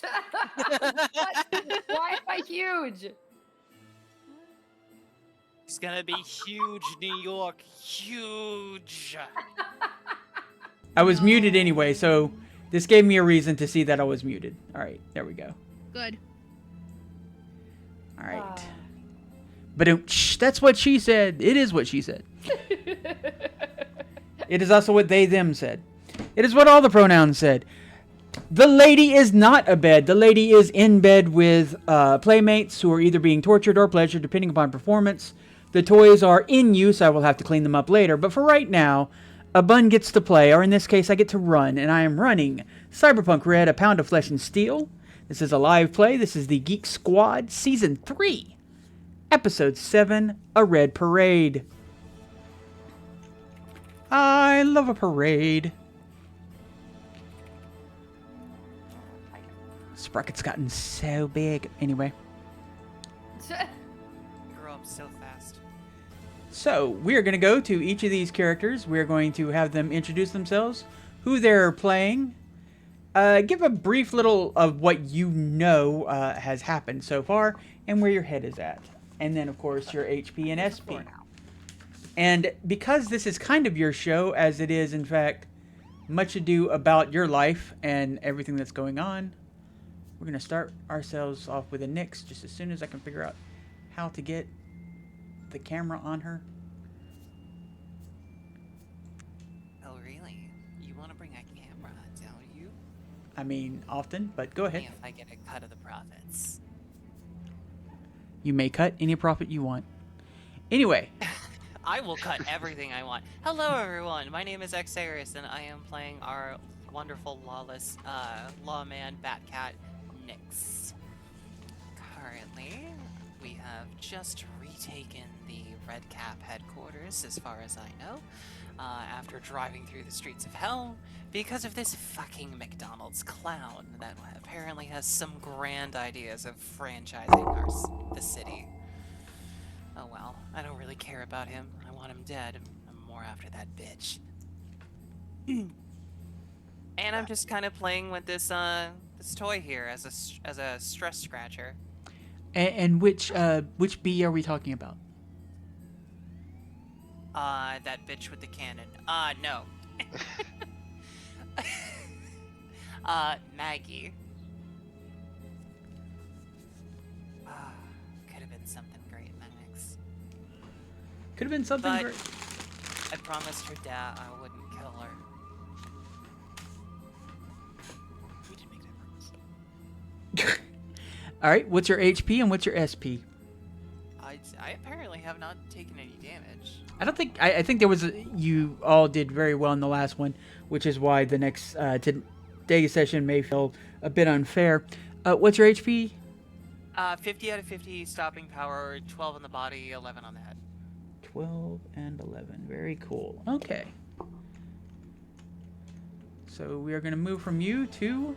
What? Why am I huge? It's gonna be huge, New York. Huge. I was muted No. anyway, so this gave me a reason to see that I was muted. All right, there we go. Good. All right. Ah. But that's what she said. It is what she said. It is also what they, them said. It is what all the pronouns said. The lady is not abed. The lady is in bed with playmates who are either being tortured or pleasured, depending upon performance. The toys are in use. I will have to clean them up later. But for right now, a bun gets to play, or in this case, I get to run. And I am running Cyberpunk Red, A Pound of Flesh and Steel. This is a live play. This is the Geek Squad Season 3, Episode 7, A Red Parade. I love a parade. Sprocket's gotten so big. Anyway. Grow up so fast. So, we're going to go to each of these characters. We're going to have them introduce themselves, who they're playing, give a brief little of what you know has happened so far, and where your head is at. And then, of course, your HP and SP. And because this is kind of your show, as it is, in fact, much ado about your life and everything that's going on, we're going to start ourselves off with a Nyx just as soon as I can figure out how to get the camera on her. Oh, really? You want to bring a camera, don't you? I mean, often, but go ahead. If I get a cut of the profits. You may cut any profit you want. Anyway, I will cut everything I want. Hello, everyone. My name is Xarius, and I am playing our wonderful, lawless, lawman, Batcat, Nyx. Currently, we have just retaken the Red Cap headquarters, as far as I know, after driving through the streets of hell, because of this fucking McDonald's clown that apparently has some grand ideas of franchising the city. Oh well, I don't really care about him. I want him dead. I'm more after that bitch. And I'm just kind of playing with this this toy here as a stress scratcher. and which bee are we talking about? That bitch with the cannon. No. Maggie. Could have been something great, Max. Could have been something But great. I promised her dad I wouldn't kill her. We did make that promise. All right, what's your HP and what's your SP? I apparently have not taken any damage. I don't think I think there was you all did very well in the last one, which is why the next today's session may feel a bit unfair. What's your HP? 50 out of 50 stopping power, 12 on the body, 11 on the head. 12 and 11. Very cool. Okay. So we are going to move from you to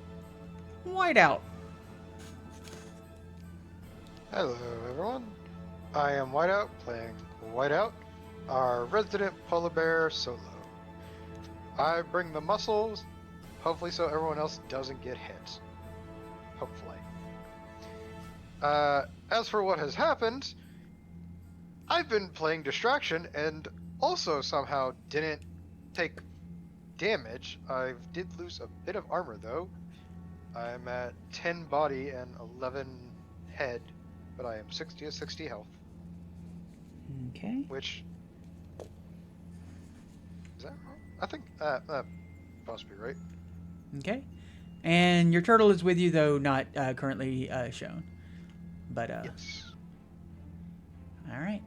Whiteout. Hello, everyone. I am Whiteout, playing Whiteout, our resident polar bear solo. I bring the muscles, hopefully so everyone else doesn't get hit. Hopefully. As for what has happened, I've been playing Distraction and also somehow didn't take damage. I did lose a bit of armor though. I'm at 10 body and 11 head, but I am 60 to 60 health. Okay. Which is that wrong? I think must be right. Okay. And your turtle is with you, though not currently shown. But Yes. all right.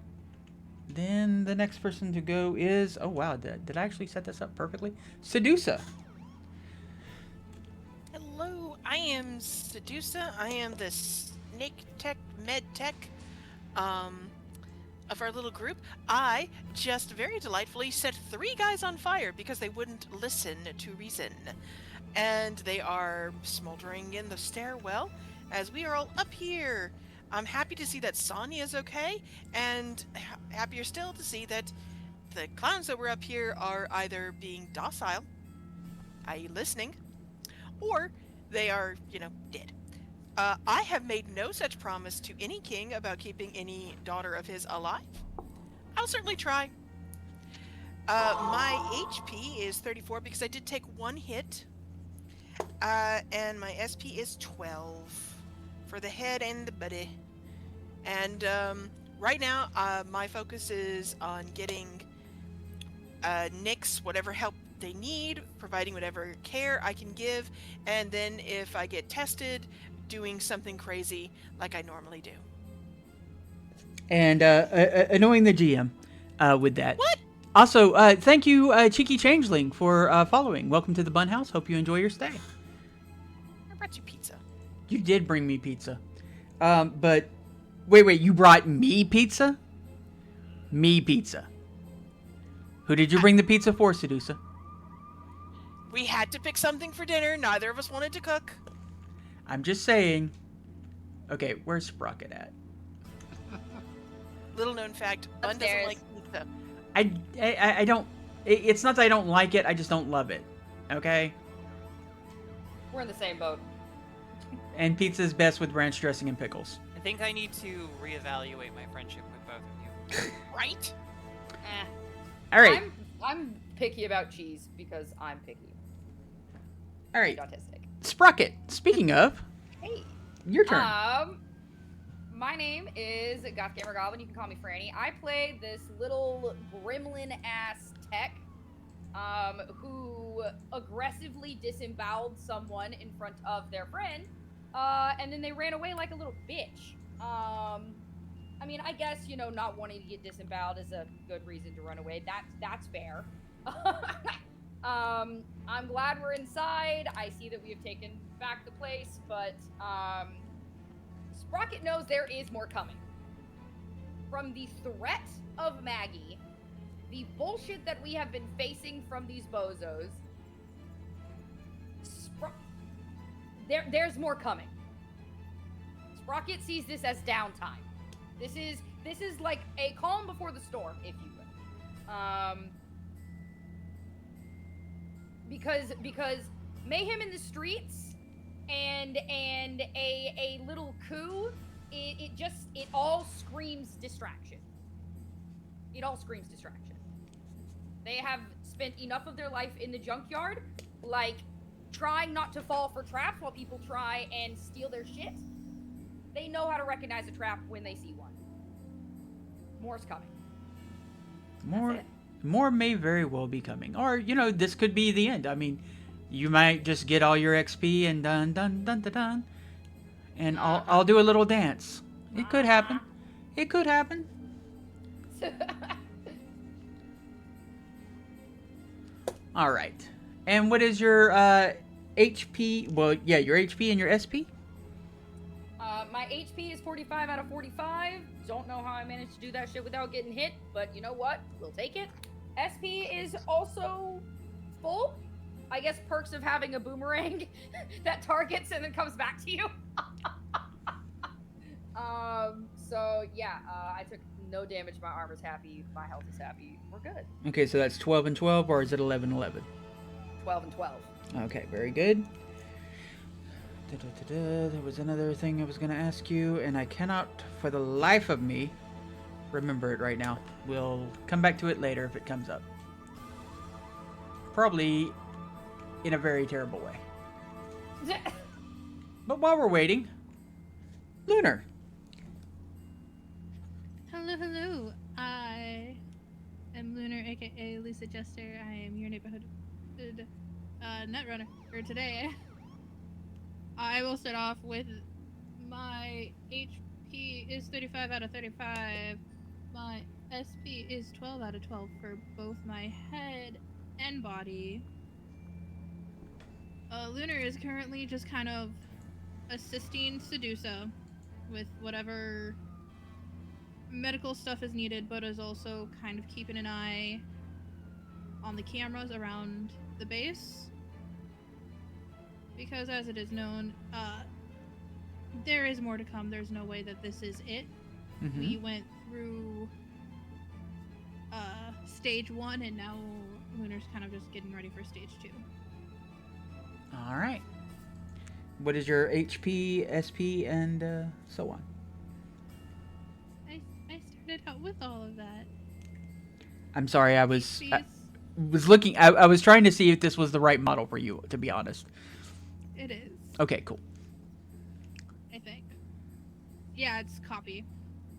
Then the next person to go is wow. Did I actually set this up perfectly? Sedusa. Hello, I am Sedusa. I am the snake tech, med tech, of our little group. I just very delightfully set 3 guys on fire because they wouldn't listen to reason. And they are smoldering in the stairwell as we are all up here. I'm happy to see that Sonya is okay, and happier still to see that the clowns that were up here are either being docile, i.e. listening, or They are, dead. I have made no such promise to any king about keeping any daughter of his alive. I'll certainly try. My HP is 34 because I did take one hit. And my SP is 12 for the head and the body. And right now, my focus is on getting Nyx whatever help they need, providing whatever care I can give, and then if I get tested, doing something crazy like I normally do. And annoying the GM with that. What? Also, thank you, Cheeky Changeling, for following. Welcome to the Bun House. Hope you enjoy your stay. I brought you pizza. You did bring me pizza. But, wait, you brought me pizza? Me pizza. Who did you bring the pizza for, Sedusa? We had to pick something for dinner. Neither of us wanted to cook. I'm just saying. Okay, where's Sprocket at? Little known fact, Bun doesn't Upstairs. like pizza. I don't. It's not that I don't like it. I just don't love it. Okay. We're in the same boat. And pizza is best with ranch dressing and pickles. I think I need to reevaluate my friendship with both of you. Right? Eh. All right. I'm picky about cheese because I'm picky. All right. And autistic. Sprocket. Speaking of, Hey. your turn. My name is Goth Gamer Goblin. You can call me Franny. I play this little gremlin-ass tech, who aggressively disemboweled someone in front of their friend, and then they ran away like a little bitch. I mean, I guess, not wanting to get disemboweled is a good reason to run away. That's fair. I'm glad we're inside. I see that we have taken back the place, but, Sprocket knows there is more coming. From the threat of Maggie, the bullshit that we have been facing from these bozos, there's more coming. Sprocket sees this as downtime. This is like a calm before the storm, if you will. Because mayhem in the streets and a little coup, it all screams distraction. It all screams distraction. They have spent enough of their life in the junkyard, like trying not to fall for traps while people try and steal their shit. They know how to recognize a trap when they see one. More's coming. More may very well be coming. Or, this could be the end. I mean, you might just get all your XP and dun dun dun dun dun. And I'll do a little dance. It could happen. It could happen. All right. And what is your HP? Well, yeah, your HP and your SP? My HP is 45 out of 45. Don't know how I managed to do that shit without getting hit, but you know what? We'll take it. SP is also full. I guess perks of having a boomerang that targets and then comes back to you. So yeah, I took no damage. My armor's happy. My health is happy. We're good. Okay, so that's 12 and 12, or is it 11 and 11? 12 and 12. Okay, very good. There was another thing I was going to ask you, and I cannot, for the life of me, remember it right now. We'll come back to it later if it comes up. Probably in a very terrible way. But while we're waiting, Lunar. Hello. I am Lunar, aka Lisa Jester. I am your neighborhood netrunner for today. I will start off with my HP is 35 out of 35. My SP is 12 out of 12 for both my head and body. Lunar is currently just kind of assisting Sedusa with whatever medical stuff is needed, but is also kind of keeping an eye on the cameras around the base. Because as it is known, there is more to come. There's no way that this is it. Mm-hmm. We went through stage 1, and now Lunar's kind of just getting ready for stage 2. All right. What is your HP, SP, and so on? I started out with all of that. I'm sorry, I was Please. looking. I was trying to see if this was the right model for you, to be honest. It is. Okay, cool. I think. Yeah, it's copy.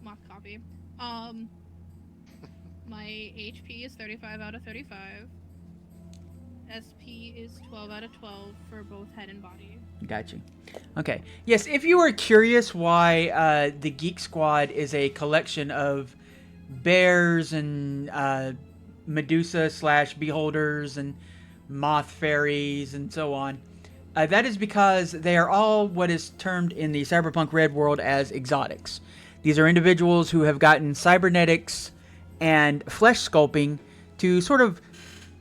Mock copy. My HP is 35 out of 35. SP is 12 out of 12 for both head and body. Got you. Okay. Yes, if you were curious why the Geek Squad is a collection of bears and Medusa / beholders and moth fairies and so on, that is because they are all what is termed in the Cyberpunk Red world as exotics. These are individuals who have gotten cybernetics and flesh sculpting to sort of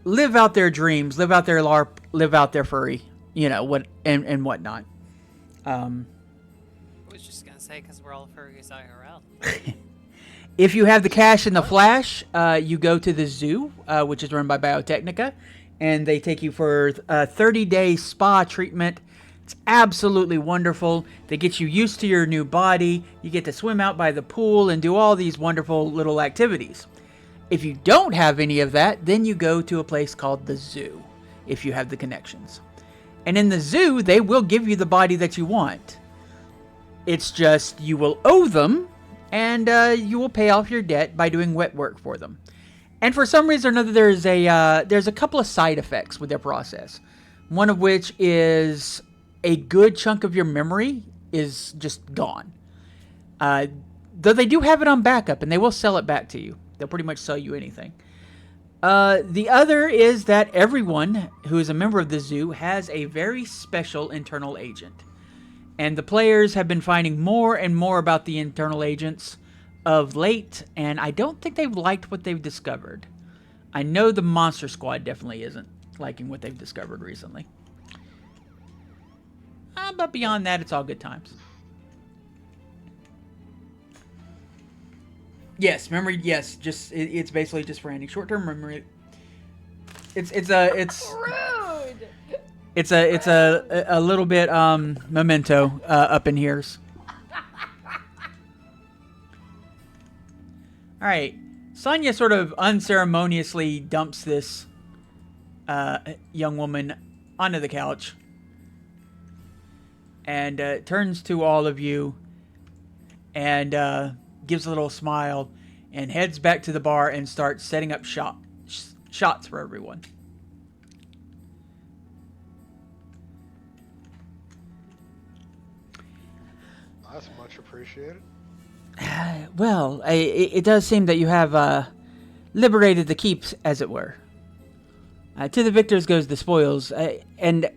live out their dreams, live out their LARP, live out their furry, and whatnot. I was just gonna say, because we're all furries IRL. If you have the cash and the flash, you go to the zoo, which is run by Biotechnica, and they take you for a 30-day spa treatment. It's absolutely wonderful. They get you used to your new body. You get to swim out by the pool and do all these wonderful little activities. If you don't have any of that, then you go to a place called the zoo, if you have the connections. And in the zoo, they will give you the body that you want. It's just you will owe them, and you will pay off your debt by doing wet work for them. And for some reason or another, there's a couple of side effects with their process. One of which is a good chunk of your memory is just gone. Though they do have it on backup, and they will sell it back to you. They'll pretty much sell you anything. The other is that everyone who is a member of the zoo has a very special internal agent. And the players have been finding more and more about the internal agents of late, and I don't think they've liked what they've discovered. I know the Monster Squad definitely isn't liking what they've discovered recently. But beyond that, it's all good times. Yes, memory. Yes, it's basically just for any short-term memory. It's Rude. It's a little bit memento up in here. All right, Sonya sort of unceremoniously dumps this young woman onto the couch and turns to all of you and gives a little smile and heads back to the bar and starts setting up shots for everyone. That's much appreciated. Well, it does seem that you have liberated the keeps, as it were. To the victors goes the spoils. And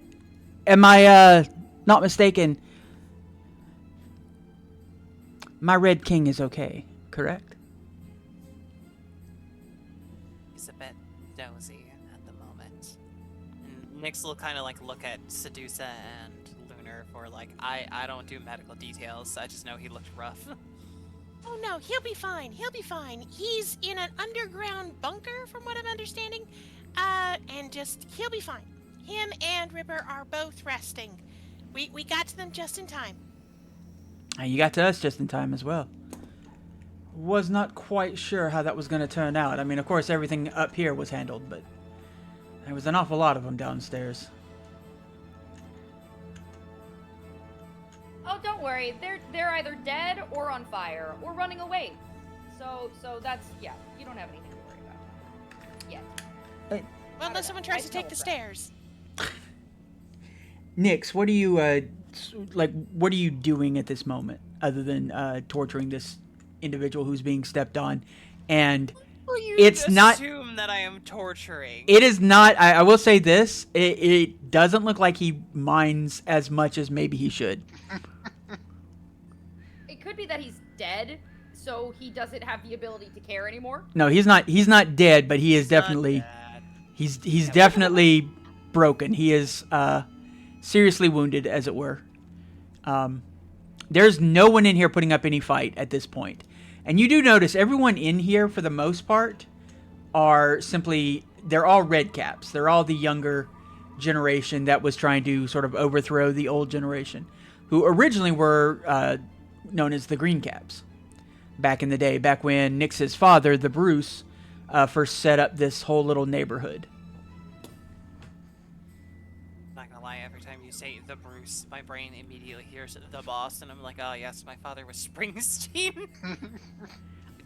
am I not mistaken? My Red King is okay, correct? He's a bit dozy at the moment. And Nyx will kind of like look at Sedusa and Lunar for like, I don't do medical details. I just know he looked rough. Oh no, he'll be fine. He'll be fine. He's in an underground bunker, from what I'm understanding. And he'll be fine. Him and Ripper are both resting. We got to them just in time. You got to us just in time as well. Was not quite sure how that was going to turn out. I mean, of course, everything up here was handled, but there was an awful lot of them downstairs. Oh, don't worry. They're either dead or on fire or running away. So that's, yeah. You don't have anything to worry about. Yet. Well, unless someone tries to take the stairs. Nyx, what are you what are you doing at this moment other than torturing this individual who's being stepped on? And it's not assume that I am torturing. It is not. I will say this: it doesn't look like he minds as much as maybe he should. It could be that he's dead, so he doesn't have the ability to care anymore. No, he's not. He's not dead, but he is definitely. He's definitely broken. He is seriously wounded, as it were. There's no one in here putting up any fight at this point. And you do notice everyone in here, for the most part, are simply... They're all red caps. They're all the younger generation that was trying to sort of overthrow the old generation, who originally were known as the Green Caps. Back in the day, back when Nyx's father, the Bruce, first set up this whole little neighborhood. Not gonna lie, every time you say the Bruce, my brain immediately hears the boss, and I'm like, oh yes, my father was Springsteen.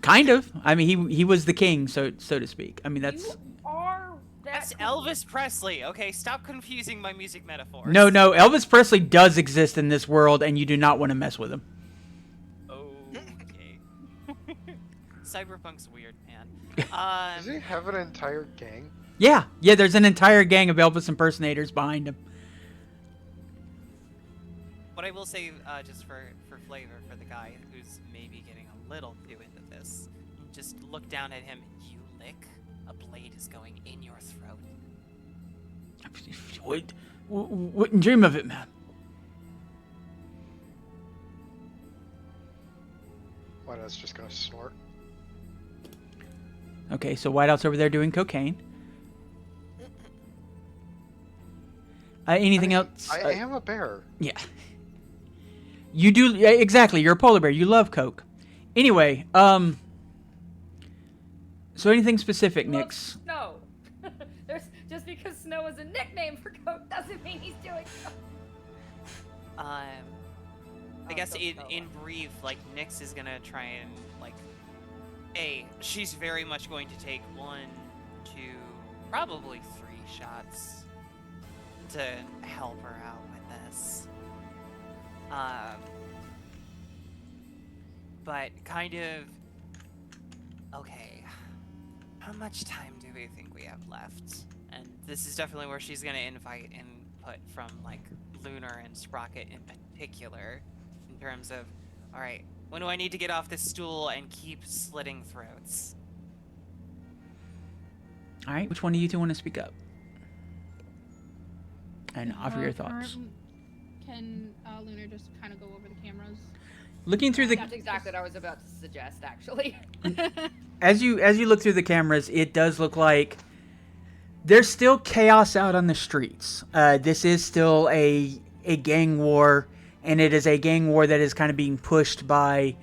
Kind of. I mean, he was the king, so to speak. I mean, that's... You are that That's cool. Elvis Presley. Okay, stop confusing my music metaphors. No, Elvis Presley does exist in this world, and you do not want to mess with him. Okay. Cyberpunk's weird, man. Does he have an entire gang? Yeah, there's an entire gang of Elvis impersonators behind him. What I will say, just for flavor, for the guy who's maybe getting a little too into this, just look down at him. You lick, a blade is going in your throat. Wouldn't dream of it, man. Whiteout's just gonna snort. Okay, so Whiteout's over there doing cocaine. Anything else? I am a bear. Yeah. You do, exactly, you're a polar bear. You love coke. Anyway, so anything specific, Well, Nyx? Snow. Just because Snow is a nickname for Coke doesn't mean he's doing so. I Oh, guess don't in brief, like, Nyx is gonna try and, like, she's very much going to take 1, 2, probably 3 shots to help her out with this. But kind of, okay, how much time do we think we have left? And this is definitely where she's gonna invite input from, like, Lunar and Sprocket in particular, in terms of, alright, when do I need to get off this stool and keep slitting throats? All right, which one of you two want to speak up? And offer your thoughts. Can Lunar just kind of go over the cameras? Looking through the... That's exactly what I was about to suggest, actually. As you look through the cameras, it does look like there's still chaos out on the streets. This is still a gang war, and it is a gang war that is kind of being pushed by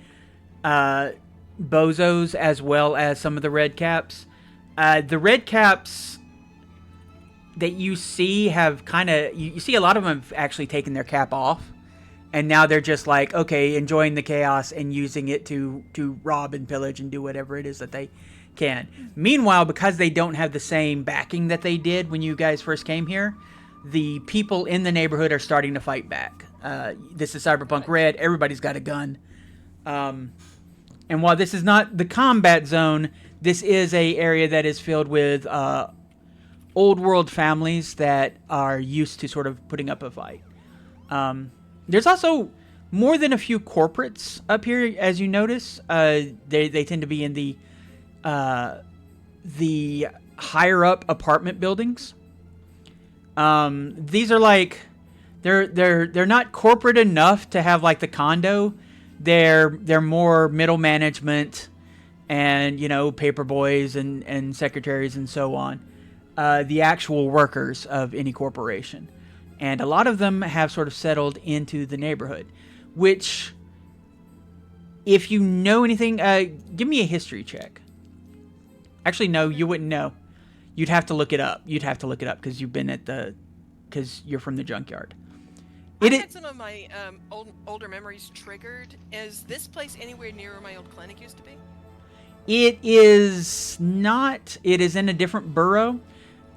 bozos as well as some of the red caps. The red caps that you see have kind of... You see a lot of them have actually taken their cap off. And now they're just like, okay, enjoying the chaos and using it to rob and pillage and do whatever it is that they can. Meanwhile, because they don't have the same backing that they did when you guys first came here, the people in the neighborhood are starting to fight back. This is Cyberpunk Red. Everybody's got a gun. And while this is not the combat zone, this is a area that is filled with old world families that are used to sort of putting up a fight. There's also more than a few corporates up here, as you notice. They tend to be in the higher up apartment buildings. These are like they're not corporate enough to have like the condo. They're more middle management, and paper boys and secretaries and so on. The actual workers of any corporation. And a lot of them have sort of settled into the neighborhood, which, if you know anything, give me a history check. Actually, no, you wouldn't know. You'd have to look it up. Because you've been because you're from the junkyard. I had some of my older memories triggered. Is this place anywhere near where my old clinic used to be? It is not. It is in a different borough.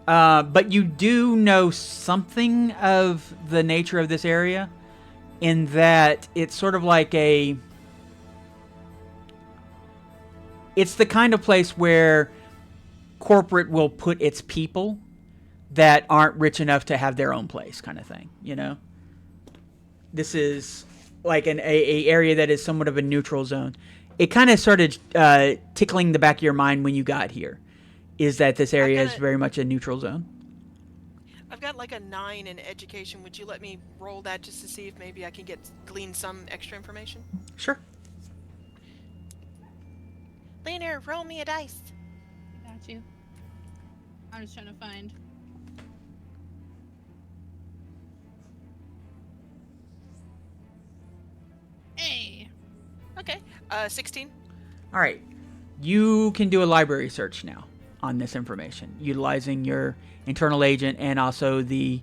But you do know something of the nature of this area, in that it's sort of like it's the kind of place where corporate will put its people that aren't rich enough to have their own place, kind of thing, This is like an area that is somewhat of a neutral zone. It kind of started tickling the back of your mind when you got here. Is that this area is very much a neutral zone. I've got like a 9 in education. Would you let me roll that just to see if maybe I can glean some extra information? Sure. Lunar, roll me a dice. Got you. I'm just trying to find. Okay. 16. All right. You can do a library search now on this information, utilizing your internal agent and also the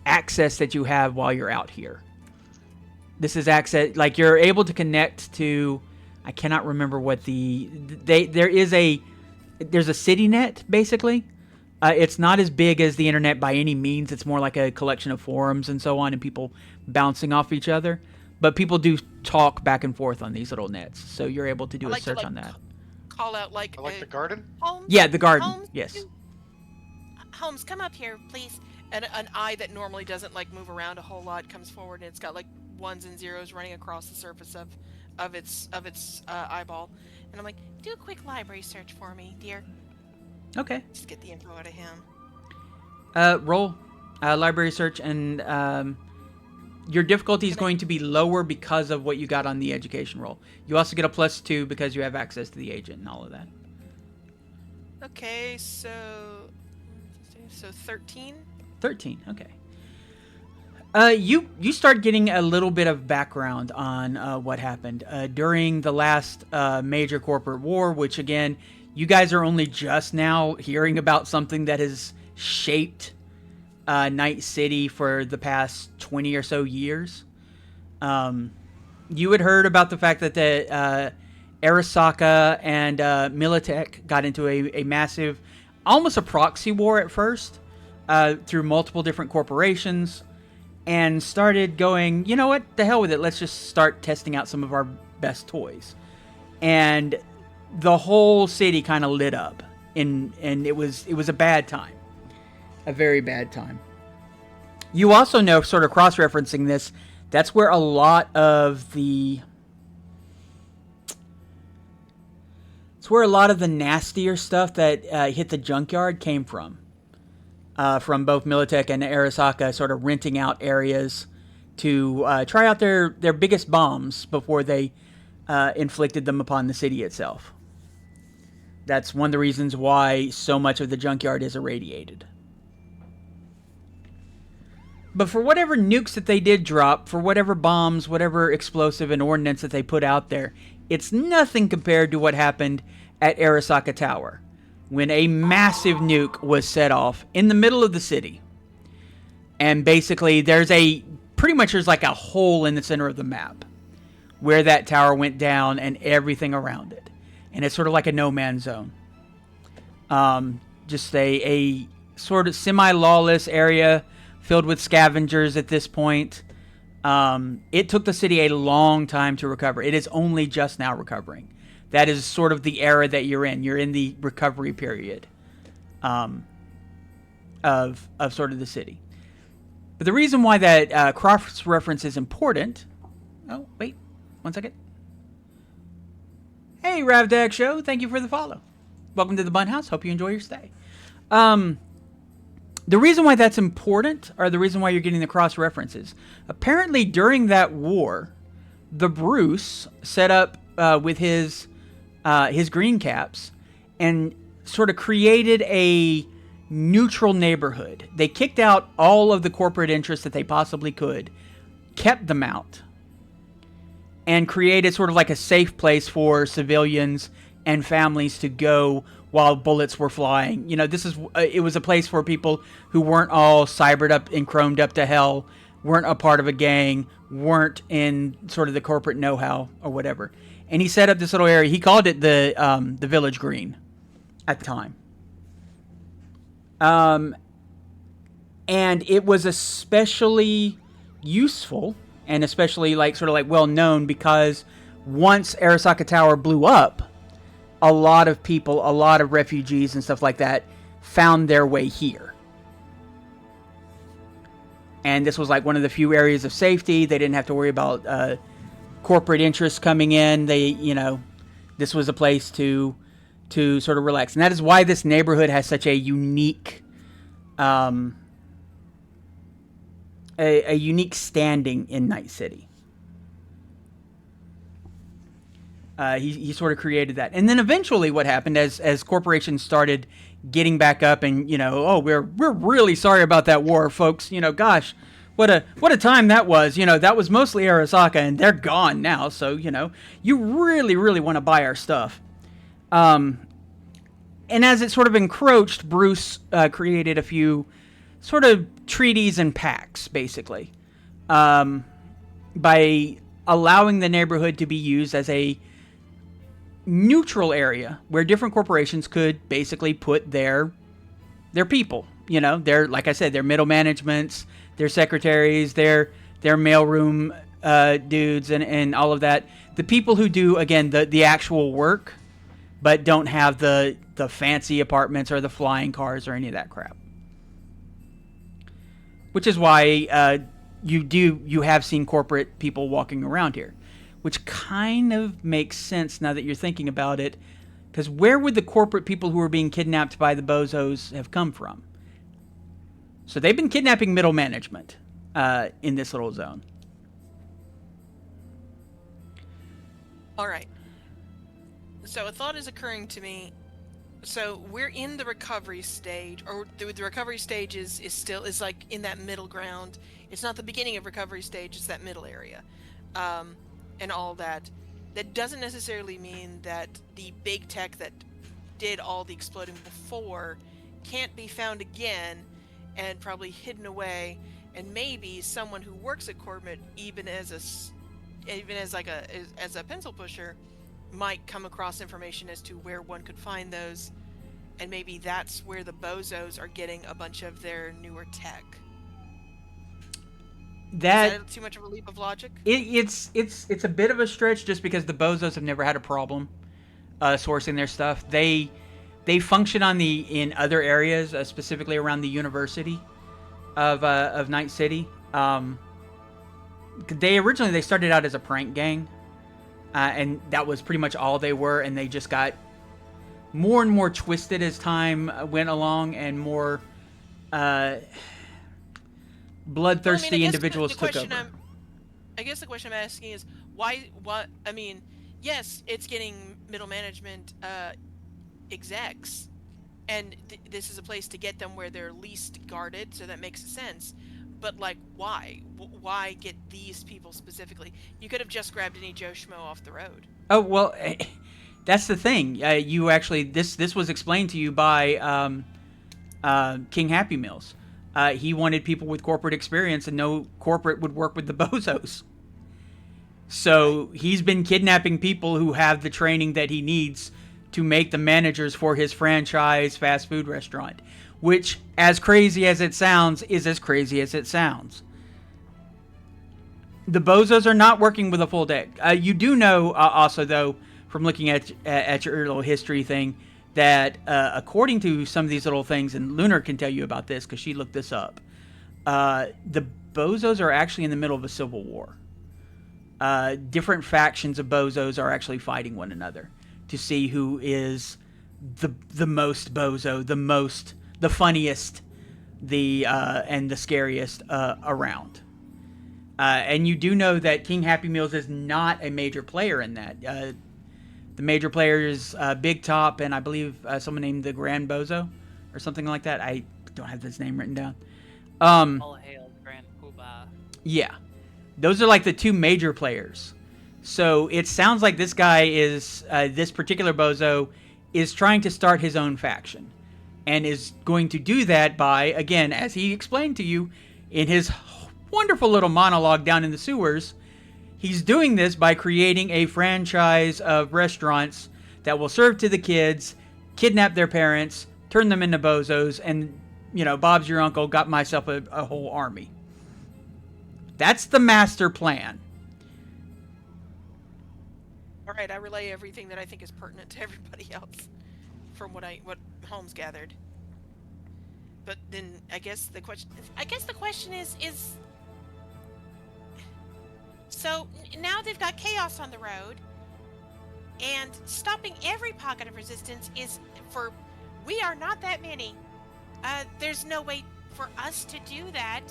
access that you have while you're out here. This is access, like you're able to connect to, I cannot remember what there's a city net, basically. It's not as big as the internet by any means. It's more like a collection of forums and so on and people bouncing off each other. But people do talk back and forth on these little nets, so you're able to do a search on that. Call out like. I like the garden. Holmes. Yeah, the garden. Holmes, Yes. Holmes, come up here, please. And an eye that normally doesn't like move around a whole lot comes forward, and it's got like ones and zeros running across the surface of its eyeball. And I'm like, do a quick library search for me, dear. Okay. Just get the info out of him. Roll library search, and your difficulty is going to be lower because of what you got on the education roll. You also get a +2 because you have access to the agent and all of that. Okay, so 13. 13. Okay. You start getting a little bit of background on what happened during the last major corporate war, which again, you guys are only just now hearing about something that has shaped Night City for the past 20 or so years. You had heard about the fact that the Arasaka and Militech got into a massive, almost a proxy war at first, through multiple different corporations, and started going, you know what, the hell with it, let's just start testing out some of our best toys. And the whole city kind of lit up, and it was a bad time. A very bad time. You also know, sort of cross-referencing this, that's where a lot of the... It's where a lot of the nastier stuff that hit the junkyard came from both Militech and Arasaka, sort of renting out areas to try out their biggest bombs before they inflicted them upon the city itself. That's one of the reasons why so much of the junkyard is irradiated. But for whatever nukes that they did drop, for whatever bombs, whatever explosive and ordnance that they put out there, it's nothing compared to what happened at Arasaka Tower, when a massive nuke was set off in the middle of the city. And basically, there's like a hole in the center of the map where that tower went down and everything around it. And it's sort of like a no man's zone. Just a sort of semi-lawless area filled with scavengers at this point. It took the city a long time to recover. It is only just now recovering. That is sort of the era that you're in. You're in the recovery period of sort of the city. But the reason why that cross-reference is important... Oh, wait. 1 second. Hey, Ravdag Show. Thank you for the follow. Welcome to the Bun House. Hope you enjoy your stay. The reason why that's important, or the reason why you're getting the cross-references, apparently during that war, the Bruce set up with his green caps and sort of created a neutral neighborhood. They kicked out all of the corporate interests that they possibly could, kept them out, and created sort of like a safe place for civilians and families to go while bullets were flying. You know, it was a place for people who weren't all cybered up and chromed up to hell, weren't a part of a gang, weren't in sort of the corporate know-how or whatever. And he set up this little area. He called it the Village Green at the time. And it was especially useful and especially well known because once Arasaka Tower blew up, a lot of people, a lot of refugees and stuff like that found their way here. And this was like one of the few areas of safety. They didn't have to worry about corporate interests coming in. This was a place to sort of relax. And that is why this neighborhood has such a unique a unique standing in Night City. He sort of created that. And then eventually what happened as corporations started getting back up and, we're really sorry about that war, folks. Gosh, what a time that was. That was mostly Arasaka, and they're gone now. So you really really want to buy our stuff. And as it sort of encroached, Bruce created a few sort of treaties and pacts, basically, by allowing the neighborhood to be used as a neutral area where different corporations could basically put their people. Their, like I said, their middle managements, their secretaries, their mailroom dudes, and all of that. The people who do, again, the actual work, but don't have the fancy apartments or the flying cars or any of that crap. Which is why you have seen corporate people walking around here, which kind of makes sense now that you're thinking about it, because where would the corporate people who were being kidnapped by the bozos have come from? So they've been kidnapping middle management in this little zone. All right. So a thought is occurring to me. So we're in the recovery stage, or the recovery stage is like in that middle ground. It's not the beginning of recovery stage; it's that middle area, and all that. That doesn't necessarily mean that the big tech that did all the exploding before can't be found again, and probably hidden away. And maybe someone who works at corporate, even as a pencil pusher, might come across information as to where one could find those, and maybe that's where the bozos are getting a bunch of their newer tech. Is that too much of a leap of logic? It's a bit of a stretch, just because the bozos have never had a problem sourcing their stuff. They function in other areas, specifically around the university of Night City. They started out as a prank gang. And that was pretty much all they were, and they just got more and more twisted as time went along, and more bloodthirsty individuals took over. I guess the question I'm asking is, why? What? I mean, yes, it's getting middle management execs, and this is a place to get them where they're least guarded, so that makes sense. But, like, why? Why get these people specifically? You could have just grabbed any Joe Schmo off the road. Oh, well, that's the thing. You actually, this was explained to you by King Happy Meals. He wanted people with corporate experience, and no corporate would work with the bozos. So he's been kidnapping people who have the training that he needs to make the managers for his franchise fast food restaurant. Which, as crazy as it sounds, is as crazy as it sounds. The bozos are not working with a full deck. You do know, also, though, from looking at your little history thing, that according to some of these little things, and Lunar can tell you about this because she looked this up, the bozos are actually in the middle of a civil war. Different factions of bozos are actually fighting one another to see who is the most bozo, the funniest, and the scariest around. And you do know that King Happy Meals is not a major player in that. The major player is Big Top, and I believe someone named the Grand Bozo, or something like that. I don't have his name written down. All hail Grand Poobah. Yeah. Those are like the two major players. So it sounds like this guy is, this particular bozo, is trying to start his own faction. And is going to do that by, again, as he explained to you in his wonderful little monologue down in the sewers, he's doing this by creating a franchise of restaurants that will serve to the kids, kidnap their parents, turn them into bozos, and, Bob's your uncle, got myself a whole army. That's the master plan. All right, I relay everything that I think is pertinent to everybody else from what Holmes gathered. But then I guess the question is so now they've got chaos on the road, and stopping every pocket of resistance we are not that many. There's no way for us to do that.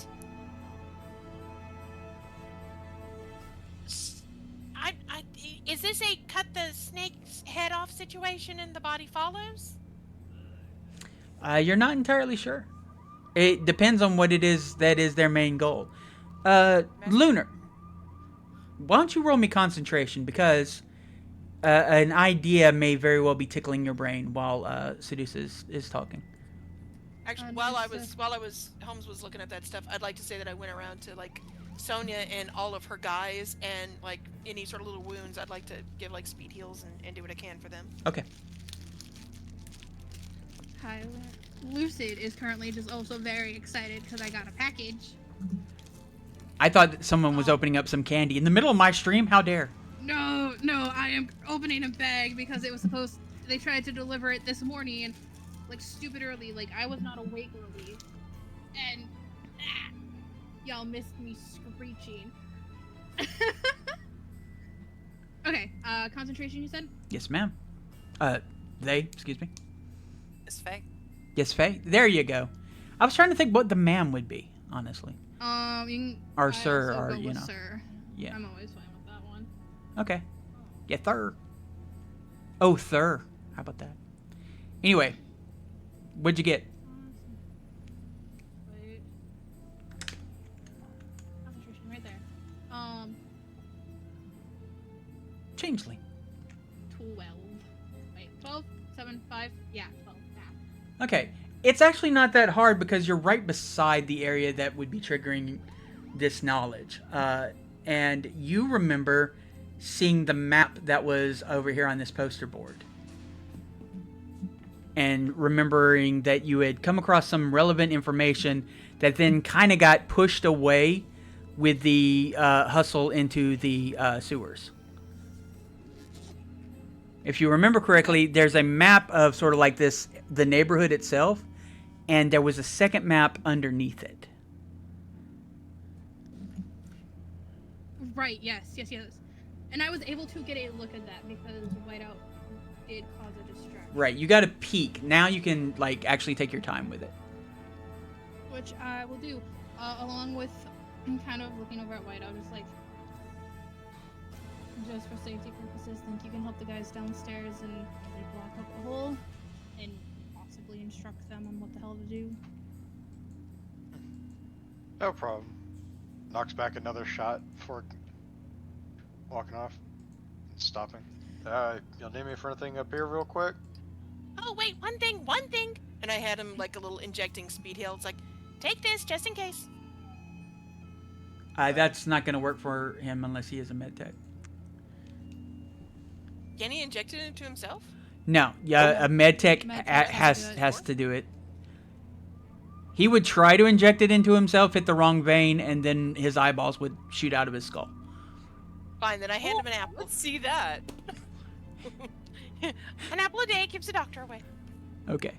Is this a cut the snake's head off situation and the body follows? You're not entirely sure. It depends on what it is that is their main goal. Lunar, why don't you roll me concentration, because an idea may very well be tickling your brain while Seduce is talking. Actually, Understood. while I was Holmes was looking at that stuff, I'd like to say that I went around to like Sonia and all of her guys, and like any sort of little wounds, I'd like to give like speed heals and do what I can for them. Okay. Hi, Lucid is currently just also very excited because I got a package. I thought that someone was opening up some candy in the middle of my stream. How dare? No, I am opening a bag because it was supposed. They tried to deliver it this morning, and like stupid early. Like I was not awake early, and y'all missed me screeching. Okay, concentration. You said. Yes, ma'am. Excuse me. It's Faye. Yes, Faye. There you go. I was trying to think what the ma'am would be, honestly. You can, Or I sir, also or go you with know. Sir. Yeah. I'm always fine with that one. Okay. Yeah, thir. Oh, thir. How about that? Anyway, what'd you get? Wait. Concentration right there. Changeling. 12. Wait, 12, 7, 5. Yeah, 12. Yeah. Okay. It's actually not that hard because you're right beside the area that would be triggering this knowledge. And you remember seeing the map that was over here on this poster board. And remembering that you had come across some relevant information that then kind of got pushed away with the hustle into the sewers. If you remember correctly, there's a map of sort of like this, the neighborhood itself, and there was a second map underneath it. Right, yes. And I was able to get a look at that because Whiteout did cause a distraction. Right, you got a peek. Now you can like actually take your time with it. Which I will do. Along with kind of looking over at Whiteout, just like, just for safety purposes, think you can help the guys downstairs and like block up the hole and possibly instruct them on what the hell to do. No problem. Knocks back another shot before walking off and stopping. You'll need me for anything up here real quick? Oh wait, one thing. And I had him like a little injecting speed heal. It's like, take this just in case. That's not going to work for him unless he is a med tech. Can he inject it into himself? No, yeah, a med tech Med tech has to do it. He would try to inject it into himself, hit the wrong vein, and then his eyeballs would shoot out of his skull. Fine, then I hand him an apple. Let's see that. An apple a day keeps the doctor away. Okay.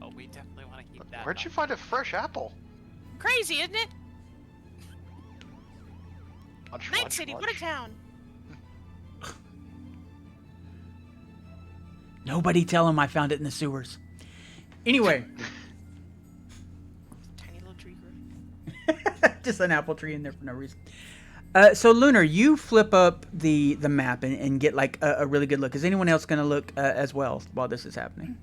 Oh, we definitely want to keep that. Where'd you find a fresh apple? Crazy, isn't it? Munch, Night munch, City, munch. what a town. Nobody tell him I found it in the sewers. Anyway. Tiny little tree growth. Just an apple tree in there for no reason. So Lunar, you flip up the map and get like a really good look. Is anyone else going to look as well while this is happening?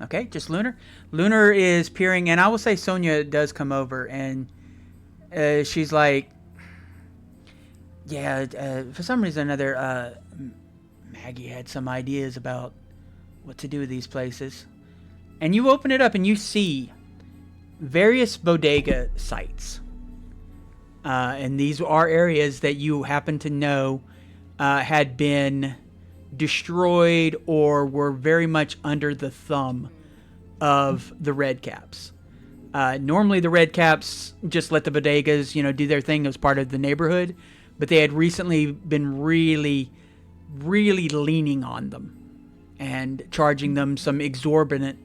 Okay, just Lunar. Lunar is peering, and I will say Sonia does come over, and she's like, yeah, for some reason or another, Maggie had some ideas about what to do with these places. And you open it up and you see various bodega sites. And these are areas that you happen to know had been destroyed or were very much under the thumb of the Red Caps. Normally the Red Caps just let the bodegas, do their thing as part of the neighborhood, but they had recently been really, really leaning on them and charging them some exorbitant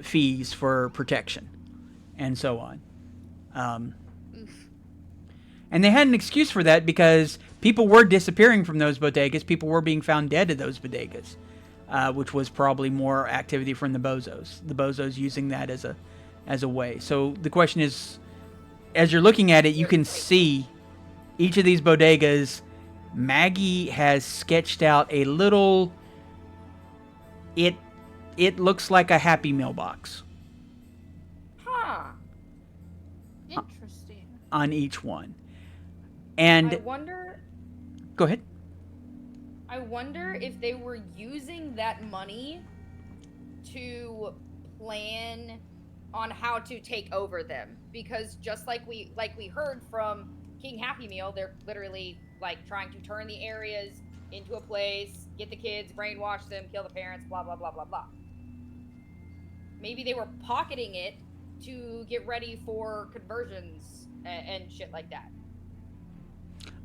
fees for protection and so on. And they had an excuse for that because people were disappearing from those bodegas. People were being found dead at those bodegas, which was probably more activity from the bozos. The bozos using that as a way. So the question is, as you're looking at it, you can see each of these bodegas. Maggie has sketched out a little. It looks like a Happy Meal box. on each one. And I wonder go ahead. if they were using that money to plan on how to take over them, because just like we heard from King Happy Meal, they're literally like trying to turn the areas into a place, get the kids, brainwash them, kill the parents, blah blah blah blah blah. Maybe they were pocketing it to get ready for conversions and shit like that.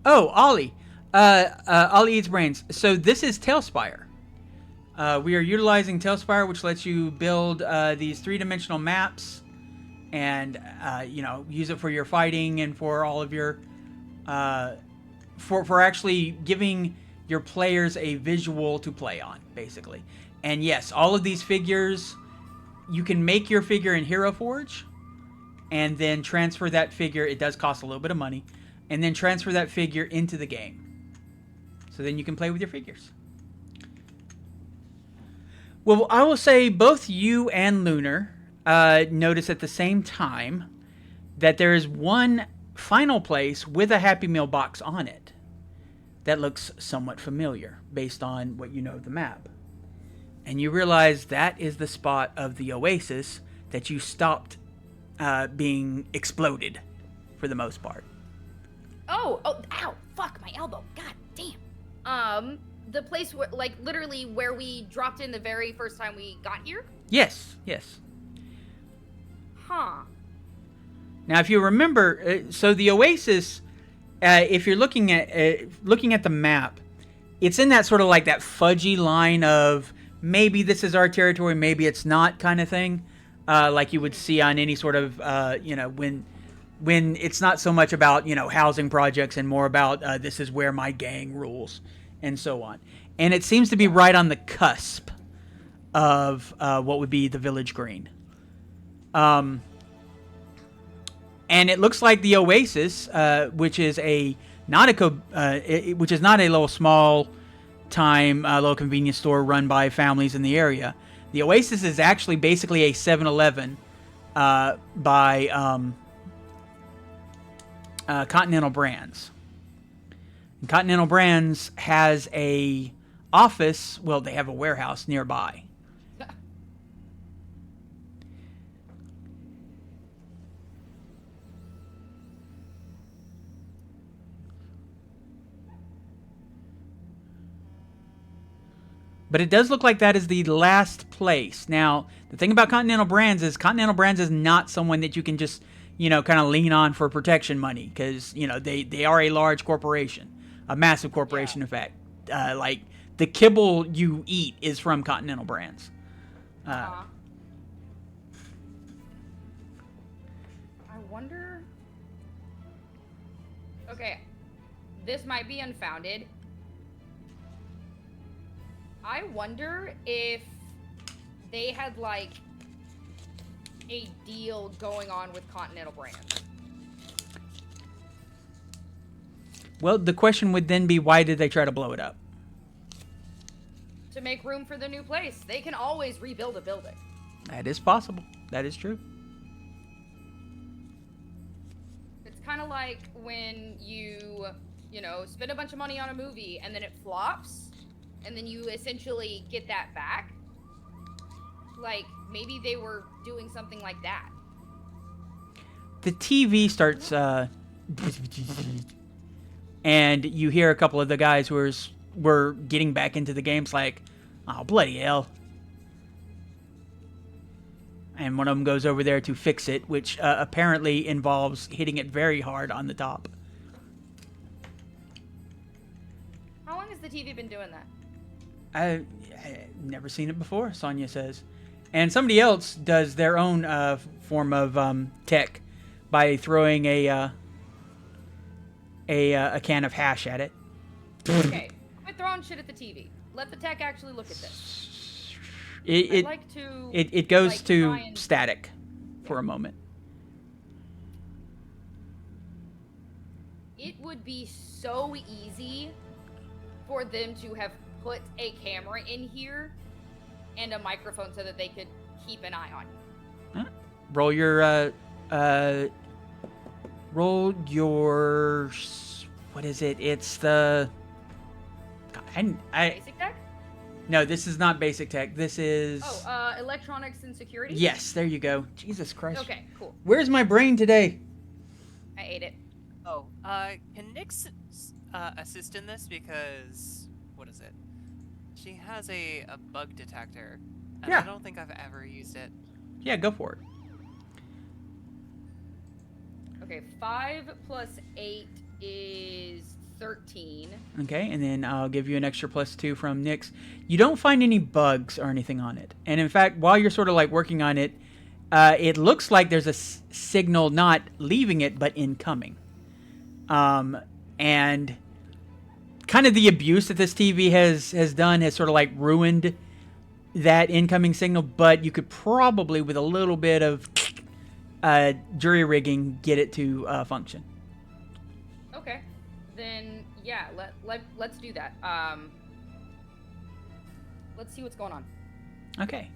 Oh, Ollie. Ollie eats brains. So this is Tailspire. We are utilizing Tailspire, which lets you build these 3-dimensional maps, and use it for your fighting and for all of your for actually giving your players a visual to play on, basically. And yes, all of these figures, you can make your figure in Hero Forge, and then transfer that figure. It does cost a little bit of money, and then transfer that figure into the game. So then you can play with your figures. Well, I will say both you and Lunar notice at the same time that there is one final place with a Happy Meal box on it that looks somewhat familiar based on what you know of the map. And you realize that is the spot of the oasis that you stopped being exploded for the most part. Oh, ow, fuck, my elbow, god damn. The place where, like, literally where we dropped in the very first time we got here? Yes. Huh. Now, if you remember, so the oasis, if you're looking at the map, it's in that sort of like that fudgy line of maybe this is our territory, maybe it's not kind of thing, like you would see on any sort of when it's not so much about housing projects and more about this is where my gang rules and so on. And it seems to be right on the cusp of what would be the village green. And it looks like the oasis, which is not a little small time little convenience store run by families in the area. The oasis is actually basically a 7-Eleven by Continental Brands. And Continental Brands has a office. Well, they have a warehouse nearby. But it does look like that is the last place. Now, the thing about Continental Brands is not someone that you can just, kind of lean on for protection money, because, they are a large corporation, a massive corporation, in fact. Like, the kibble you eat is from Continental Brands. I wonder... Okay, this might be unfounded. I wonder if they had, like, a deal going on with Continental Brands. Well, the question would then be, why did they try to blow it up? To make room for the new place. They can always rebuild a building. That is possible. That is true. It's kind of like when you spend a bunch of money on a movie and then it flops, and then you essentially get that back. Like, maybe they were doing something like that. The TV starts, and you hear a couple of the guys who were getting back into the games like, oh, bloody hell. And one of them goes over there to fix it, which apparently involves hitting it very hard on the top. How long has the TV been doing that? I've never seen it before, Sonia says. And somebody else does their own form of tech by throwing a can of hash at it. Okay, quit throwing shit at the TV. Let the tech actually look at this. It goes to static for a moment. It would be so easy for them to have put a camera in here and a microphone so that they could keep an eye on you. Roll your Roll your... What is it? It's the... God, Basic tech? No, this is not basic tech. This is... Oh, electronics and security? Yes, there you go. Jesus Christ. Okay, cool. Where's my brain today? I ate it. Oh, can Nyx assist in this? Because, what is it? She has a bug detector, and Yeah. I don't think I've ever used it. Yeah, go for it. Okay, 5 plus 8 is 13. Okay, and then I'll give you an extra +2 from Nyx. You don't find any bugs or anything on it. And in fact, while you're sort of like working on it, it looks like there's a signal not leaving it, but incoming. And kind of the abuse that this TV has done has sort of like ruined that incoming signal, but you could probably, with a little bit of jury rigging, get it to function. Okay. Then, yeah, let's do that. Let's see what's going on. Okay.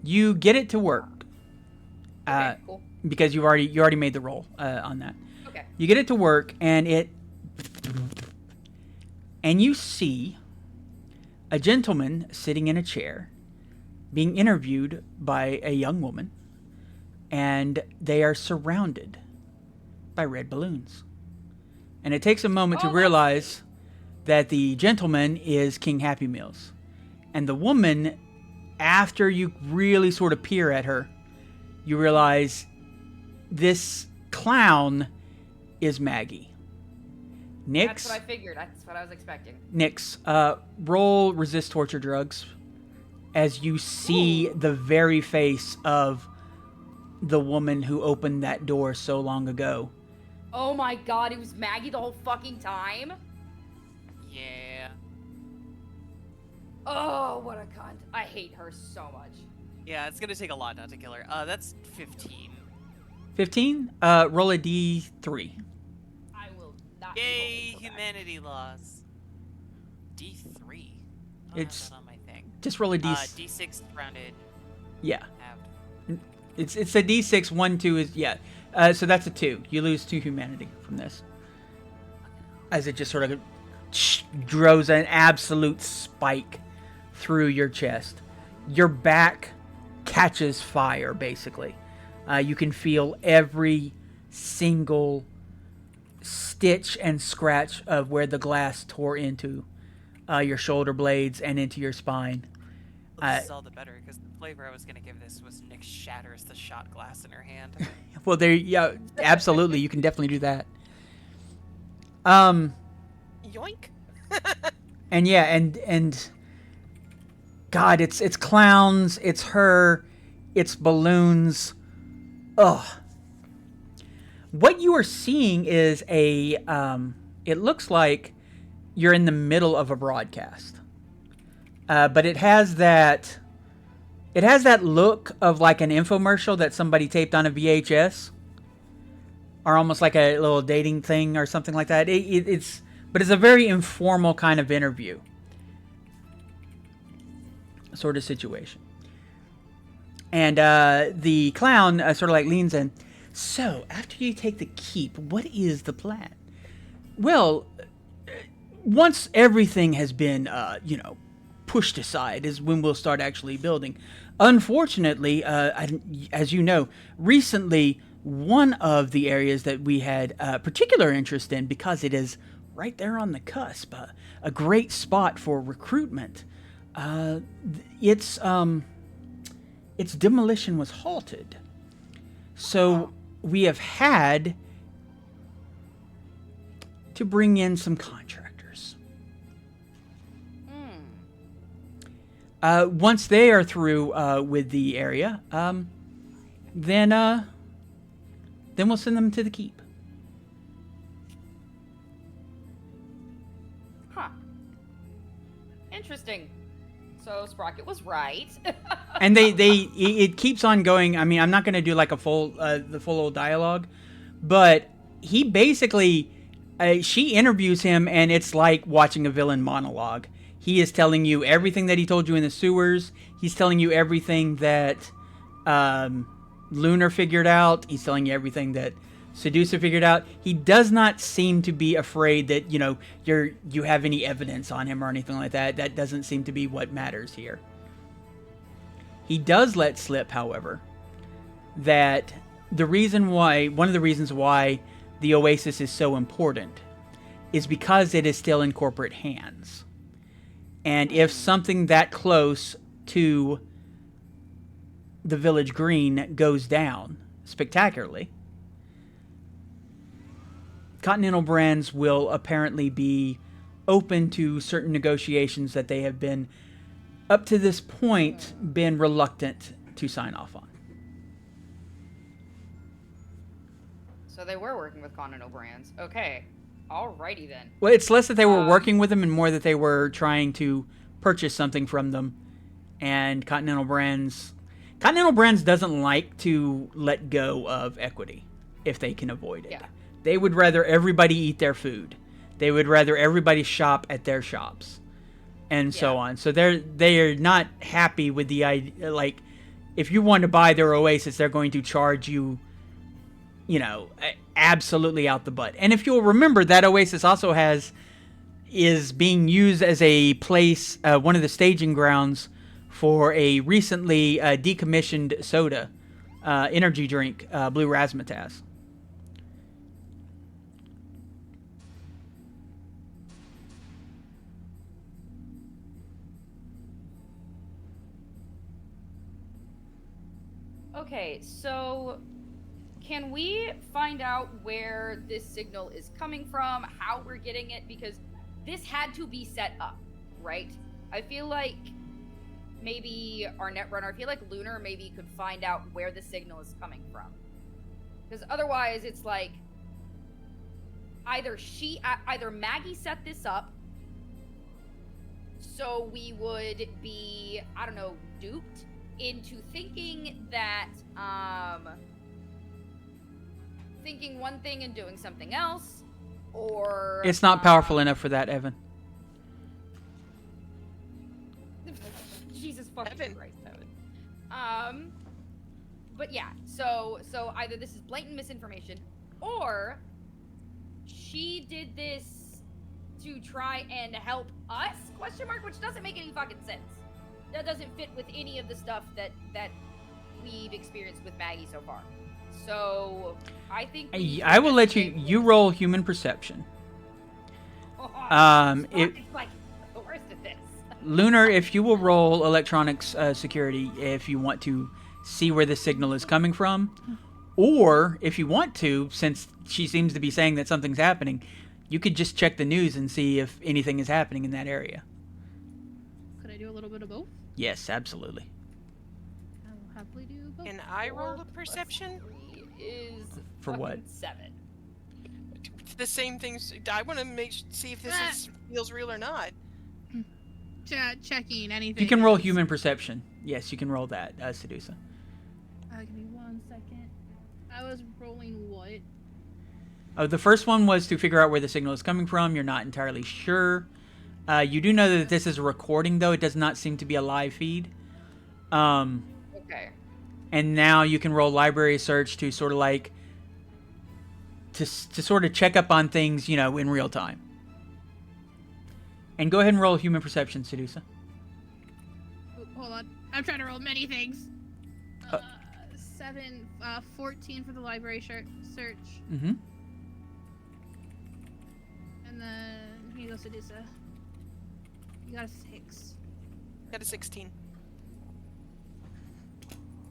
You get it to work. Okay, cool. Because you already made the roll on that. Okay. You get it to work, and you see a gentleman sitting in a chair being interviewed by a young woman, and they are surrounded by red balloons. And it takes a moment to realize that the gentleman is King Happy Meals. And the woman, after you really sort of peer at her, you realize this clown is Maggie. Nyx, That's what I figured. That's what I was expecting. Nyx, roll resist torture drugs as you see the very face of the woman who opened that door so long ago. Oh my god, it was Maggie the whole fucking time? Yeah. Oh, what a cunt. I hate her so much. Yeah, it's gonna take a lot not to kill her. That's 15. 15? Roll a d3. I will not. Yay, roll for that. humanity laws. D3. I don't It's- have that on my thing. Just roll a d. D6 rounded. Yeah. Halved. It's a d6. 1, 2 is... Yeah. So that's a 2. You lose 2 humanity from this. As it just sort of draws an absolute spike through your chest. Your back catches fire, basically. You can feel every single stitch and scratch of where the glass tore into your shoulder blades and into your spine. Well, this is all the better, because the flavor I was going to give this was Nyx shatters the shot glass in her hand. Well, yeah, absolutely. You can definitely do that. Yoink. And yeah, and God, it's clowns, it's her, it's balloons. Ugh. What you are seeing is it looks like you're in the middle of a broadcast. But it has that look of like an infomercial that somebody taped on a VHS. Or almost like a little dating thing or something like that. But it's a very informal kind of interview sort of situation. And the clown sort of like leans in. So, after you take the keep, what is the plan? Well, once everything has been, pushed aside is when we'll start actually building. Unfortunately, as you know, recently, one of the areas that we had particular interest in, because it is right there on the cusp, a great spot for recruitment, its demolition was halted. So we have had to bring in some contractors. Once they are through with the area, then we'll send them to the keep. Huh. Interesting. So Sprocket was right. And it keeps on going. I mean, I'm not going to do like the full old dialogue, but he basically, she interviews him, and it's like watching a villain monologue. He is telling you everything that he told you in the sewers. He's telling you everything that Lunar figured out. He's telling you everything that Seducer figured out he does not seem to be afraid that, you know, you have any evidence on him or anything like that. That doesn't seem to be what matters here. He does let slip, however, that one of the reasons why the Oasis is so important is because it is still in corporate hands. And if something that close to the Village Green goes down spectacularly, Continental Brands will apparently be open to certain negotiations that they have been, up to this point, been reluctant to sign off on. So they were working with Continental Brands. Okay. Alrighty then. Well, it's less that they were working with them and more that they were trying to purchase something from them. And Continental Brands doesn't like to let go of equity if they can avoid it. Yeah. They would rather everybody eat their food. They would rather everybody shop at their shops, and so on. So they are not happy with the idea. Like, if you want to buy their Oasis, they're going to charge you, you know, absolutely out the butt. And if you'll remember, that Oasis also is being used as a place, one of the staging grounds for a recently decommissioned soda, energy drink, Blue Razzmatazz. Okay, so can we find out where this signal is coming from, how we're getting it? Because this had to be set up, right? I feel like maybe our Netrunner, I feel like Lunar maybe could find out where the signal is coming from. Because otherwise it's like either Maggie set this up so we would be, I don't know, duped into thinking that thinking one thing and doing something else, or It's not powerful enough for that, Evan. Jesus fucking Evan. Christ, Evan. But yeah, so either this is blatant misinformation, or she did this to try and help us? Question mark, which doesn't make any fucking sense. That doesn't fit with any of the stuff that we've experienced with Maggie so far. So I think I will let you roll human perception. It's like the worst at this. Lunar, if you will roll electronics security, if you want to see where the signal is coming from, or if you want to, since she seems to be saying that something's happening, you could just check the news and see if anything is happening in that area. Could I do a little bit of both? Yes, absolutely. I will happily do both. Can I roll a perception? Is For what? fucking 7. The same things. I want to see if this feels real or not. Checking anything. You can roll else. human perception. Yes, you can roll that, Sedusa. Give me 1 second. I was rolling what? The first one was to figure out where the signal is coming from. You're not entirely sure. You do know that this is a recording, though. It does not seem to be a live feed. Okay. And now you can roll library search to sort of like to sort of check up on things, you know, in real time. And go ahead and roll human perception, Sedusa. Hold on. I'm trying to roll many things. 14 for the library search. Mm-hmm. And then here you go, Sedusa. You got a 6. Got a 16.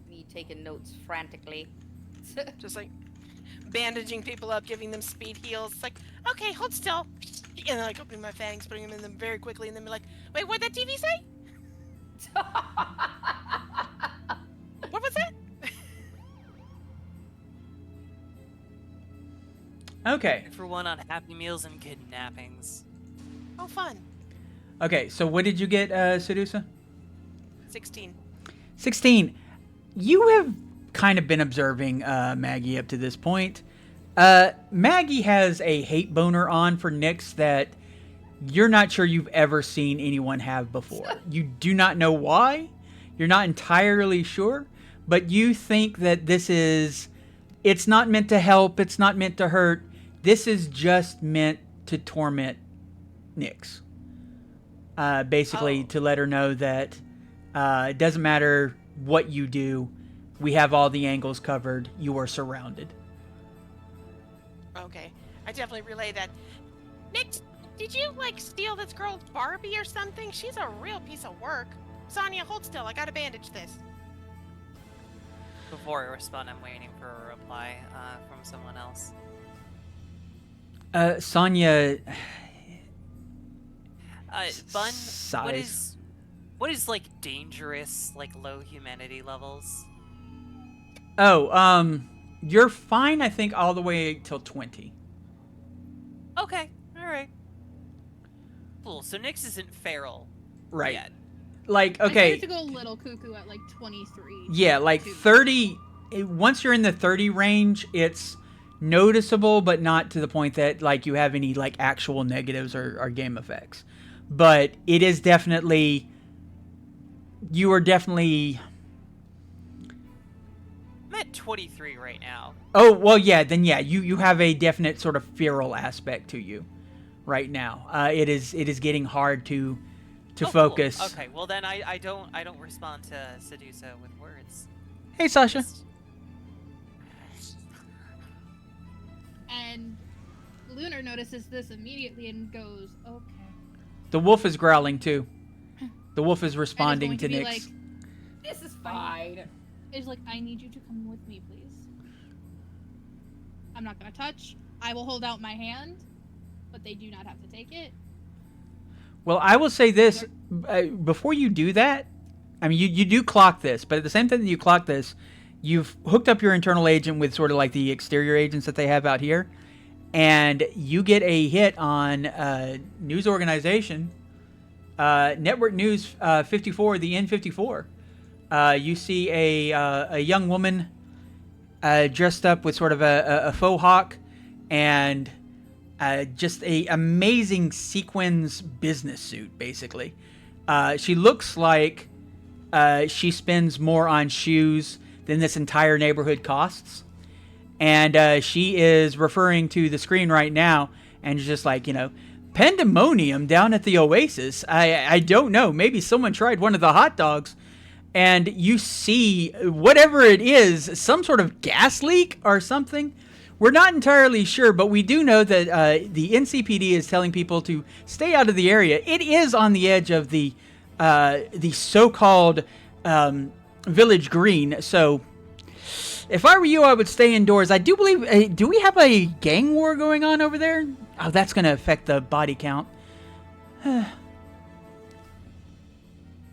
Me taking notes frantically. Just like bandaging people up, giving them speed heals. It's like, okay, hold still. And then like opening my fangs, putting them in them very quickly, and then be like, wait, what'd that TV say? What was that? Okay. For one on Happy Meals and kidnappings. Oh, fun. Okay, so what did you get, Sedusa? 16. 16. You have kind of been observing Maggie up to this point. Maggie has a hate boner on for Nyx that you're not sure you've ever seen anyone have before. You do not know why. You're not entirely sure, but you think that this is It's not meant to help. It's not meant to hurt. This is just meant to torment Nyx. Basically, Oh. to let her know that it doesn't matter what you do. We have all the angles covered. You are surrounded. Okay. I definitely relay that. Nix, did you, like, steal this girl's Barbie or something? She's a real piece of work. Sonya, hold still. I gotta bandage this. Before I respond, I'm waiting for a reply from someone else. Sonya. Bun, Sighs. what is like dangerous, like low humanity levels? Oh, you're fine, I think, all the way till 20. Okay, alright. Cool, so Nyx isn't feral Right. yet. Like, I okay. started to go a little cuckoo at like 23. Yeah, like too. 30. Once you're in the 30 range, it's noticeable, but not to the point that like you have any like actual negatives or game effects. But it is definitely. You are definitely. I'm at 23 right now. Oh, well, yeah, then yeah, you have a definite sort of feral aspect to you right now. It is getting hard to Oh, focus. Cool. Okay, well then I don't respond to Sedusa with words. Hey, Sasha. And Lunar notices this immediately and goes, okay. The wolf is growling too. The wolf is And responding is to going Nyx. to be This is fine. is like, I need you to come with me, please. I'm not going to touch. I will hold out my hand, but they do not have to take it. Well, I will say this before you do that. I mean, you do clock this, but at the same time that you clock this, you've hooked up your internal agent with sort of like the exterior agents that they have out here, and you get a hit on news organization, Network News 54, the N54. You see a young woman dressed up with sort of a faux hawk and just a amazing sequins business suit, basically. She looks like she spends more on shoes than this entire neighborhood costs. And she is referring to the screen right now and just like, pandemonium down at the Oasis. I don't know. Maybe someone tried one of the hot dogs. And you see whatever it is, some sort of gas leak or something. We're not entirely sure, but we do know that the NCPD is telling people to stay out of the area. It is on the edge of the so-called Village Green. So if I were you, I would stay indoors. I do believe... do we have a gang war going on over there? Oh, that's going to affect the body count.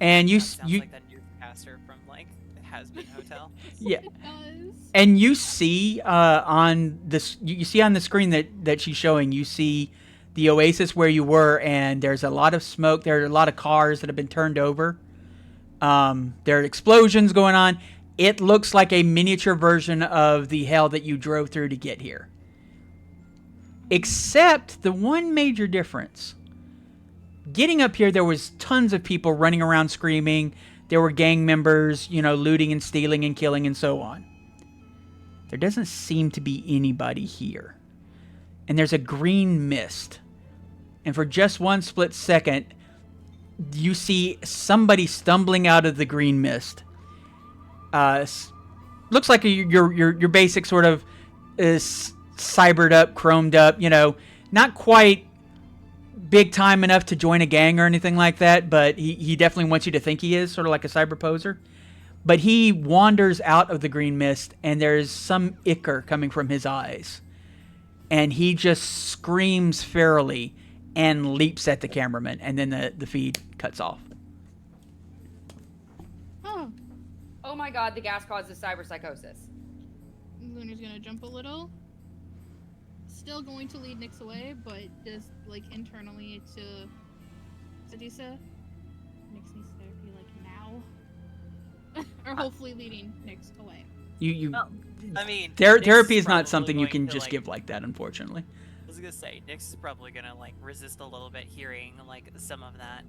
And you... Sounds like that newscaster from like the Has-Been Hotel. Yeah. It does. And you see on this, you see on the screen that she's showing, you see the Oasis where you were, and there's a lot of smoke. There are a lot of cars that have been turned over. There are explosions going on. It looks like a miniature version of the hell that you drove through to get here. Except the one major difference. Getting up here, there was tons of people running around screaming. There were gang members, looting and stealing and killing and so on. There doesn't seem to be anybody here. And there's a green mist. And for just one split second, you see somebody stumbling out of the green mist. Looks like your basic sort of cybered up, chromed up, not quite big time enough to join a gang or anything like that, but he definitely wants you to think he is, sort of like a cyber poser. But he wanders out of the green mist, and there's some ichor coming from his eyes. And he just screams ferally and leaps at the cameraman, and then the feed cuts off. Oh, Oh my god, the gas causes cyberpsychosis. Lunar's gonna jump a little. Still going to lead Nyx away, but just like internally to Sedusa. Nyx needs therapy like now. Or hopefully leading Nyx away. Well, I mean, Therapy Nyx is not probably something you going can to, just like, give like that, unfortunately. I was gonna say, Nyx is probably gonna like resist a little bit hearing like some of that.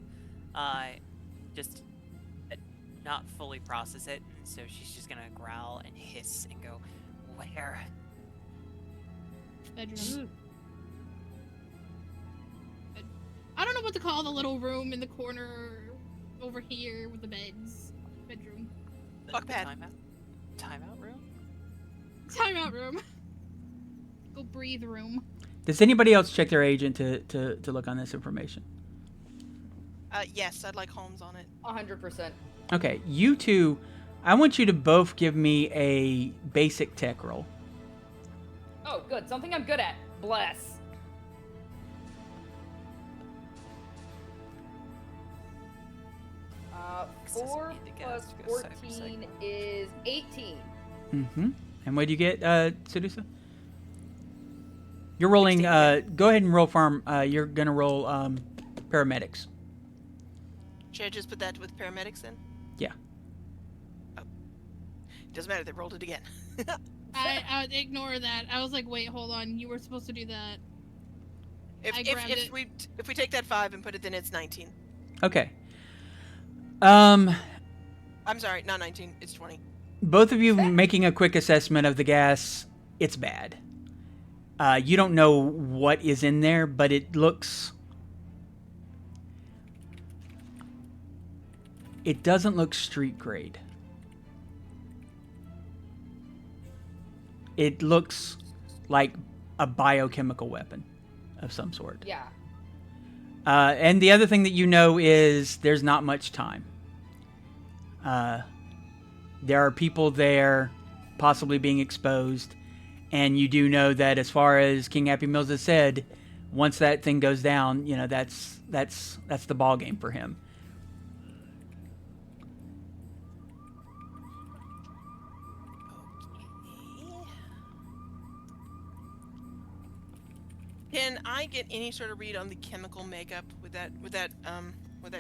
Just not fully process it, so she's just gonna growl and hiss and go, Where? Bedroom. I don't know what to call the little room in the corner over here with the beds. Bedroom. Fuck pad. Timeout room? Timeout room. Go breathe room. Does anybody else check their agent to look on this information? Yes, I'd like Holmes on it. 100%. Okay, you two, I want you to both give me a basic tech roll. Oh, good. Something I'm good at. Bless. Doesn't 4 need to plus guess, go cyber 14 is 18. Mm-hmm. And what do you get, Sedusa? You're rolling, go ahead and roll farm. You're going to roll paramedics. Should I just put that with paramedics then? Yeah. Oh. Doesn't matter, they rolled it again. I ignore that. I was like, wait, hold on. You were supposed to do that. If we take that 5 and put it, then it's 19. Okay. I'm sorry, not 19, it's 20. Both of you making a quick assessment of the gas, it's bad. You don't know what is in there, but it doesn't look street grade. It looks like a biochemical weapon of some sort. Yeah. And the other thing that you know is there's not much time. There are people there possibly being exposed, and you do know that as far as King Happy Meals has said, once that thing goes down, you know, that's the ball game for him. Can I get any sort of read on the chemical makeup with that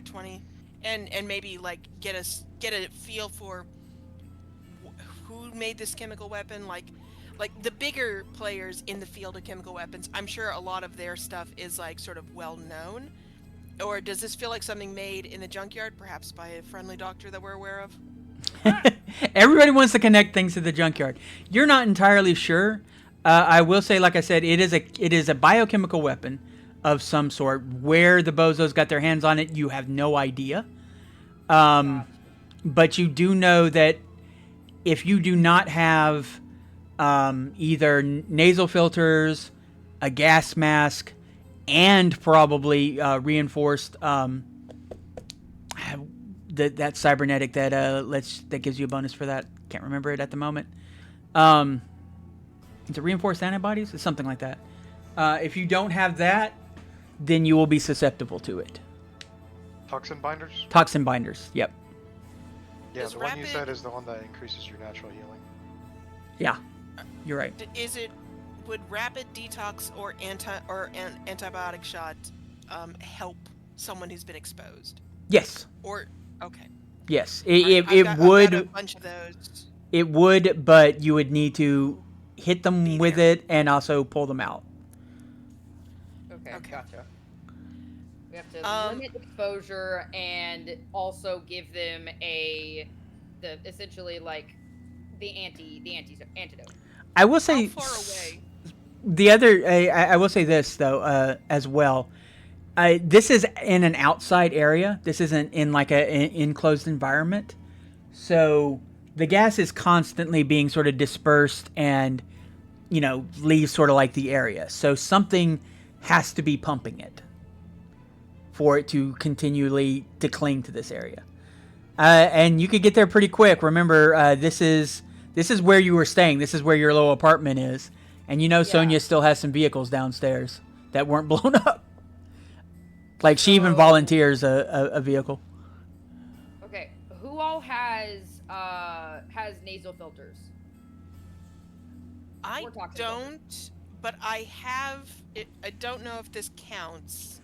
20, and maybe like get a feel for who made this chemical weapon? Like the bigger players in the field of chemical weapons, I'm sure a lot of their stuff is like sort of well known. Or does this feel like something made in the junkyard, perhaps by a friendly doctor that we're aware of? Everybody wants to connect things to the junkyard. You're not entirely sure. I will say, like I said, it is a biochemical weapon of some sort. Where the bozos got their hands on it, you have no idea. But you do know that if you do not have either nasal filters, a gas mask, and probably reinforced that cybernetic that gives you a bonus for that. Can't remember it at the moment. Is it reinforced antibodies? It's something like that. If you don't have that, then you will be susceptible to it. Toxin binders? Toxin binders, yep. Yeah, Is the one you rapid- said is the one that increases your natural healing. Yeah, you're right. Would rapid detox or antibiotic shot help someone who's been exposed? Yes, Or okay. yes. I've got a bunch of those. It would, but you would need to hit them Be with there. it and also pull them out. Okay, Okay. gotcha. We have to limit exposure and also give them essentially like the antidote. I will say How far away? the other. I will say this though, as well. This is in an outside area. This isn't in like an enclosed environment. So the gas is constantly being sort of dispersed and, you know, leaves sort of like the area. So something has to be pumping it for it to continually to cling to this area. And you could get there pretty quick. Remember, this is where you were staying. This is where your little apartment is. And you know Sonia still has some vehicles downstairs that weren't blown up. Like, she even volunteers a vehicle. Okay, who all has nasal filters? I Or toxin don't, but I have. I don't know if this counts.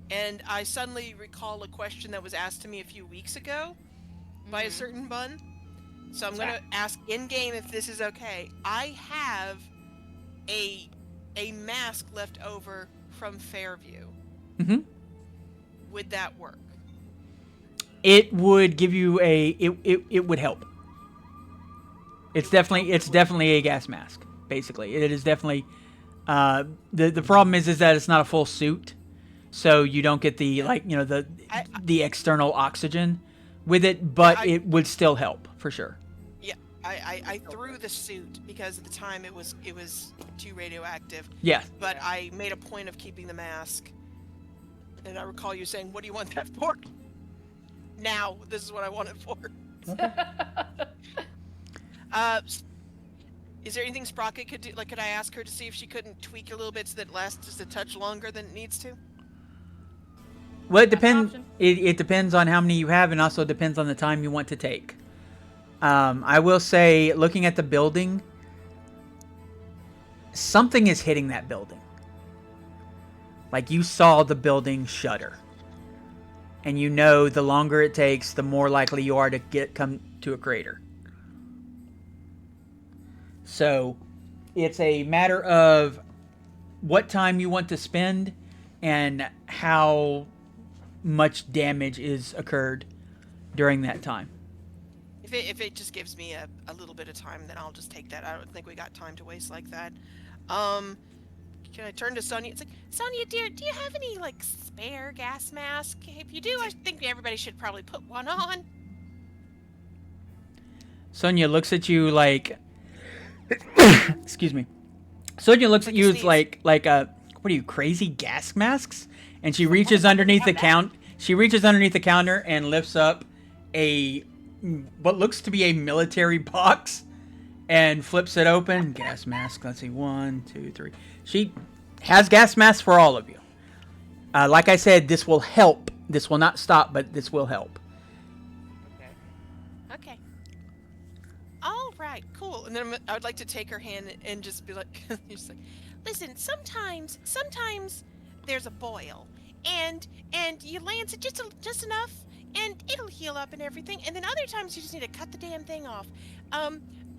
And I suddenly recall a question that was asked to me a few weeks ago by a certain bun. So I'm going to ask in-game if this is okay. I have a mask left over from Fairview. Mm-hmm. Would that work? It would give you it would help. It's definitely a gas mask. Basically, it is definitely. The problem is that it's not a full suit, so you don't get the the external oxygen with it, but it would still help for sure. Yeah, I threw the suit because at the time it was too radioactive. Yeah. But I made a point of keeping the mask. And I recall you saying, "What do you want that for?" Now, this is what I want it for. Okay. Is there anything Sprocket could do? Like, could I ask her to see if she couldn't tweak a little bit so that it lasts just a touch longer than it needs to? Well, it depends. option. It depends on how many you have, and also depends on the time you want to take. I will say, looking at the building, something is hitting that building. Like, you saw the building shudder. And you know the longer it takes, the more likely you are to come to a crater. So, it's a matter of what time you want to spend and how much damage is occurred during that time. If it just gives me a little bit of time, then I'll just take that. I don't think we got time to waste like that. Can I turn to Sonia? It's like, Sonia, dear, do you have any, like, spare gas mask? If you do, I think everybody should probably put one on. Sonia looks at you like... Excuse me. Sonia looks at you like what are you, crazy gas masks? And she reaches underneath the counter and lifts up what looks to be a military box and flips it open. Gas mask. Let's see. 1, 2, 3. She has gas masks for all of you. Like I said, this will help. This will not stop, but this will help. Okay. All right, cool. And then I would like to take her hand and just be like, just like, listen, sometimes there's a boil, and you lance it just enough, and it'll heal up and everything. And then other times you just need to cut the damn thing off.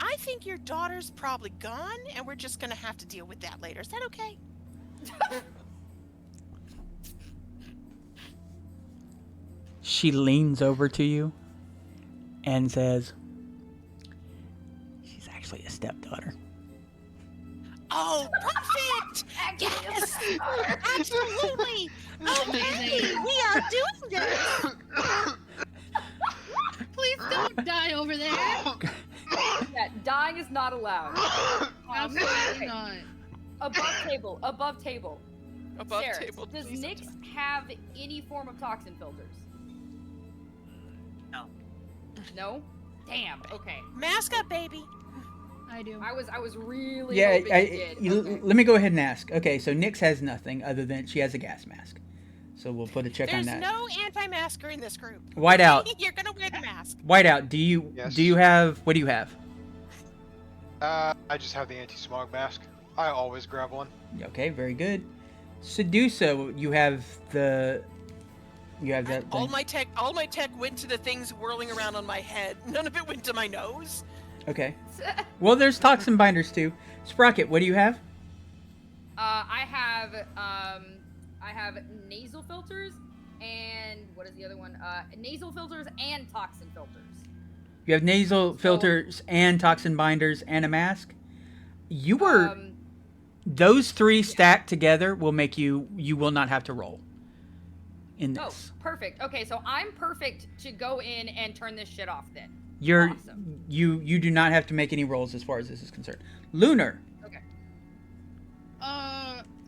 I think your daughter's probably gone, and we're just gonna have to deal with that later. Is that okay? She leans over to you and says, she's actually a stepdaughter. Oh, perfect! Yes! Absolutely! Okay, we are doing this! Please don't die over there. Yeah, dying is not allowed. Absolutely okay. not. Above table. Above table. Above Sarah, table. does please don't Nyx die. have any form of toxin filters? No. No? Damn. Okay. Mask up, baby! I do. I was really Yeah, hoping you did. Okay. let me go ahead and ask. Okay, so Nyx has nothing other than she has a gas mask. So we'll put a check There's on that. no anti-masker in this group. Whiteout. You're gonna wear the mask. Whiteout, Yes. do you have, what do you have? I just have the anti-smog mask. I always grab one. Okay, very good. Sedusa, you have that All thing. my tech went to the things whirling around on my head. None of it went to my nose. Okay. Well, there's toxin binders too. Sprocket, what do you have? I have nasal filters and what is the other one? Nasal filters and toxin filters. You have nasal filters and toxin binders and a mask. You were those three stacked together will make you will not have to roll in Oh, this. perfect. Okay, so I'm perfect to go in and turn this shit off then. You're Awesome. you do not have to make any rolls as far as this is concerned. Lunar. Okay.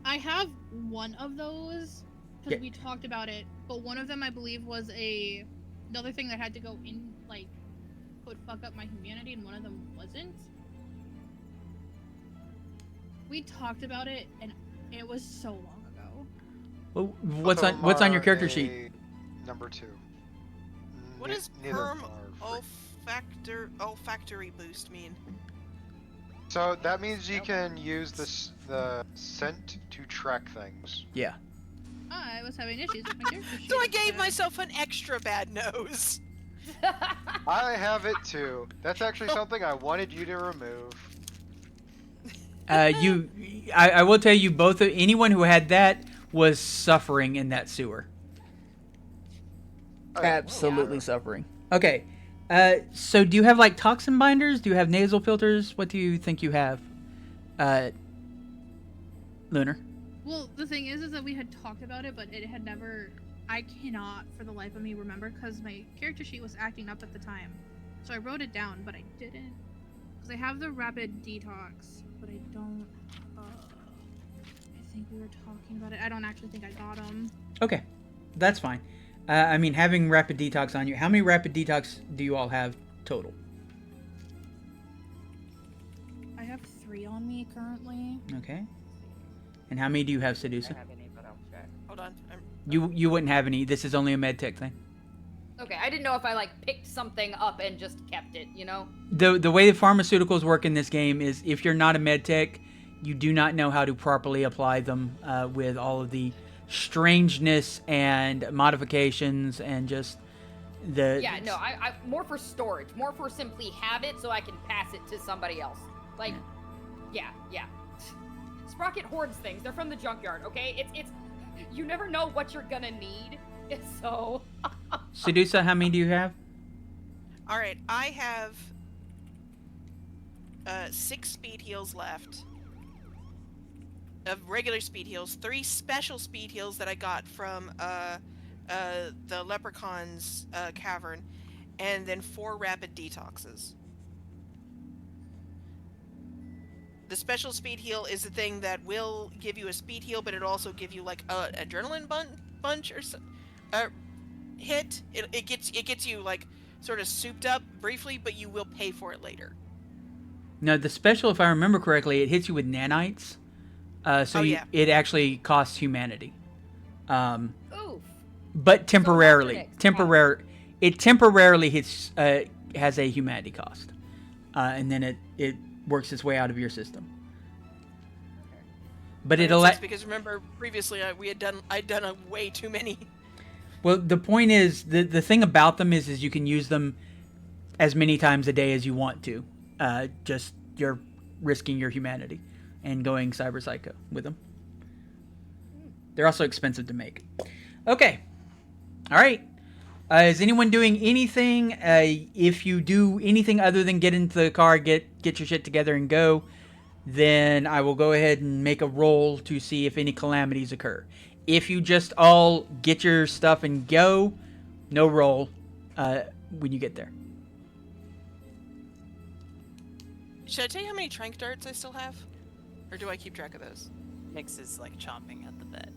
I have one of those because Yeah. we talked about it, but one of them I believe was another thing that had to go in, like, would fuck up my humanity, and one of them wasn't. We talked about it, and it was so long ago. Well, what's on your character sheet? Number 2. What does Neither perm are free. olfactory boost mean? So that means you can use the scent to track things. Yeah. I was having issues with my character sheet. So I gave myself an extra bad nose. I have it too. That's actually something I wanted you to remove. I will tell you both. Anyone who had that was suffering in that sewer. Oh, Absolutely suffering. Okay. So do you have like toxin binders? Do you have nasal filters? What do you think you have? Lunar. Well, the thing is that we had talked about it, but it had never. I cannot, for the life of me, remember because my character sheet was acting up at the time. So I wrote it down, but I didn't. Because I have the rapid detox, but I don't. I think we were talking about it. I don't actually think I got them. Okay, that's fine. I mean, having rapid detox on you. How many rapid detox do you all have total? I have 3 on me currently. Okay. And how many do you have, Sedusa? I have any, but I'll check. Hold on. You wouldn't have any. This is only a med tech thing. Okay, I didn't know if I like picked something up and just kept it, you know? The way the pharmaceuticals work in this game is if you're not a med tech, you do not know how to properly apply them with all of the strangeness and modifications and just the... Yeah, no, I more for storage, more for simply have it so I can pass it to somebody else. Like, yeah. Sprocket hoards things. They're from the junkyard, okay? It's you never know what you're gonna need, so... Sedusa, how many do you have? All right, I have 6 speed heals left. Of regular speed heals, 3 special speed heals that I got from the Leprechaun's cavern, and then 4 rapid detoxes. The special speed heal is the thing that will give you a speed heal, but it also give you like a adrenaline bunch or hit. It gets you like sort of souped up briefly, but you will pay for it later. No, the special, if I remember correctly, it hits you with nanites. It actually costs humanity. Oof. But temporarily. So It temporarily hits has a humanity cost. And then it works its way out of your system. But because remember previously I'd done a way too many. Well, the point is the thing about them is you can use them as many times a day as you want to. Just you're risking your humanity and going cyber psycho with them. They're also expensive to make. Okay. All right. Is anyone doing anything? If you do anything other than get into the car, get your shit together and go, then I will go ahead and make a roll to see if any calamities occur. If you just all get your stuff and go, no roll when you get there. Should I tell you how many trank darts I still have? Or do I keep track of those? Nyx is like chomping at the bit.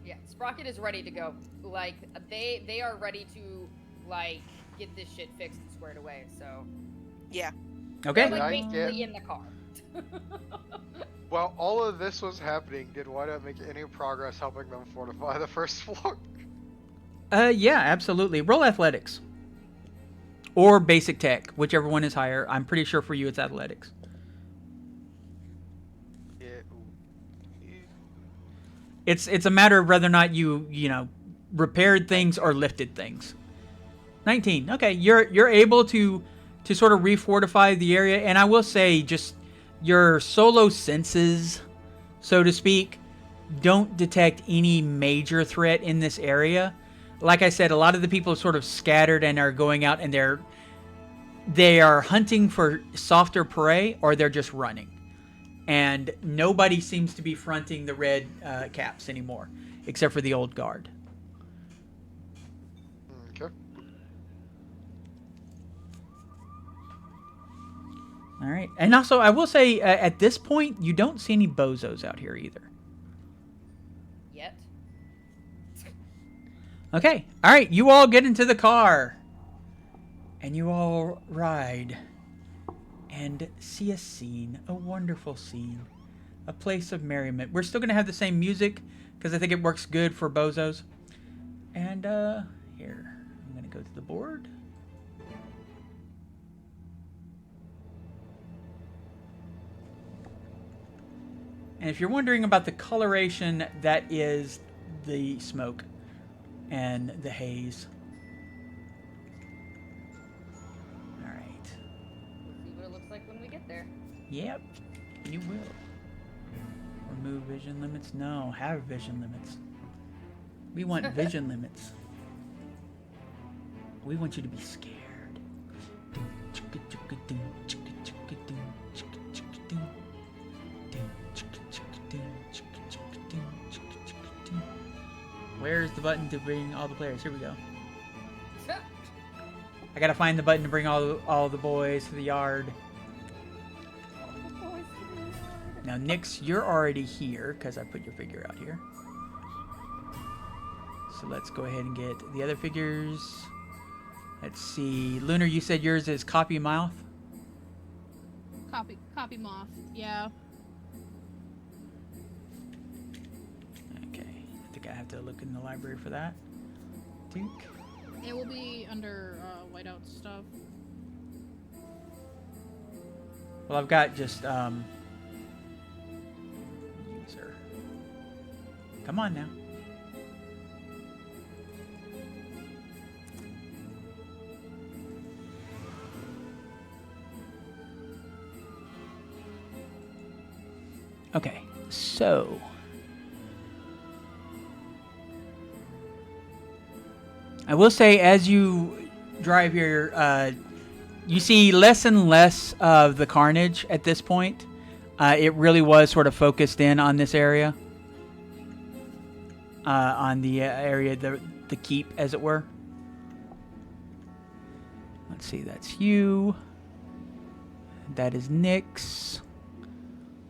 Yeah, Sprocket is ready to go. Like, they are ready to, like, get this shit fixed and squared away, so... Yeah. Okay. They're, like, Did I basically get- in the car. While all of this was happening, did Whiteout make any progress helping them fortify the first floor? Yeah, absolutely. Roll athletics. Or basic tech, whichever one is higher. I'm pretty sure for you it's athletics. Yeah. It's a matter of whether or not you repaired things or lifted things. 19. Okay, you're able to sort of refortify the area, and I will say just your solo senses, so to speak, don't detect any major threat in this area. Like I said, a lot of the people are sort of scattered and are going out and they are hunting for softer prey, or they're just running. And nobody seems to be fronting the red caps anymore, except for the old guard. Okay. All right. And also, I will say, at this point, you don't see any bozos out here either. Yet. Okay. All right. You all get into the car. And you all ride. And see a scene. A wonderful scene. A place of merriment. We're still going to have the same music, because I think it works good for bozos. And, here. I'm going to go to the board. And if you're wondering about the coloration, that is the smoke and the haze. All right. We'll see what it looks like when we get there. Yep, you will. Remove vision limits? No, have vision limits. We want vision limits. We want you to be scared. Where's the button to bring all the players? Here we go. I gotta find the button to bring all the boys to the yard. Now, Nyx, you're already here because I put your figure out here. So let's go ahead and get the other figures. Let's see. Lunar, you said yours is Copy Mouth? Copy moth. Yeah. Okay. I think I have to look in the library for that. Tink. It will be under whiteout stuff. Well, I've got just user. Come on now. Okay, so I will say, as you drive here, you see less and less of the carnage at this point. It really was sort of focused in on this area, on the area, the keep, as it were. Let's see, that's you. That is Nyx.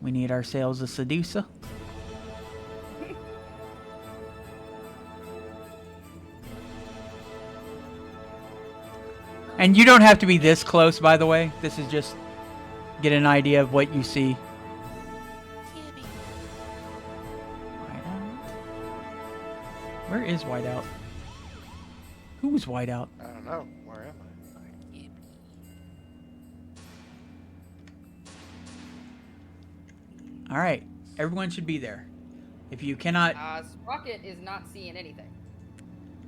We need ourselves a seducer. And you don't have to be this close, by the way. This is just get an idea of what you see. Whiteout. Where is Whiteout? Who's Whiteout? I don't know. Where am I? All right, everyone should be there. If you cannot, Sprocket is not seeing anything.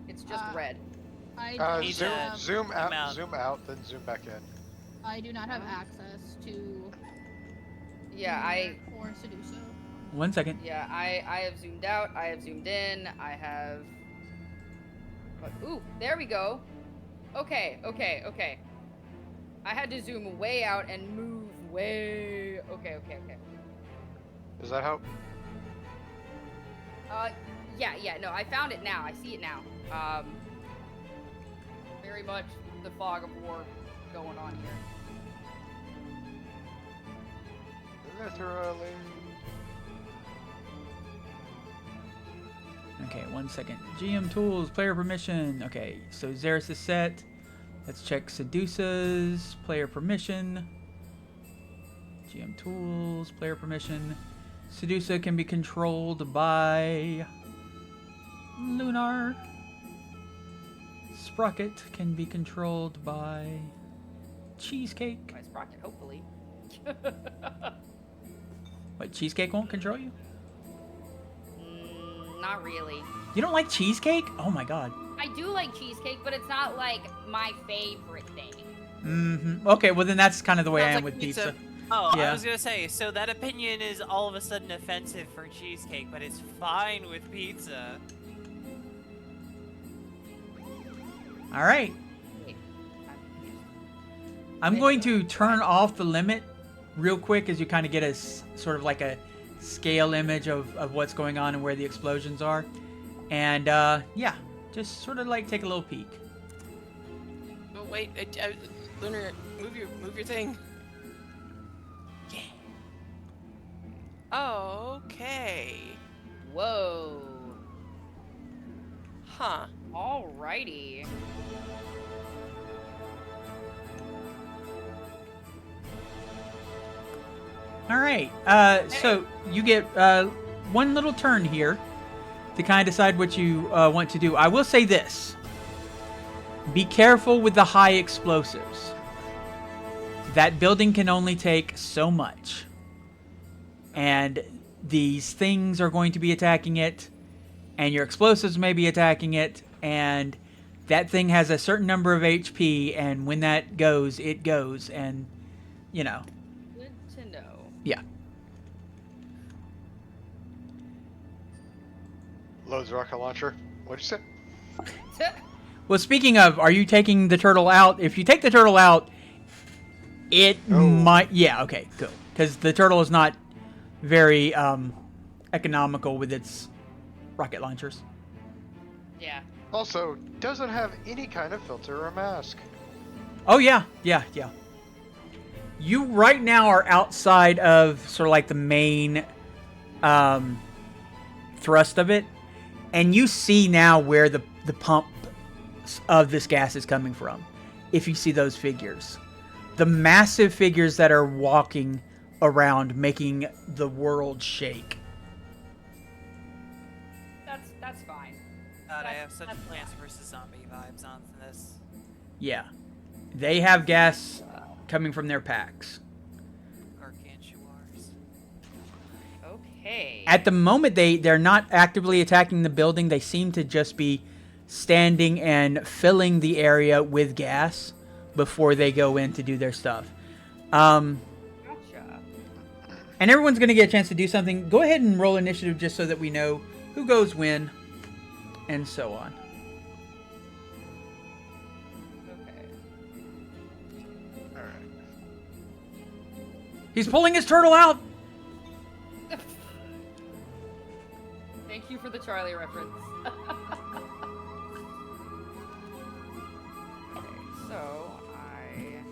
It's just red. He's Zoom, a- zoom out, out. zoom out, then zoom back in. I do not have access to Yeah, or Seduso. 1 second. Yeah, I have zoomed out, I have zoomed in, I have... Ooh, there we go. Okay. I had to zoom way out and move way... Okay. Does that help? Yeah, no, I found it now. I see it now. Very much the fog of war going on here. Literally. Okay, 1 second. GM tools, player permission. Okay, so Xeris is set. Let's check Sedusa's player permission. GM tools, player permission. Sedusa can be controlled by Lunar. Sprocket can be controlled by Cheesecake. My Sprocket, hopefully. What, Cheesecake won't control you? Not really. You don't like cheesecake? Oh my god. I do like cheesecake, but it's not like my favorite thing. Mm-hmm. Okay, well then that's kind of the way I Sounds am like with pizza. pizza. Oh, Yeah. I was gonna say, so that opinion is all of a sudden offensive for cheesecake, but it's fine with pizza. All right. Wait, I'm confused. I'm going to turn off the limit real quick as you kind of get a sort of like a scale image of what's going on and where the explosions are. And yeah, just sort of like take a little peek. Oh wait, Lunar, move your thing. Yeah. Okay. Whoa. Huh. Alrighty. All right. So you get one little turn here to kind of decide what you want to do. I will say this. Be careful with the high explosives. That building can only take so much. And these things are going to be attacking it. And your explosives may be attacking it. And that thing has a certain number of HP. And when that goes, it goes. And, you know. Good to know. Yeah. Loads rocket launcher. What'd you say? Well, speaking of, are you taking the turtle out? If you take the turtle out, It Oh. might. Yeah. Okay. Good. Because the turtle is not very economical with its rocket launchers. Yeah. Also, doesn't have any kind of filter or mask. Oh yeah. Yeah. Yeah. You right now are outside of sort of like the main thrust of it, and you see now where the pump of this gas is coming from. If you see those figures, the massive figures that are walking around, making the world shake. That's fine. God, I That's- have such that's Plants fine. vs. Zombie vibes on this. Yeah, they have gas coming from their packs. Gargantuars. Okay. At the moment, they're not actively attacking the building. They seem to just be standing and filling the area with gas before they go in to do their stuff. Gotcha. And everyone's going to get a chance to do something. Go ahead and roll initiative just so that we know who goes when and so on. Okay. Alright. He's pulling his turtle out. Thank you for the Charlie reference. Okay, so I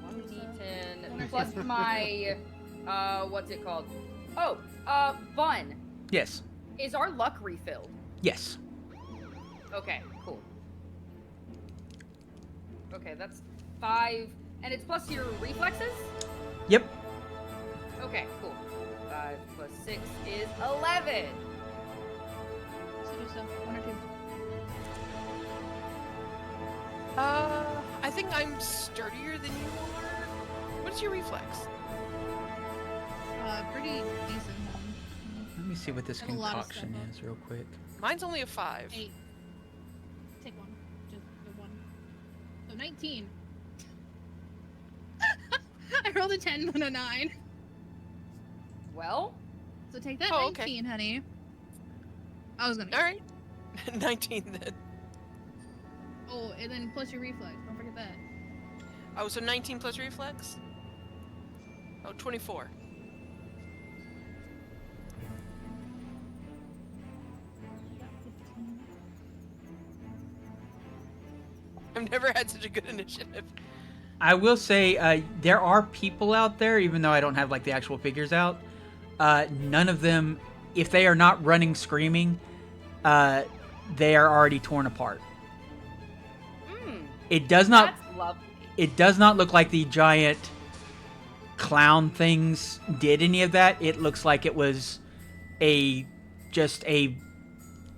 1d10 plus my what's it called? Oh, Bun. Yes. Is our luck refilled? Yes. Okay, cool. Okay, that's 5, and it's plus your reflexes? Yep. Okay, cool. 5 plus 6 is 11. Sedusa, 1 or 2. I think I'm sturdier than you are. What's your reflex? Pretty decent one. Let me see what this Have a lot of concoction stuff up. is real quick. Mine's only a 5. 8. Take 1. Just the 1. So 19. I rolled a 10 and a 9. Well, So take that Oh, okay. 19, honey. I was gonna. All right. 19 then. Oh, and then plus your reflex. Don't forget that. Oh, so 19 plus reflex? Oh, 24. I've never had such a good initiative. I will say there are people out there, even though I don't have like the actual figures out. None of them, if they are not running screaming, they are already torn apart. It does not. that's lovely. It does not look like the giant clown things did any of that. It looks like it was just a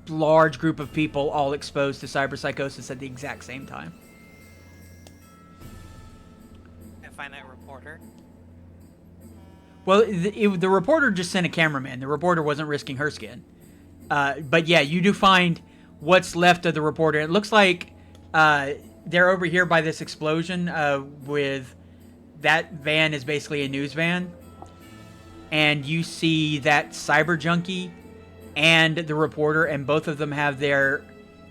large group of people all exposed to cyberpsychosis at the exact same time. I find that reporter. Well, the reporter just sent a cameraman. The reporter wasn't risking her skin. But yeah, you do find what's left of the reporter. It looks like they're over here by this explosion with that van is basically a news van. And you see that cyber junkie and the reporter, and both of them have their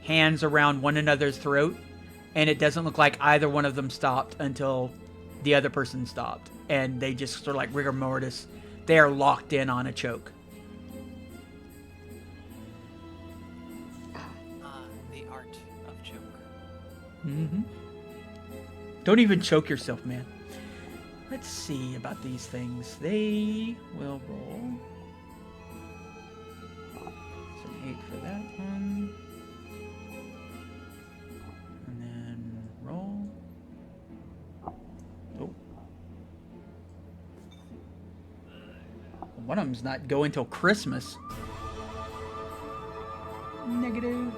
hands around one another's throat. And it doesn't look like either one of them stopped until the other person stopped. And they just sort of like rigor mortis. They are locked in on a choke. The art of choke. Mm-hmm. Don't even choke yourself, man. Let's see about these things. They will roll. It's an 8 for that one. And then roll. Oh. One of them's not going till Christmas. Negative.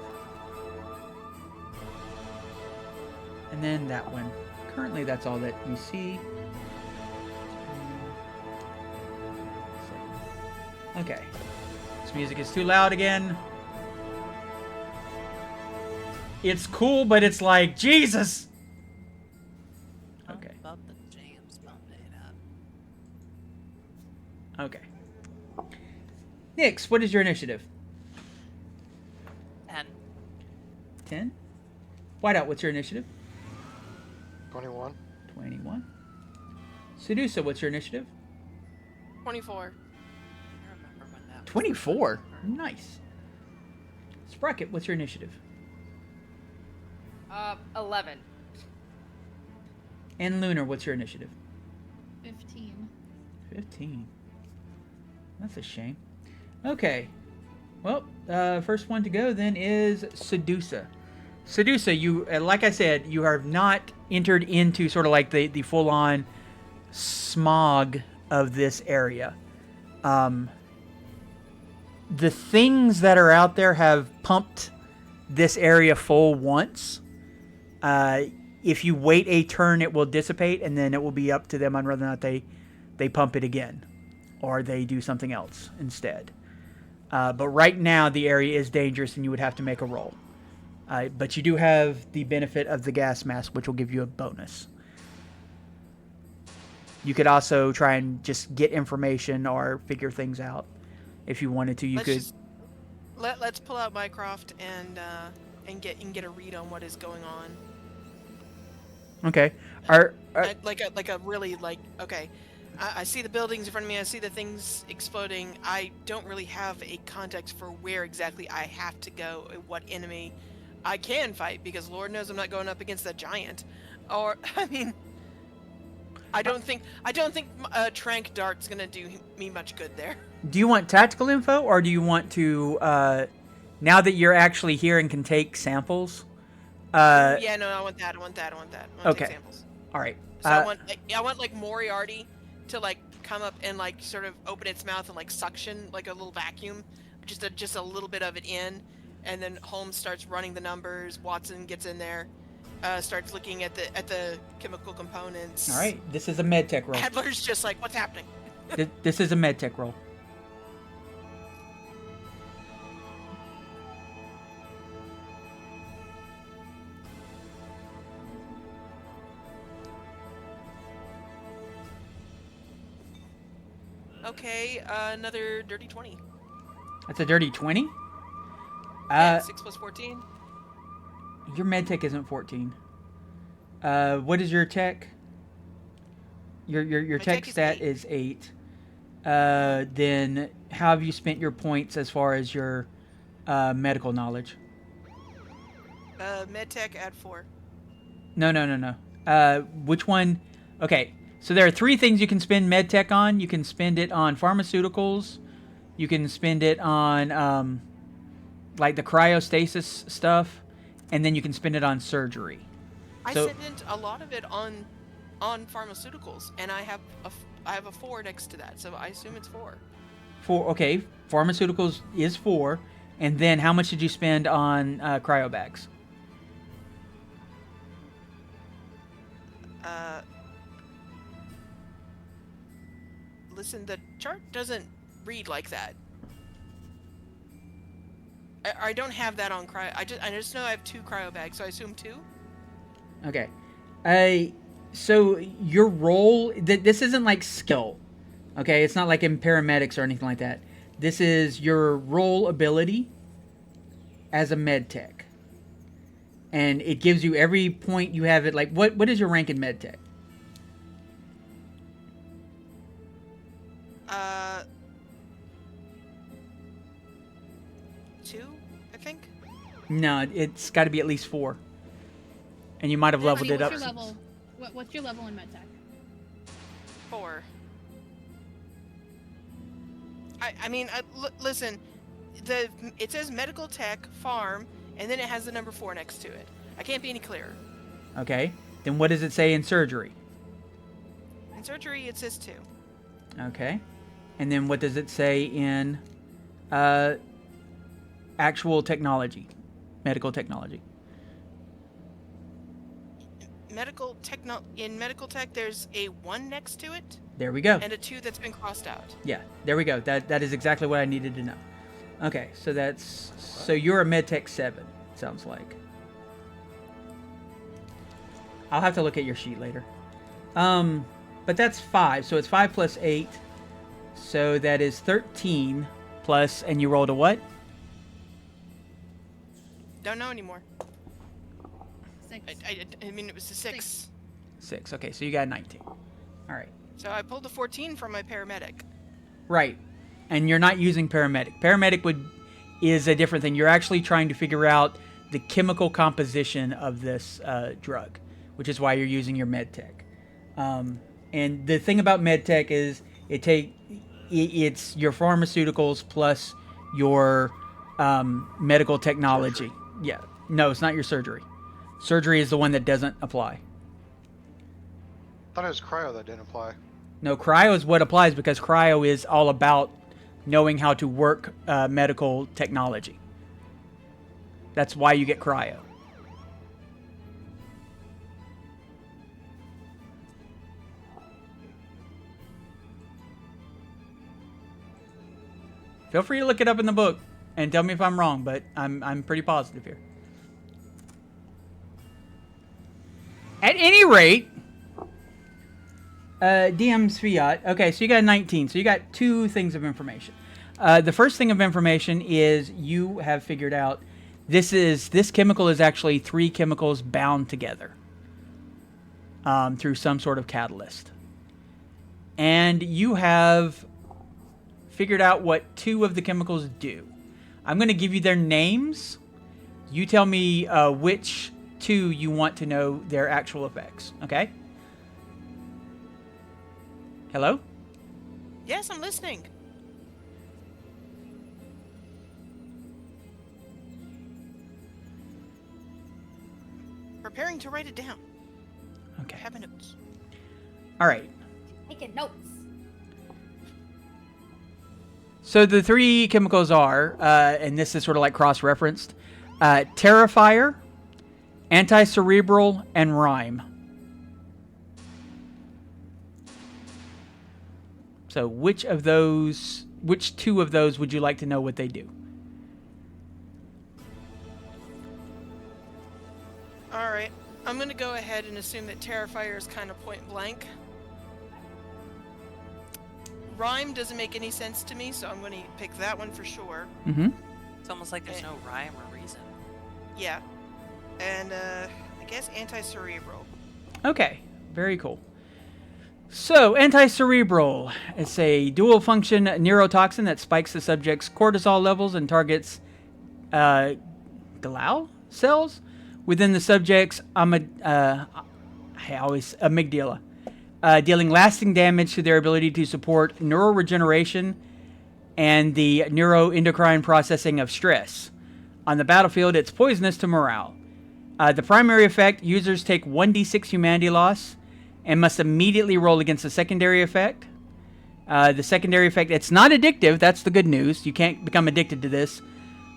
And then that one. Currently, that's all that you see. Okay. This music is too loud again. It's cool, but it's like, Jesus! Okay. Bump the jams, bump it up. Okay. Nix, what is your initiative? 10. 10? Whiteout, what's your initiative? 21. 21. Sedusa, what's your initiative? 24. I remember when that was the 24. first number. Nice. Sprocket, what's your initiative? 11. And Lunar, what's your initiative? 15. 15. That's a shame. Okay. Well, first one to go then is Sedusa. Sedusa, you, like I said, you have not entered into sort of like the full-on smog of this area. The things that are out there have pumped this area full once. If you wait a turn, it will dissipate, and then it will be up to them on whether or not they pump it again, or they do something else instead. But right now, the area is dangerous, and you would have to make a roll. But you do have the benefit of the gas mask, which will give you a bonus. You could also try and just get information or figure things out if you wanted to. Let's pull out Mycroft and get a read on what is going on. Okay. Like a really like okay. I see the buildings in front of me. I see the things exploding. I don't really have a context for where exactly I have to go, what enemy I can fight, because Lord knows I'm not going up against that giant. Or I mean, I don't think Trank Dart's gonna do me much good there. Do you want tactical info, or do you want to, now that you're actually here and can take samples? Yeah, no, I want that. I want Okay. take samples. All right. So I want like Moriarty to like come up and like sort of open its mouth and like suction like a little vacuum, just a little bit of it in, and then Holmes starts running the numbers. Watson gets in there, starts looking at the chemical components. All right. This is a med tech roll. Adler's just like, what's happening? This is a med tech roll. Okay, another dirty 20. That's a dirty 20. Yeah, 6 plus 14. Your med tech isn't 14. What is your tech? Your My tech tech is stat 8. is 8. Then how have you spent your points as far as your medical knowledge? Medtech add 4. No. Which one? Okay, so there are 3 things you can spend med tech on. You can spend it on pharmaceuticals. You can spend it on like the cryostasis stuff, and then you can spend it on surgery. I So- spent a lot of it on pharmaceuticals, and I have a 4 next to that, so I assume it's 4. Okay, pharmaceuticals is 4, and then how much did you spend on cryo bags? Listen, the chart doesn't read like that. I don't have that on cryo. I just know I have 2 cryo bags, so I assume 2. Okay. So your role, this isn't like skill. Okay, it's not like in paramedics or anything like that. This is your role ability as a med tech. And it gives you every point you have it. Like, what is your rank in med tech? 2, I think. No, it's got to be at least 4. And you might have leveled it What's up. your since- level? What's your level in medtech? 4. I mean, listen, it says medical tech farm, and then it has the number 4 next to it. I can't be any clearer. Okay. Then what does it say in surgery? In surgery, it says 2. Okay. And then what does it say in actual technology? Medical technology. In medical tech, there's a 1 next to it There we go. and a 2 that's been crossed out. Yeah, there we go. That is exactly what I needed to know. Okay, so you're a MedTech 7, sounds like. I'll have to look at your sheet later. But that's 5, so it's 5 plus 8. So that is 13 plus, and you rolled a what? Don't know anymore. 6. I mean, it was a 6. 6. Okay, so you got 19. All right. So I pulled a 14 from my paramedic. Right. And you're not using paramedic. Paramedic is a different thing. You're actually trying to figure out the chemical composition of this drug, which is why you're using your med tech. And the thing about med tech is it's your pharmaceuticals plus your medical technology. Surgery. Yeah. No, it's not your surgery. Surgery is the one that doesn't apply. Thought it was cryo that didn't apply. No, cryo is what applies because cryo is all about knowing how to work medical technology. That's why you get cryo. Feel free to look it up in the book and tell me if I'm wrong, but I'm pretty positive here. At any rate, DM's fiat. Okay, so you got 19. So you got 2 things of information. The first thing of information is you have figured out this chemical is actually 3 chemicals bound together through some sort of catalyst. And you have figured out what 2 of the chemicals do. I'm going to give you their names. You tell me which 2 you want to know their actual effects. Okay? Hello? Yes, I'm listening. Preparing to write it down. Okay. Have my notes. All right. Taking notes. So the 3 chemicals are, and this is sort of like cross-referenced, Terrifier, Anti-Cerebral, and Rhyme. So which 2 of those would you like to know what they do? All right. I'm going to go ahead and assume that Terrifier is kind of point blank. Rhyme doesn't make any sense to me, so I'm going to pick that one for sure. Mm-hmm. It's almost like there's no rhyme or reason. Yeah. And, I guess anti-cerebral. Okay. Very cool. So, anti-cerebral. It's a dual-function neurotoxin that spikes the subject's cortisol levels and targets glial cells within the subject's amygdala, dealing lasting damage to their ability to support neural regeneration and the neuroendocrine processing of stress. On the battlefield, it's poisonous to morale. The primary effect, users take 1d6 humanity loss and must immediately roll against the secondary effect. The secondary effect, it's not addictive, that's the good news. You can't become addicted to this.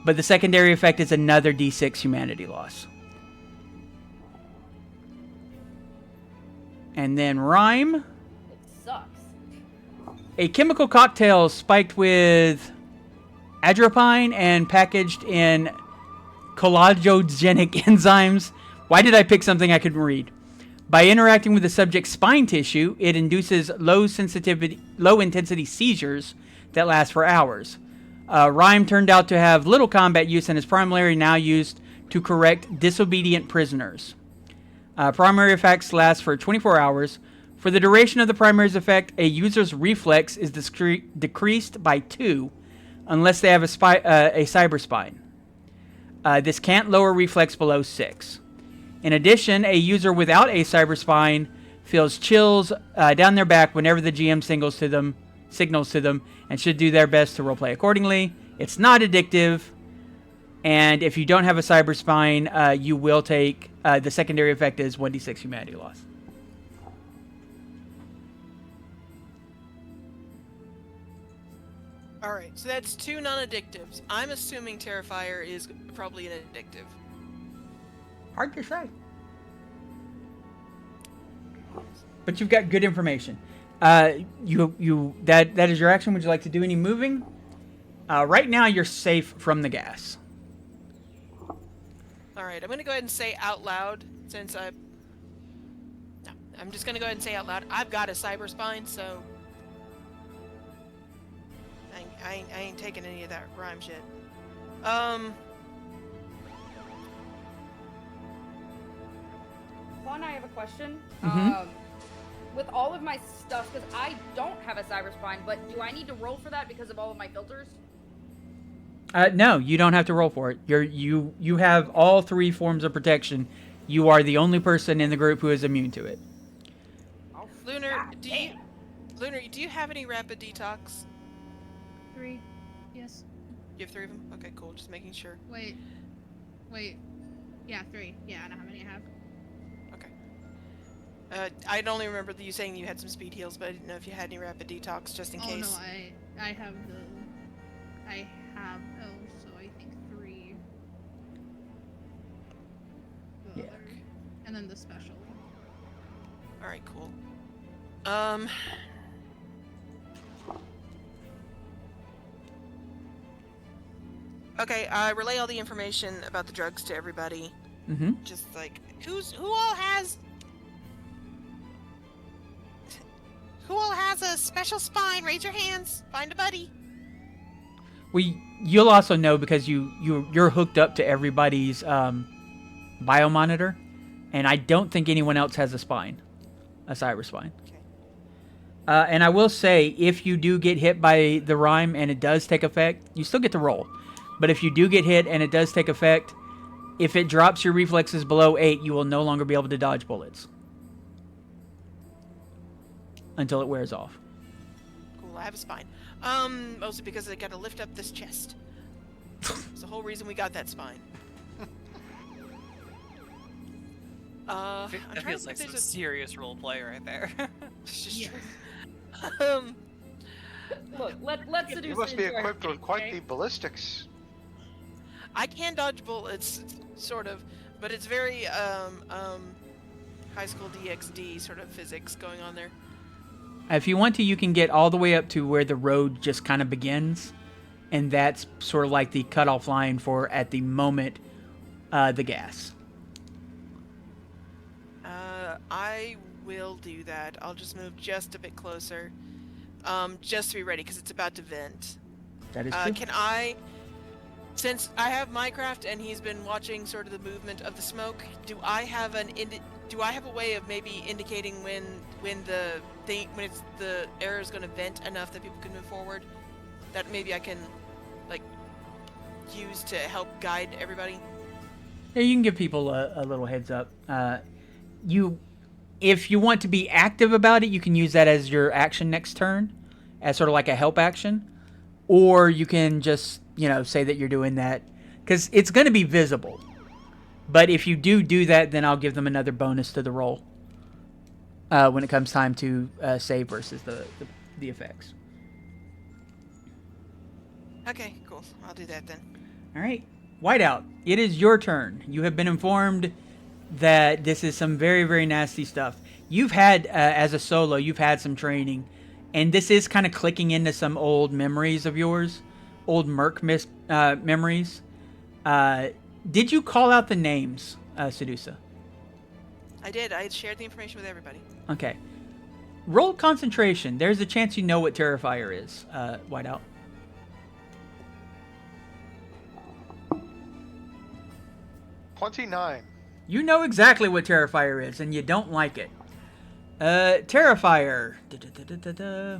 But the secondary effect is another d6 humanity loss. And then Rhyme. It sucks. A chemical cocktail spiked with atropine and packaged in collagogenic enzymes. Why did I pick something I couldn't read? By interacting with the subject's spine tissue, it induces low-intensity seizures that last for hours. Rhyme turned out to have little combat use and is primarily now used to correct disobedient prisoners. Primary effects last for 24 hours. For the duration of the primary's effect, a user's reflex is decreased by 2 unless they have a cyber spine. This can't lower reflex below 6. In addition, a user without a cyber spine feels chills down their back whenever the GM signals to them, and should do their best to roleplay accordingly. It's not addictive, and if you don't have a cyber spine, you will take the secondary effect is 1d6 humanity loss. All right, so that's 2 non-addictives. I'm assuming Terrifier is probably an addictive. Hard to say. But you've got good information. That is your action. Would you like to do any moving? Right now, you're safe from the gas. All right, I'm going to go ahead and say out loud, since I'm just going to go ahead and say out loud, I've got a cyber spine, so I ain't taking any of that rhyme shit. Vaughn, I have a question. Mhm. With all of my stuff, because I don't have a cyber spine, but do I need to roll for that because of all of my filters? No, you don't have to roll for it. You have all 3 forms of protection. You are the only person in the group who is immune to it. Oh, Lunar, God damn. Lunar, do you have any rapid detox? 3. Yes. You have 3 of them? Okay, cool. Just making sure. Wait. Yeah, 3. Yeah, I know how many I have. Okay. I'd only remember you saying you had some speed heals, but I didn't know if you had any rapid detox just in case. Oh no, I have so I think 3. The Yeah. other- And then the special. Alright, cool. Okay, I relay all the information about the drugs to everybody. Mm-hmm. Just like, who all has a special spine? Raise your hands. Find a buddy. Well, you'll also know because you're hooked up to everybody's biomonitor, and I don't think anyone else has a cyber spine. Okay. And I will say, if you do get hit by the rhyme and it does take effect, you still get to roll. But if you do get hit and it does take effect, if it drops your reflexes below 8, you will no longer be able to dodge bullets until it wears off. Cool, I have a spine. Mostly because I gotta lift up this chest. It's the whole reason we got that spine. I'm That trying to feels think like if some there's serious role play right there. It's just Yes. true. Look, let's seduce You must be into our equipped with thing, quite okay? the ballistics. I can dodge bullets, sort of, but it's very high school DxD sort of physics going on there. If you want to, you can get all the way up to where the road just kind of begins, and that's sort of like the cutoff line for, at the moment, the gas. I will do that. I'll just move just a bit closer, just to be ready because it's about to vent. That is true. Can I, since I have Minecraft and he's been watching sort of the movement of the smoke, do I have a way of maybe indicating when the air is going to vent enough that people can move forward? That maybe I can like use to help guide everybody. Yeah, you can give people a little heads up. If you want to be active about it, you can use that as your action next turn, as sort of like a help action, or you can just say that you're doing that because it's going to be visible. But if you do that, then I'll give them another bonus to the roll when it comes time to save versus the effects. Okay, cool. I'll do that then. All right, Whiteout, it is your turn. You have been informed that this is some very, very nasty stuff. You've had, as a solo, you've had some training, and this is kind of clicking into some old memories of yours, old Merc memories. Did you call out the names, Sedusa? I did. I had shared the information with everybody. Okay. Roll concentration. There's a chance you know what Terrifier is, Whiteout. 29. You know exactly what Terrifier is, and you don't like it. Terrifier.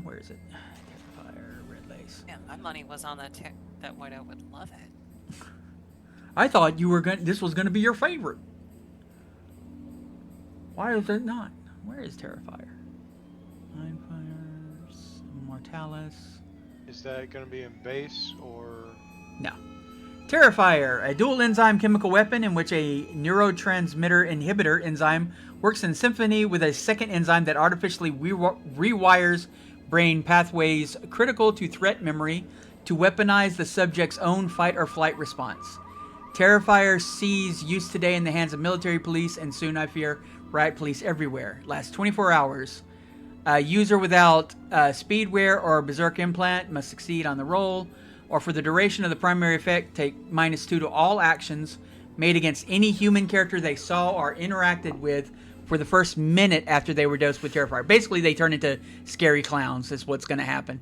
Where is it? Terrifier, red lace. Man, my money was on that Whiteout would love it. I thought this was gonna be your favorite. Why is it not? Where is Terrifier? Mindfires, Mortalis. Is that going to be in base or? No. Terrifier, a dual enzyme chemical weapon in which a neurotransmitter inhibitor enzyme works in symphony with a second enzyme that artificially rewires brain pathways critical to threat memory to weaponize the subject's own fight or flight response. Terrifier sees use today in the hands of military police and soon, I fear, riot police everywhere. Lasts 24 hours. User without speedwear or berserk implant must succeed on the roll, or for the duration of the primary effect, take -2 to all actions made against any human character they saw or interacted with for the first minute after they were dosed with Terrifier. Basically, they turn into scary clowns, is what's going to happen.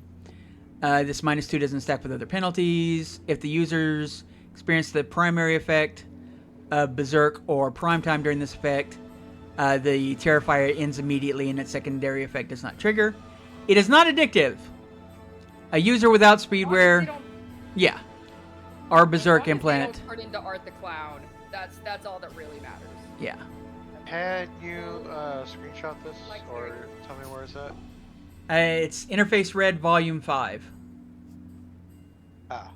This -2 doesn't stack with other penalties. If the users experience the primary effect of berserk or prime time during this effect, The Terrifier ends immediately and its secondary effect does not trigger. It is not addictive. A user without speedwear, yeah, or berserk implant. They don't turn into Art the Clown. That's all that really matters. Yeah. Can you screenshot this or tell me where it's at? It's Interface Red Volume 5. Ah.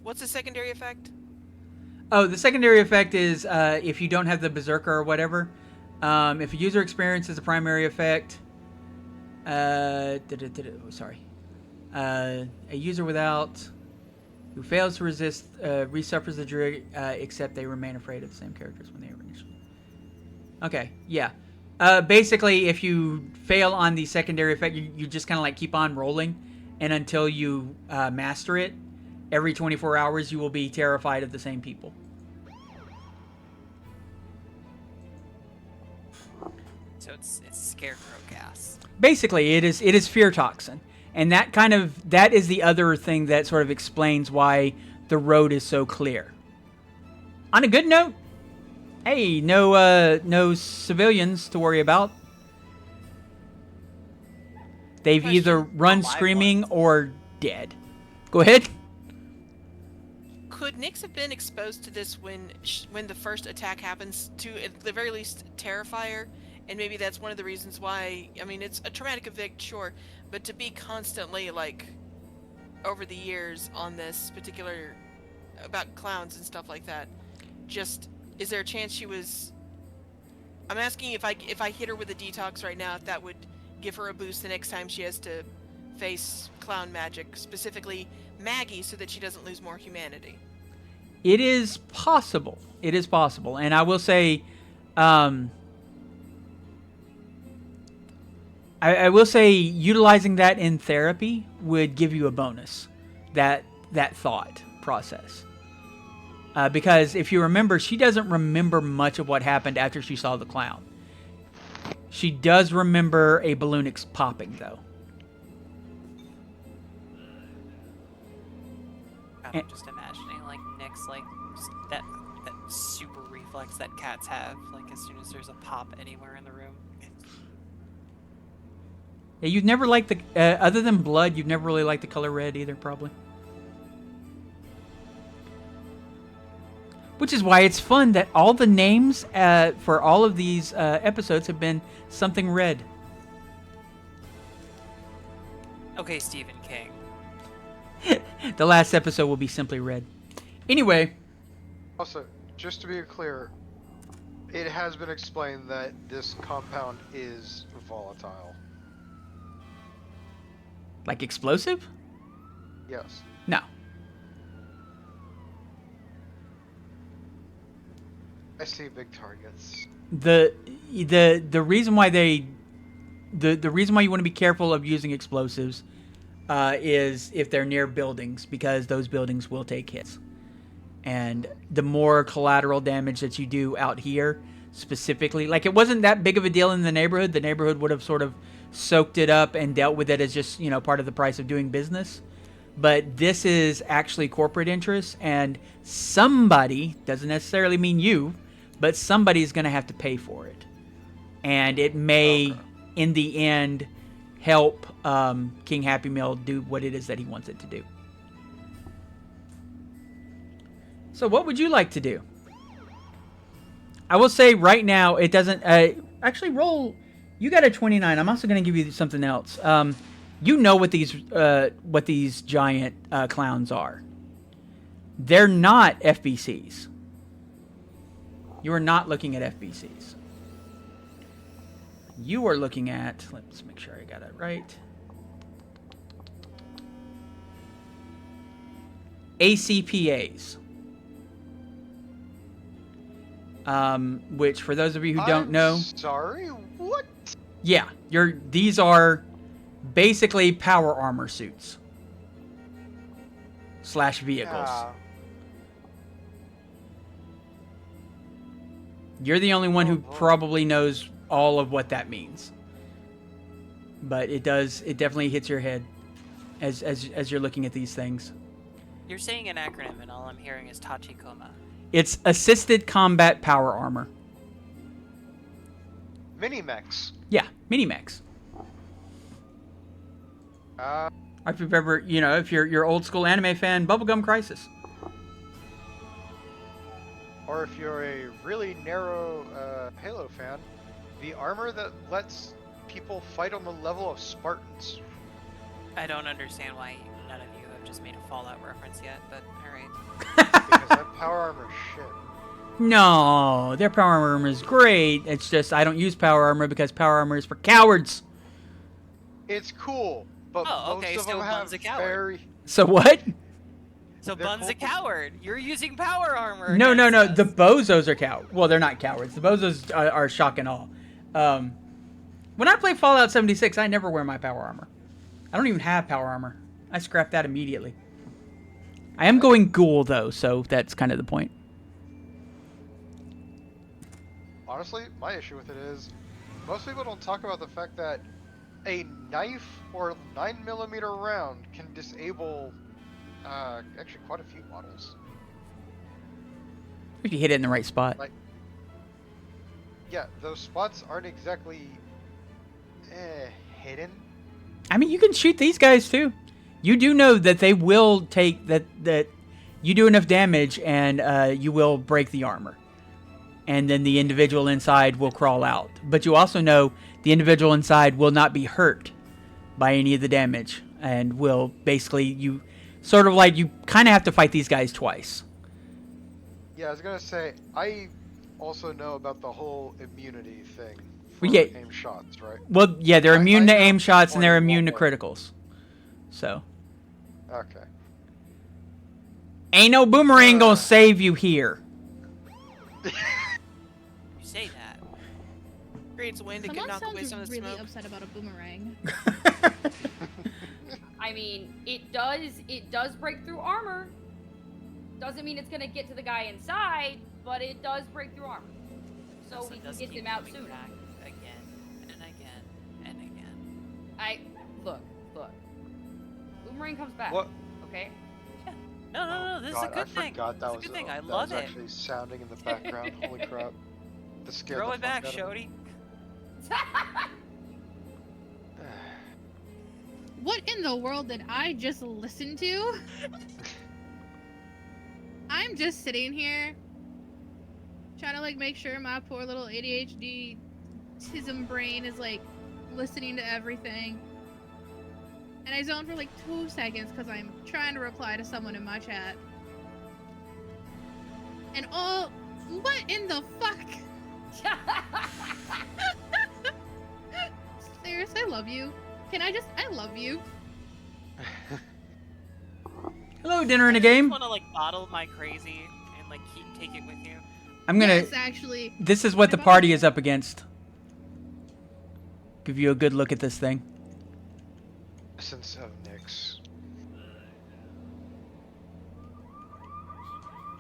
What's the secondary effect? Oh, the secondary effect is if you don't have the Berserker or whatever. If a user experiences a primary effect, sorry. A user without who fails to resist resuffers the trigger, except they remain afraid of the same characters when they were initially. Okay, yeah. Basically, if you fail on the secondary effect, you just kind of like keep on rolling, and until you master it, every 24 hours you will be terrified of the same people. So it's scarecrow gas. Basically, it is fear toxin, and that is the other thing that sort of explains why the road is so clear. On a good note, hey, no civilians to worry about. They've either run screaming or dead. Go ahead. Could Nyx have been exposed to this when the first attack happens, to at the very least Terrifier? And maybe that's one of the reasons why, I mean, it's a traumatic event, sure, but to be constantly, like, over the years on this particular, about clowns and stuff like that, just, is there a chance she was, I'm asking if I hit her with a detox right now, if that would give her a boost the next time she has to face clown magic, specifically Maggie, so that she doesn't lose more humanity. It is possible. It is possible. And I will say, I will say utilizing that in therapy would give you a bonus, that thought process. Because if you remember, she doesn't remember much of what happened after she saw the clown. She does remember a balloon popping, though. I'm just imagining, like, Nyx, like, that super reflex that cats have, like, as soon as there's a pop anywhere in the room. Yeah, you've never liked the, other than blood, you've never really liked the color red either, probably. Which is why it's fun that all the names for all of these episodes have been something red. Okay, Stephen King. The last episode will be simply red. Anyway. Also, just to be clear, it has been explained that this compound is volatile. Like explosive? Yes. No. I see big targets. The reason why the reason why you want to be careful of using explosives is if they're near buildings, because those buildings will take hits. And the more collateral damage that you do out here, specifically, like it wasn't that big of a deal in the neighborhood. The neighborhood would have sort of soaked it up and dealt with it as just, you know, part of the price of doing business. But this is actually corporate interest, and somebody, doesn't necessarily mean you, but somebody's going to have to pay for it. And it may, in the end, help King Happy Meal do what it is that he wants it to do. So what would you like to do? I will say right now, it doesn't... actually, roll... You got a 29. I'm also going to give you something else. You know what these giant clowns are. They're not FBCs. You are not looking at FBCs. You are looking at... Let's make sure I got it right. ACPAs. Which, for those of you who don't know... Sorry? What? Yeah, these are basically power armor suits. / vehicles. Yeah. You're the only one who boy. probably knows all of what that means. But it definitely hits your head as you're looking at these things. You're saying an acronym, and all I'm hearing is Tachikoma. It's Assisted Combat Power Armor. mini mechs. Yeah, mini mechs. If you've ever, if you're old school anime fan, Bubblegum Crisis. Or if you're a really narrow Halo fan, the armor that lets people fight on the level of Spartans. I don't understand why none of you have just made a Fallout reference yet, but alright. Because that power armor is shit. No, their power armor is great. It's just I don't use power armor because power armor is for cowards. It's cool, but Oh, most okay, of so them have Bun's a coward. very... So what? So They're Bun's a cool. coward. You're using power armor. No. against us. The bozos are cowards. Well, they're not cowards. The bozos are shock and awe. When I play Fallout 76, I never wear my power armor. I don't even have power armor. I scrap that immediately. I am going ghoul though, so that's kind of the point. Honestly, my issue with it is, most people don't talk about the fact that a knife or 9mm round can disable actually quite a few models. If you hit it in the right spot. Like, yeah, those spots aren't exactly hidden. I mean, you can shoot these guys too. You do know that they will take that you do enough damage and you will break the armor. And then the individual inside will crawl out. But you also know the individual inside will not be hurt by any of the damage. And will basically, you kind of have to fight these guys twice. Yeah, I was gonna say, I also know about the whole immunity thing for Yeah. aim shots, right? Well, yeah, they're immune to I know aim shots and they're more immune to than criticals. So, Okay. ain't no boomerang gonna save you here. You say that. Creates wind to Someone knock away sounds some of the really smoke. upset about a boomerang. I mean, it does break through armor. Doesn't mean it's gonna get to the guy inside, but it does break through armor. So Also we can does get keep him out coming sooner. back again and again and again. Look. Boomerang comes back. What? Okay. No, this God, is a good I thing. forgot that It's a was good thing. that I was love it. actually sounding in the background. Holy crap! That scared Throw the it back, fuck out of Shody. me. What in the world did I just listen to? I'm just sitting here trying to make sure my poor little ADHD tism brain is listening to everything. And I zone for 2 seconds because I'm trying to reply to someone in my chat. And what in the fuck? Cyrus, I love you. I love you. Hello, dinner in a game. I just want to bottle my crazy and take it with you. I'm gonna. Yes, actually. This is what the party is up against. Give you a good look at this thing. Essence of Nyx.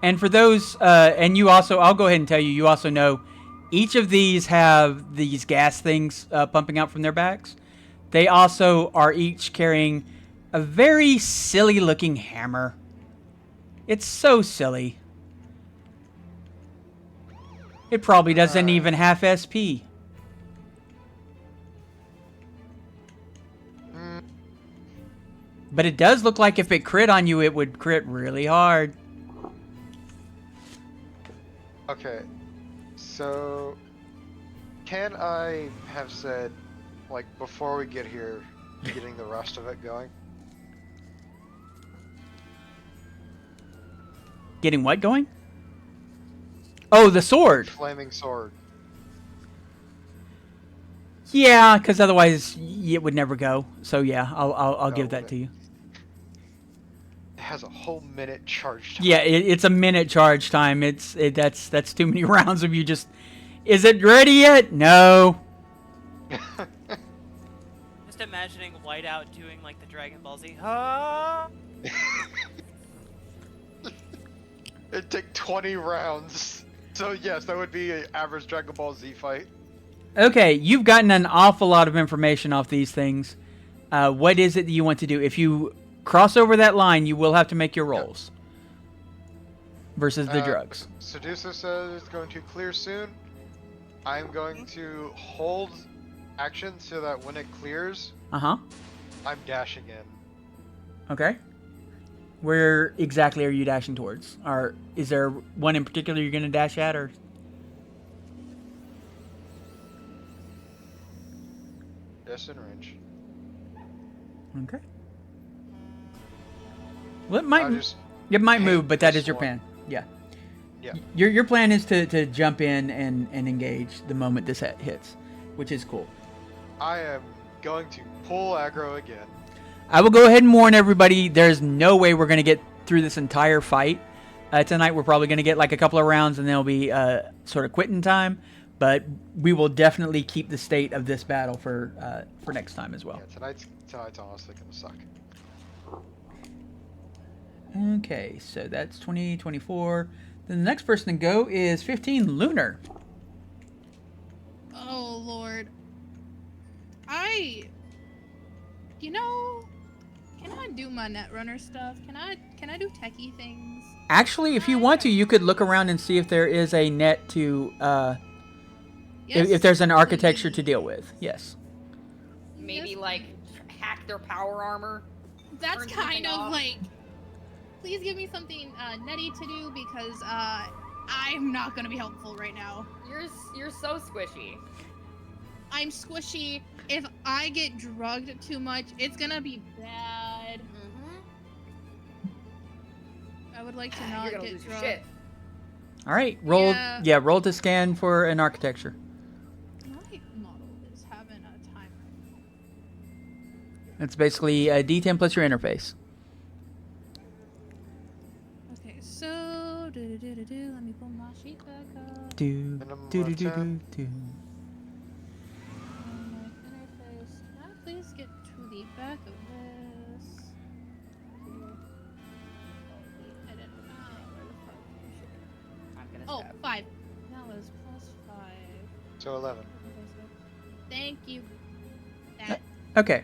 And for those, and you also, I'll go ahead and tell you, you also know, each of these have these gas things pumping out from their backs. They also are each carrying a very silly looking hammer. It's so silly. It probably doesn't even have SP. But it does look like if it crit on you, it would crit really hard. Okay, so can I have said, before we get here, getting the rest of it going? Getting what going? Oh, the sword. Flaming sword. Yeah, because otherwise it would never go. So yeah, I'll give that to you. It has a whole minute charge time. Yeah, it's a minute charge time. That's too many rounds of you just. Is it ready yet? No. Just imagining Whiteout doing the Dragon Ball Z. Ah! It'd take 20 rounds. So yes, that would be an average Dragon Ball Z fight. Okay, you've gotten an awful lot of information off these things. What is it that you want to do? If you cross over that line, you will have to make your rolls. Versus the drugs. Seducer says it's going to clear soon. I'm going to hold action so that when it clears, Uh-huh. I'm dashing in. Okay. Where exactly are you dashing towards? Or is there one in particular you're going to dash at, or? Just in range. Okay. Well, it might, I'll just it might paint move, but that this is your one. plan. Yeah. Yeah. Your plan is to jump in and engage the moment this hits, which is cool. I am going to pull aggro again. I will go ahead and warn everybody, there's no way we're going to get through this entire fight. Tonight we're probably going to get like a couple of rounds and there'll be sort of quitting time. But we will definitely keep the state of this battle for next time as well. Yeah, tonight's honestly gonna suck. Okay, so that's 20, 24. Then the next person to go is 15, Lunar. Oh Lord. Can I do my Netrunner stuff? Can I do techie things? Actually, if you want to, you could look around and see if there is a net to, Yes, if there's an architecture to please. deal with. Yes. Maybe Yes, like hack their power armor. That's turn something kind of off. like. Please give me something netty to do because I'm not gonna be helpful right now. You're so squishy. I'm squishy. If I get drugged too much, it's gonna be bad. I would like to not You're gonna get lose your drugged. shit. All right, roll. Yeah. Yeah, roll to scan for an architecture. My model is having a timer. It's basically a D10 plus your interface. Okay, so let me pull my sheet back up. Do Minimum do of do do 10. do. On my interface. Can I please get to the back of this? Edit. Where the fuck is it? I'm gonna Oh, stab. 5. That was plus 5. So 11. Thank you. That. Okay.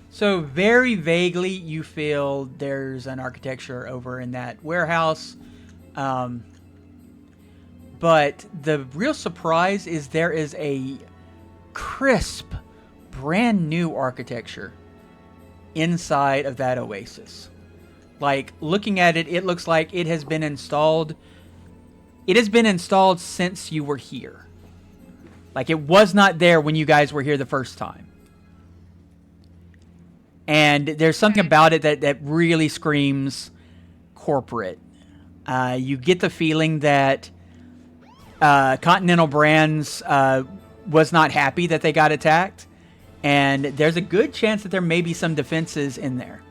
So very vaguely, you feel there's an architecture over in that warehouse. But the real surprise is there is a crisp, brand new architecture inside of that oasis. Like, looking at it, it looks like it has been installed. It has been installed since you were here. Like, it was not there when you guys were here the first time. And there's something Okay. about it that really screams corporate. You get the feeling that Continental Brands was not happy that they got attacked. And there's a good chance that there may be some defenses in there.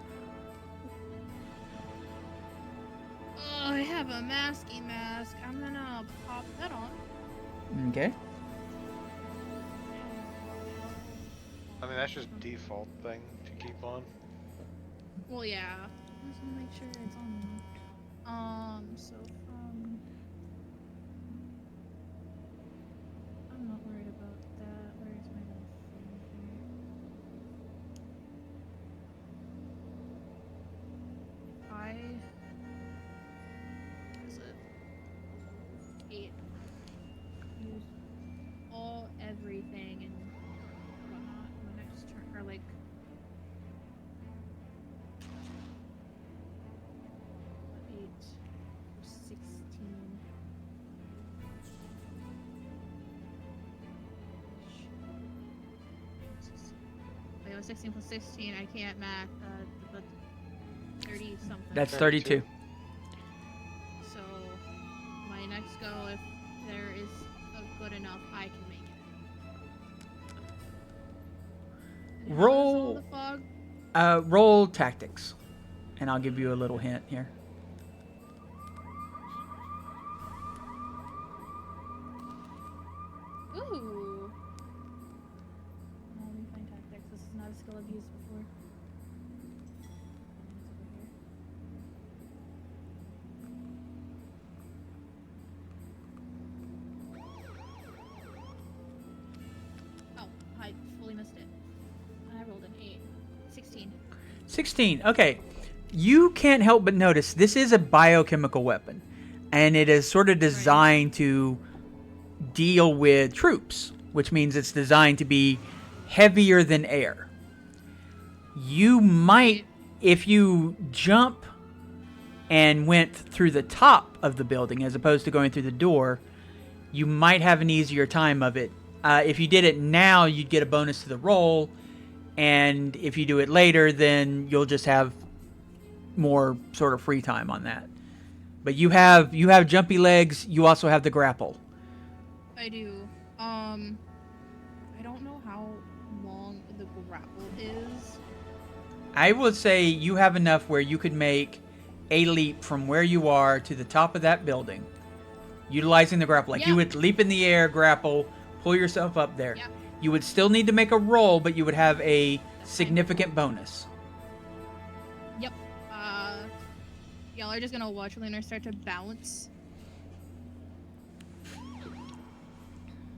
Oh, I have a masky mask. I'm gonna pop that on. Okay. I mean, that's just default thing to keep on. Well, yeah. Just wanna make sure it's on. So from. I'm not worried about that. Where's my little thing here? I. What is it? 8. Use everything and whatnot. My next turn, or like. 8, 16. Wait, it was 16 plus 16. I can't math. But 30 something. That's 32. 32. So my next go, if there is a good enough, I can make it. And how is all Roll. the fog? Roll tactics. And I'll give you a little hint here. Ooh. Let me find tactics. This is not a skill I've used before. Oh, I fully missed it. I rolled an 8. 16. 16. Okay. You can't help but notice this is a biochemical weapon. And it is sort of designed to deal with troops, which means it's designed to be heavier than air. You might, if you jump and went through the top of the building as opposed to going through the door, you might have an easier time of it. If you did it now, you'd get a bonus to the roll, and if you do it later, then you'll just have more sort of free time on that. But you have jumpy legs. You also have the grapple. I do. I don't know how long the grapple is. I would say you have enough where you could make a leap from where you are to the top of that building, utilizing the grapple. Like Yeah. you would leap in the air, grapple, pull yourself up there. Yeah. You would still need to make a roll, but you would have a significant bonus. Yep. Y'all are just gonna watch Lunar start to bounce.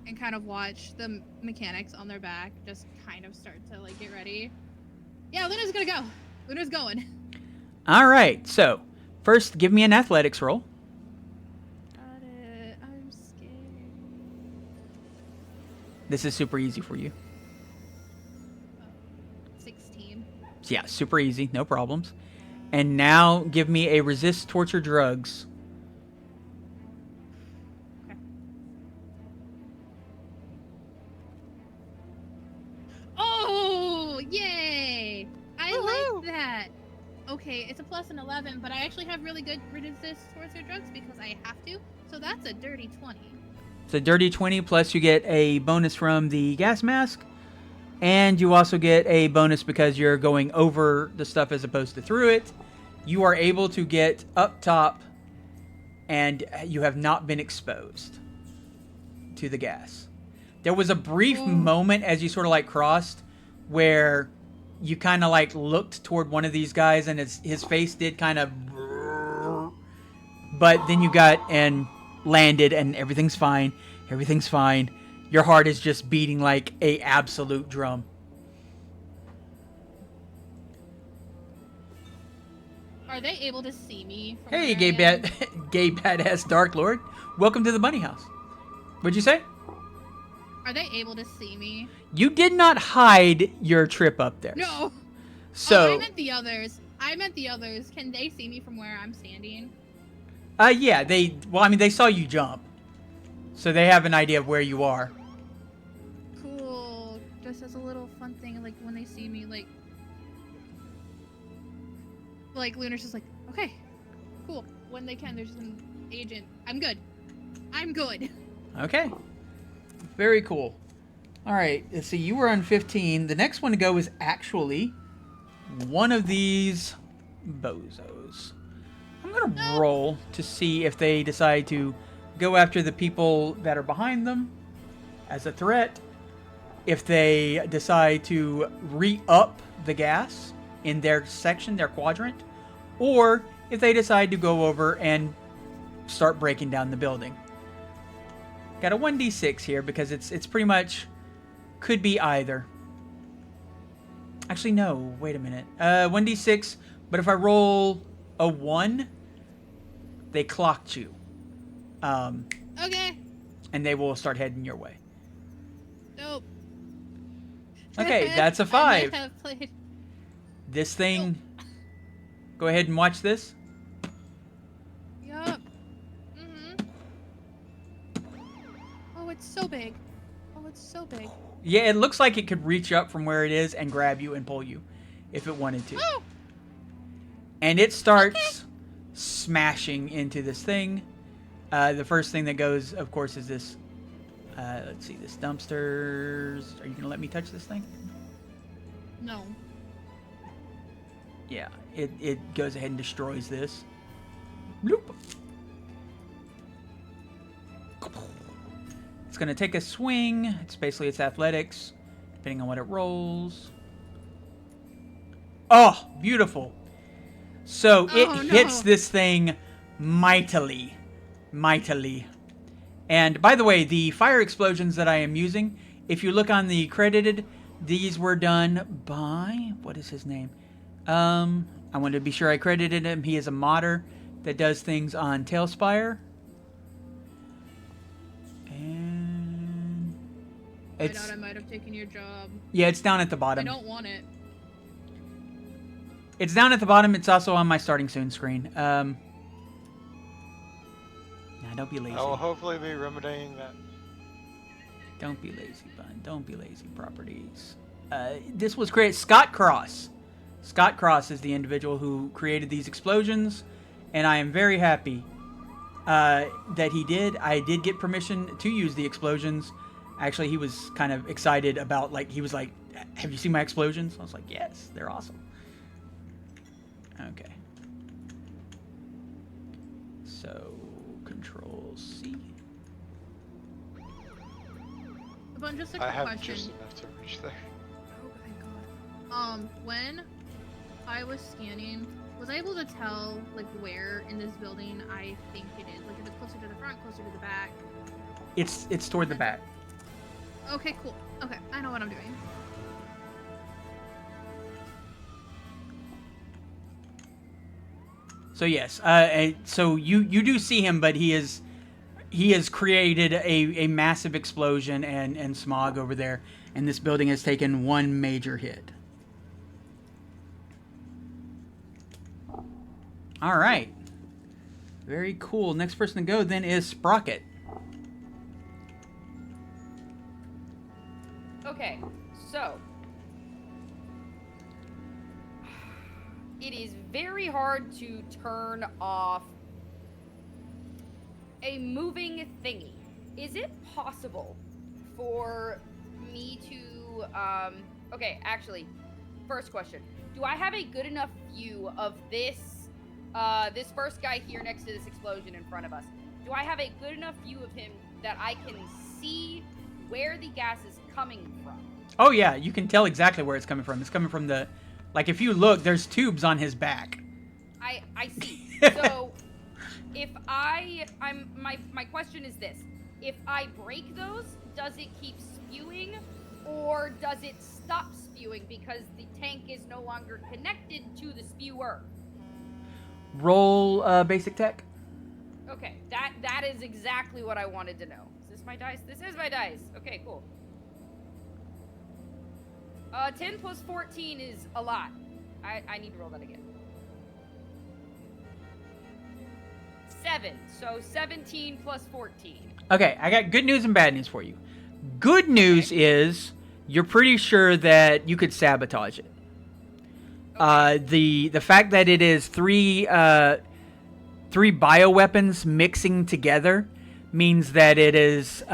And kind of watch the mechanics on their back just kind of start to like get ready. Yeah, Luna's gonna go. Luna's going. All right. So first, give me an athletics roll. Got it. I'm scared. This is super easy for you. 16. Yeah, super easy, no problems. And now give me a resist torture drugs. Oh, yay! I Woohoo! like that. Okay, it's a plus an 11, but I actually have really good resist towards their drugs because I have to. So that's a dirty 20. It's a dirty 20, plus you get a bonus from the gas mask. And you also get a bonus because you're going over the stuff as opposed to through it. You are able to get up top, and you have not been exposed to the gas. There was a brief moment as you sort of like crossed where you kind of like looked toward one of these guys, and his face did kind of... But then you got and landed, and everything's fine. Everything's fine. Your heart is just beating like a absolute drum. Are they able to see me? From Hey, where gay I am? gay badass Dark Lord. Welcome to the Bunny House. What'd you say? Are they able to see me? You did not hide your trip up there. No. Oh, So, I meant the others. Can they see me from where I'm standing? yeah, they saw you jump. So they have an idea of where you are. Cool. Just as a little fun thing, like when they see me, like Lunar's just like, okay, cool. When they can, there's an agent. I'm good. Okay. Very cool. All right, let's see. You were on 15. The next one to go is actually one of these bozos. I'm going to roll to see if they decide to go after the people that are behind them as a threat. If they decide to re-up the gas in their section, their quadrant, or if they decide to go over and start breaking down the building. Got a 1d6 here because it's pretty much could be either. Actually, no. Wait a minute. 1d6, but if I roll a 1, they clocked you. Okay. And they will start heading your way. Nope. Okay, that's a I 5. might have played. This thing... Go ahead and watch this. Yup. Oh, it's so big. Yeah, it looks like it could reach up from where it is and grab you and pull you if it wanted to. Oh. And it starts smashing into this thing. The first thing that goes, of course, is this... let's see, this dumpsters... Are you going to let me touch this thing? No. Yeah, it goes ahead and destroys this. Bloop. It's going to take a swing. It's basically its athletics, depending on what it rolls. Oh, beautiful. So it hits this thing mightily. And by the way, the fire explosions that I am using, if you look on the credited, these were done by... What is his name? I wanted to be sure I credited him. He is a modder that does things on Tailspire. And I thought I might have taken your job. Yeah, it's down at the I bottom. don't want it. It's down at the bottom. It's also on my starting soon screen. Nah, don't be lazy. I will hopefully be remedying that. Don't be lazy, bud. Don't be lazy. Properties. This was created. Scott Cross. Scott Cross is the individual who created these explosions, and I am very happy that he did. I did get permission to use the explosions. Actually, he was kind of excited about, like, he was like, have you seen my explosions? I was like, yes, they're awesome. Okay. So, Control C. But just a I quick have question. just enough to reach there. Oh, thank God. When I was scanning, was I able to tell, like, where in this building I think it is? Like, if it's closer to the front, closer to the back? It's toward the back. Okay, cool. Okay, I know what I'm doing. So yes, so you do see him, but he has created a massive explosion and smog over there, and this building has taken one major hit. All right, very cool. Next person to go then is Sprocket. Okay, so it is very hard to turn off a moving thingy. Is it possible for me to okay, actually, first question. Do I have a good enough view of this this first guy here next to this explosion in front of us? Do I have a good enough view of him that I can see where the gas is coming from? Oh yeah, you can tell exactly where it's coming from. It's coming from the, like, if you look, there's tubes on his back. I see. So if my question is this: if I break those, does it keep spewing, or does it stop spewing because the tank is no longer connected to the spewer? Roll basic tech. Okay, that is exactly what I wanted to know. Is this my dice? This is my dice. Okay, cool. 10 plus 14 is a lot. I need to roll that again. 7. So 17 plus 14. Okay, I got good news and bad news for you. Good news is you're pretty sure that you could sabotage it. The fact that it is three bioweapons mixing together means that it is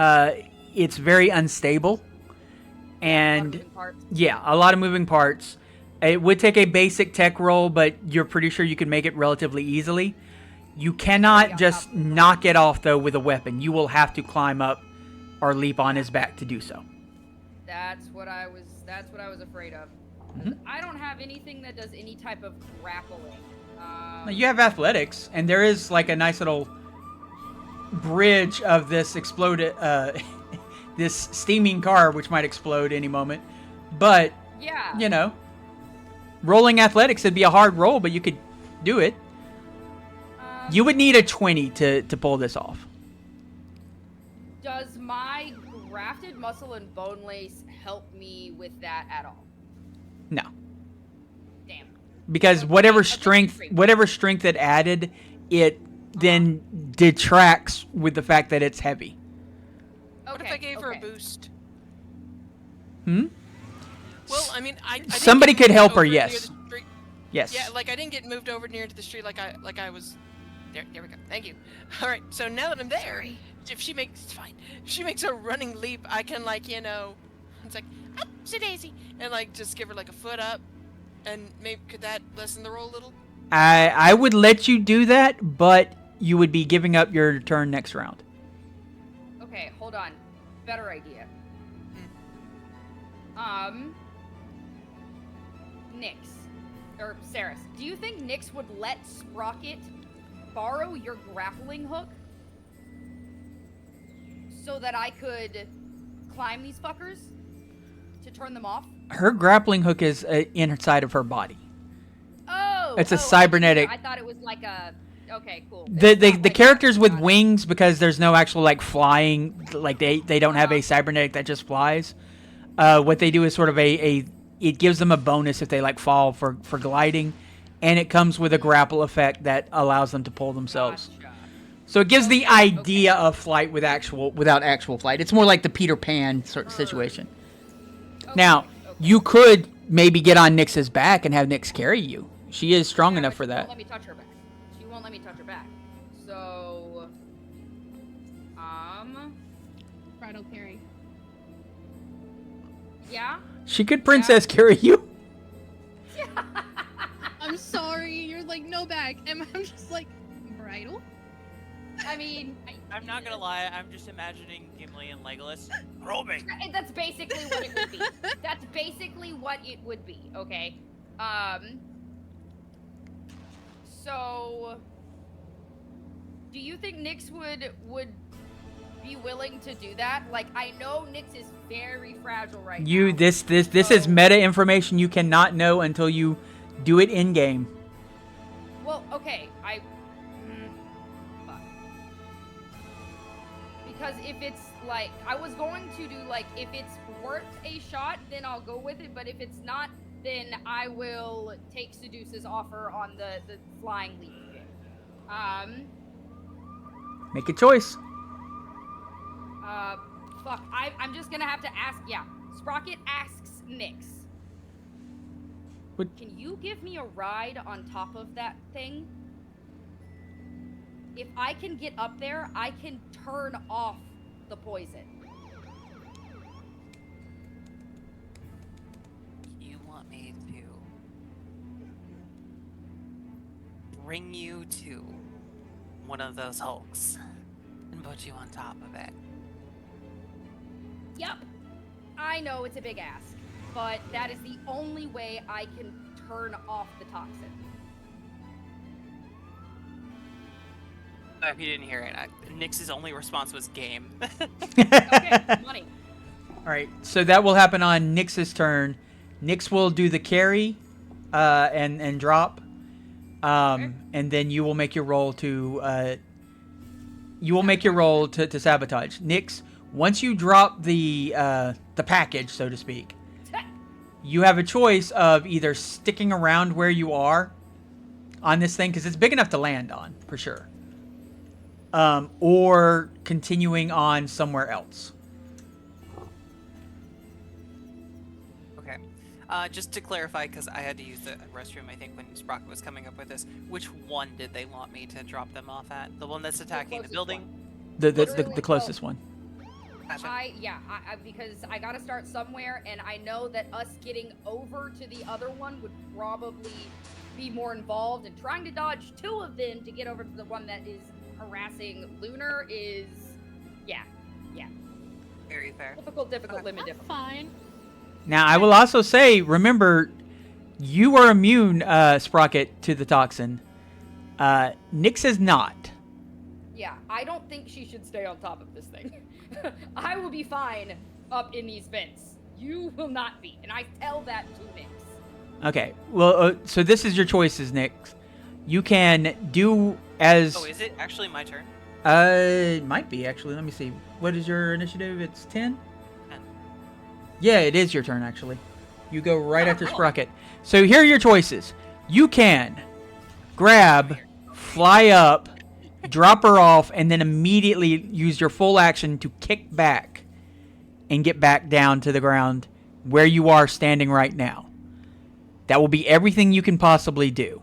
it's very unstable, and yeah, a lot of moving parts. It would take a basic tech roll, but you're pretty sure you can make it relatively easily. You cannot just knock it off though with a weapon. You will have to climb up or leap on his back to do so. That's what I was afraid of. I don't have anything that does any type of grappling. You have athletics, and there is like a nice little bridge of this exploded, this steaming car, which might explode any moment. But yeah, you know, rolling athletics would be a hard roll, but you could do it. You would need a 20 to pull this off. Does my grafted muscle and bone lace help me with that at all? No. Damn. Because whatever strength it added, it then detracts with the fact that it's heavy. What if I gave her a boost? Hmm? Well, I mean, I didn't somebody get could moved help her, over near yes. the street. Yes. Yeah, like I didn't get moved over near to the street like I was. There we go. Thank you. All right. So now that I'm there, if she makes a running leap, I can, like, you know, it's like upsy daisy, and like just give her like a foot up, and maybe could that lessen the roll a little? I would let you do that, but you would be giving up your turn next round. Okay, hold on. Better idea. Nyx or Saris, do you think Nyx would let Sprocket borrow your grappling hook so that I could climb these fuckers to turn them off? Her grappling hook is inside of her body. Oh, It's a cybernetic. I thought it was like a Okay, cool. The It's not the like characters with got it. wings, because there's no actual like flying, like they don't have a Uh-huh. cybernetic that just flies. What they do is sort of a it gives them a bonus if they like fall for gliding, and it comes with a grapple effect that allows them to pull themselves. Gotcha. So it gives the Okay, idea of flight without actual flight. It's more like the Peter Pan sort of situation. Okay, Now, okay. you could maybe get on Nyx's back and have Nyx carry you. She is strong Yeah, enough but for she that. won't let me touch her back. She won't let me touch her back. So, Bridal carry. yeah. She could princess carry you. I'm sorry. You're like, no back. And I'm just like, bridal? I mean, I'm not gonna lie, I'm just imagining Gimli and Legolas. Roll me! that's basically what it would be. That's basically what it would be. Okay. So, do you think Nyx would be willing to do that? Like, I know Nyx is very fragile right now. This is meta information you cannot know until you do it in game. Well, okay, fuck. Because if it's like, I was going to do like, if it's worth a shot, then I'll go with it. But if it's not, then I will take Seduce's offer on the flying leap. Make a choice. Fuck, I'm just gonna have to ask, yeah. Sprocket asks Nyx. What? Can you give me a ride on top of that thing? If I can get up there, I can turn off the poison. You want me to bring you to one of those hulks and put you on top of it? Yep. I know it's a big ask, but that is the only way I can turn off the toxin. If you didn't hear it, Nyx's only response was game. Okay, money. All right, so that will happen on Nyx's turn. Nyx will do the carry, and drop, and then you will make your roll to sabotage. Nyx, once you drop the package, so to speak, you have a choice of either sticking around where you are on this thing, because it's big enough to land on for sure, or continuing on somewhere else. Okay. Just to clarify, because I had to use the restroom, I think, when Sprocket was coming up with this, which one did they want me to drop them off at? The one that's attacking the closest building? one. The Literally, closest one. Gotcha. Because I gotta start somewhere, and I know that us getting over to the other one would probably be more involved, and trying to dodge two of them to get over to the one that is harassing Lunar is, yeah. Very fair. Difficult, limit That's difficult. fine. Now, I will also say, remember, you are immune, Sprocket, to the toxin. Nyx is not. Yeah, I don't think she should stay on top of this thing. I will be fine up in these vents. You will not be, and I tell that to Nyx. Okay, well, so this is your choices, Nyx. You can do as... Oh, is it actually my turn? It might be, actually. Let me see. What is your initiative? It's 10? 10. Yeah, it is your turn, actually. You go right after Sprocket. So here are your choices. You can grab, fly up, drop her off, and then immediately use your full action to kick back and get back down to the ground where you are standing right now. That will be everything you can possibly do.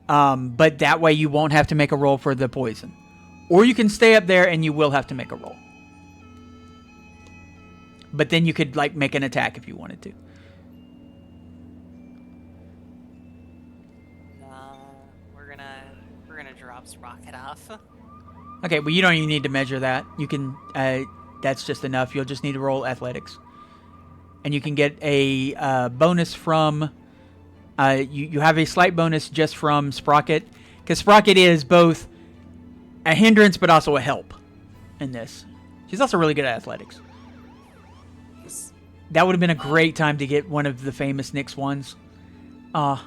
But that way you won't have to make a roll for the poison. Or you can stay up there and you will have to make a roll. But then you could like make an attack if you wanted to. We're gonna drop Sprocket off. Okay, well you don't even need to measure that. You can that's just enough. You'll just need to roll athletics. And you can get a bonus from you have a slight bonus just from Sprocket, because Sprocket is both a hindrance but also a help in this. She's also really good at athletics. That would have been a great time to get one of the famous Nyx ones. Kind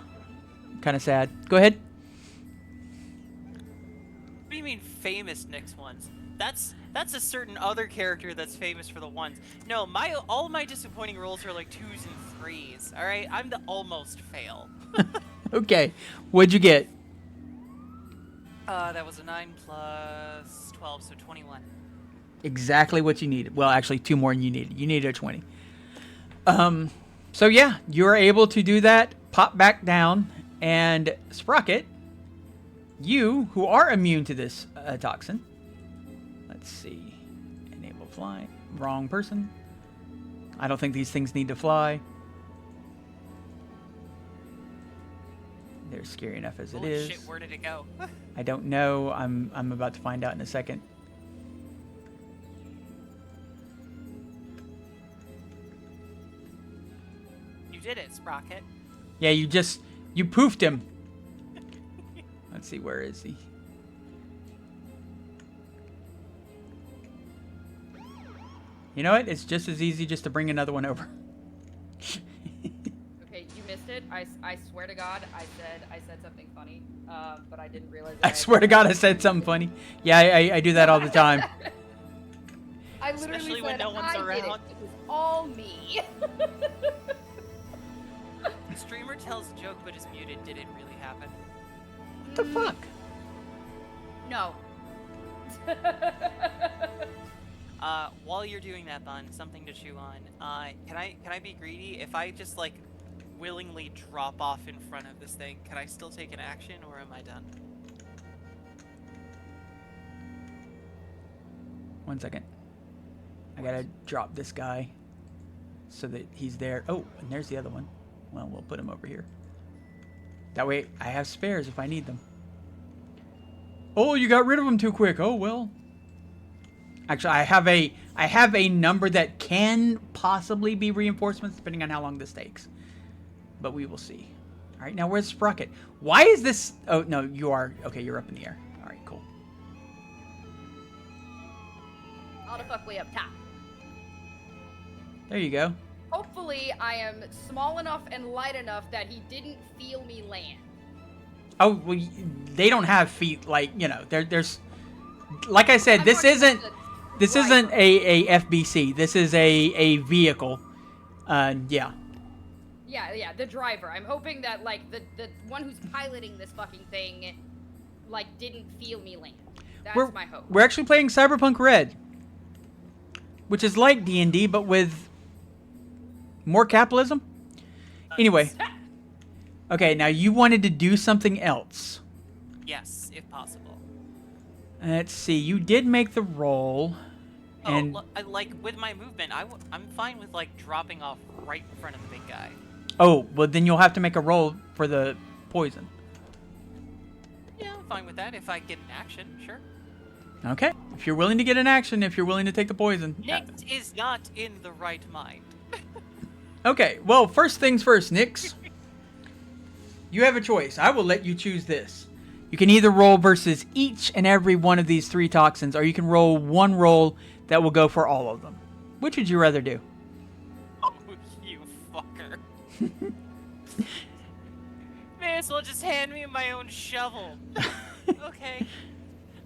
of sad. Go ahead. do you mean famous Nyx ones? That's a certain other character that's famous for the ones. No, all my disappointing rolls are like 2s and 3s. All right, I'm the almost fail. Okay, what'd you get? That was a 9 plus 12, so 21. Exactly what you needed. Well, actually, 2 more than you needed. You needed a 20. So yeah, you're able to do that. Pop back down, and Sprocket, you who are immune to this toxin. Let's see. Enable fly. Wrong person. I don't think these things need to fly. They're scary enough as it Holy is. shit, where did it go? I don't know. I'm about to find out in a second. You did it, Sprocket. Yeah, you poofed him. Let's see, where is he? You know what? It's just as easy just to bring another one over. Okay, you missed it. I swear to God, I said something funny, but I didn't realize. I swear to God, I said something funny. Yeah, I do that all the time. I literally Especially said, when no one's I did it. around. It was all me. The streamer tells a joke but is muted. Did it really happen? What the fuck? No. While you're doing that, Bun, something to chew on. Can I be greedy? If I just like willingly drop off in front of this thing, can I still take an action, or am I done? 1 second. I gotta drop this guy so that he's there. Oh, and there's the other one. Well, we'll put him over here. That way I have spares if I need them. Oh, you got rid of them too quick. Oh, well. Actually, I have a number that can possibly be reinforcements depending on how long this takes. But we will see. All right, now where's Sprocket? Why is this... Oh, no, you are... Okay, you're up in the air. All right, cool. All the fuck way up top. There you go. Hopefully, I am small enough and light enough that he didn't feel me land. Oh, well, they don't have feet like, you know, there's... Like I said, I'm this talking isn't... about the This driver. isn't a FBC. This is a vehicle. Yeah. Yeah, the driver. I'm hoping that, like, the one who's piloting this fucking thing, like, didn't feel me land. That's my hope. We're actually playing Cyberpunk Red, which is like D&D, but with more capitalism. Anyway. Okay, now you wanted to do something else. Yes, if possible. Let's see. You did make the roll. And Like with my movement, I'm fine with like dropping off right in front of the big guy. oh, well then you'll have to make a roll for the poison. Yeah, I'm fine with that if I get an action, sure. Okay. If you're willing to get an action, if you're willing to take the poison. Nyx is not in the right mind. Okay, well, first things first, Nyx. You have a choice. I will let you choose this. You can either roll versus each and every one of these 3 toxins, or you can roll one roll that will go for all of them. Which would you rather do? Oh, you fucker. May as well just hand me my own shovel. Okay.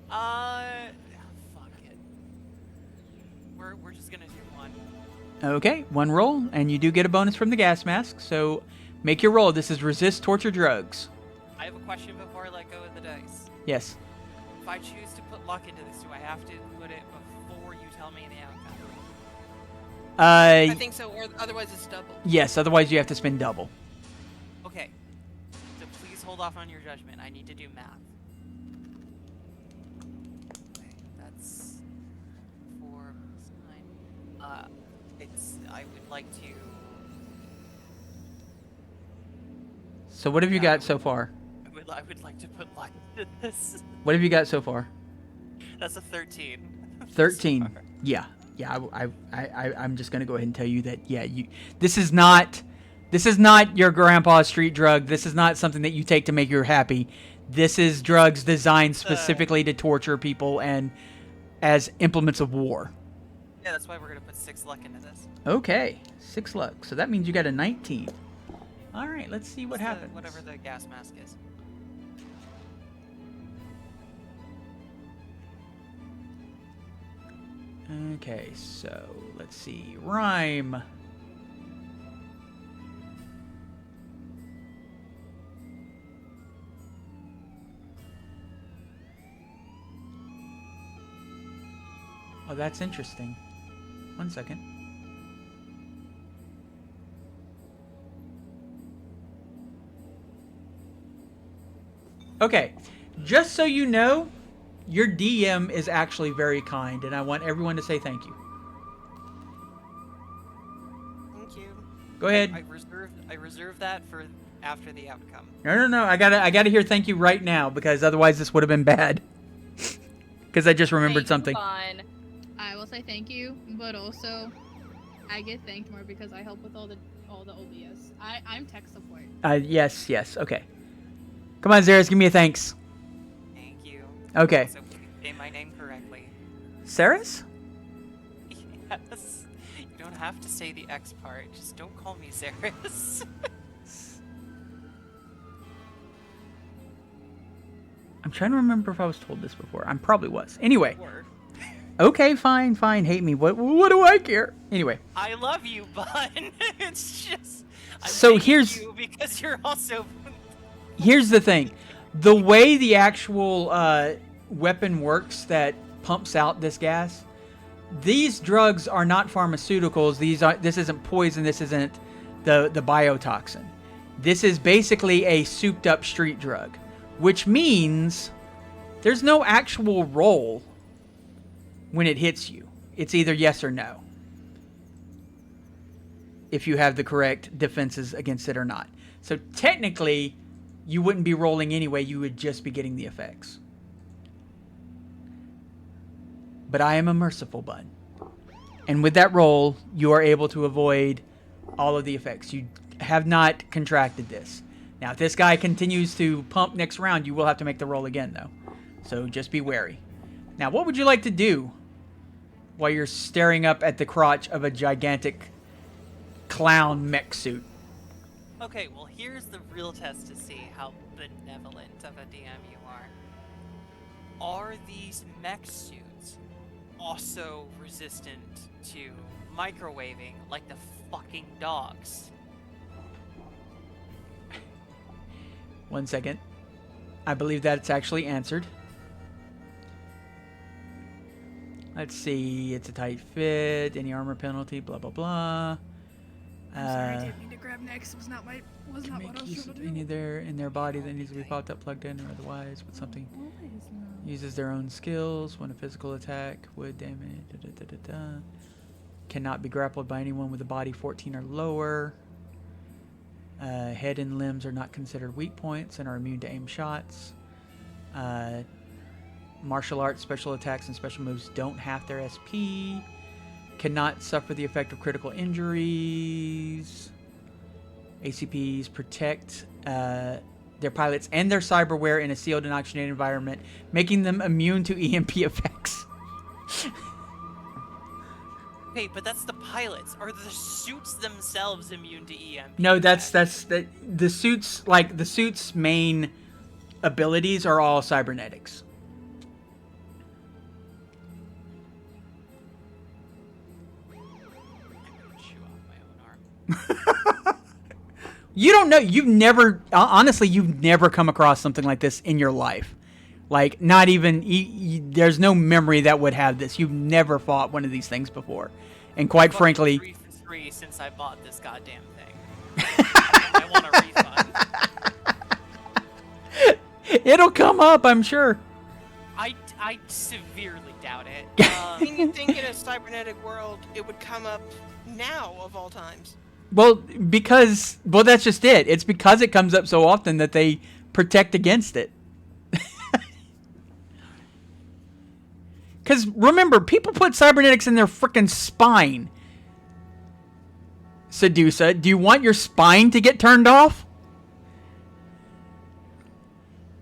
Fuck it. We're just gonna do one. Okay, one roll, and you do get a bonus from the gas mask, so make your roll. This is resist torture drugs. I have a question before I let go of the dice. Yes. If I choose to put luck into this, do I have to put it before you tell me the outcome? I think so, or otherwise it's double. Yes, otherwise you have to spend double. Okay. So please hold off on your judgment. I need to do math. Okay, that's 4 plus 9. I would like to... So what have you got so far? I would like to put luck into this. What have you got so far? That's a 13. 13. Yeah. Yeah, I'm just going to go ahead and tell you that, yeah, this is not your grandpa's street drug. This is not something that you take to make you happy. This is drugs designed specifically to torture people and as implements of war. Yeah, that's why we're going to put 6 luck into this. Okay, 6 luck. So that means you got a 19. All right, let's see what happens. Whatever the gas mask is. Okay, so let's see. Rhyme. Oh, that's interesting. 1 second. Okay, just so you know, your DM is actually very kind, and I want everyone to say thank you. Thank you. Go ahead. I reserve that for after the outcome. No. I gotta hear thank you right now because otherwise this would have been bad. Because I just remembered something. Fun. I will say thank you, but also I get thanked more because I help with all the OBS. I'm tech support. Yes. Okay. Come on, Zaris, give me a thanks. Thank you. Okay. So please say my name correctly. Saris? Yes. You don't have to say the X part. Just don't call me Zaris. I'm trying to remember if I was told this before. I probably was. Anyway. Or, Okay, fine. Hate me. What do I care? Anyway. I love you, bud. It's just. I'm So saying here's- you because you're also. Here's the thing. The way the actual weapon works that pumps out this gas, these drugs are not pharmaceuticals. This isn't poison. This isn't the biotoxin. This is basically a souped up street drug, which means there's no actual roll when it hits you. It's either yes or no, if you have the correct defenses against it or not. So technically, you wouldn't be rolling anyway. You would just be getting the effects. But I am a merciful bud. And with that roll, you are able to avoid all of the effects. You have not contracted this. Now, if this guy continues to pump next round, you will have to make the roll again, though. So just be wary. Now, what would you like to do while you're staring up at the crotch of a gigantic clown mech suit? Okay, well, here's the real test to see how benevolent of a DM you are. Are these mech suits also resistant to microwaving like the fucking dogs? 1 second. I believe that's actually answered. Let's see. It's a tight fit. Any armor penalty. Blah blah blah. I'm sorry, I didn't mean to grab next. It was not what I was Can make trying use to of do. any in their body that needs to be popped up, plugged in, or otherwise with something. Uses their own skills when a physical attack would damage. Cannot be grappled by anyone with a body 14 or lower. Head and limbs are not considered weak points and are immune to aim shots. Martial arts, special attacks, and special moves don't half their SP. Cannot suffer the effect of critical injuries. ACPs protect their pilots and their cyberware in a sealed and oxygenated environment, making them immune to EMP effects. Okay, but that's the pilots. Are the suits themselves immune to EMP? No, effects? that's the suits. Like the suits' main abilities are all cybernetics. I'm gonna chew off my own arm. You don't know. You've never, honestly, you've never come across something like this in your life. Like, not even, there's no memory that would have this. You've never fought one of these things before. And quite Fucking frankly, 3 for 3 since I bought this goddamn thing. I want a refund. it'll come up, I'm sure. I severely doubt it. I mean, you'd think in a cybernetic world, it would come up now of all times. Well, that's just it. It's because it comes up so often that they protect against it. Because remember, people put cybernetics in their freaking spine. Sedusa, do you want your spine to get turned off?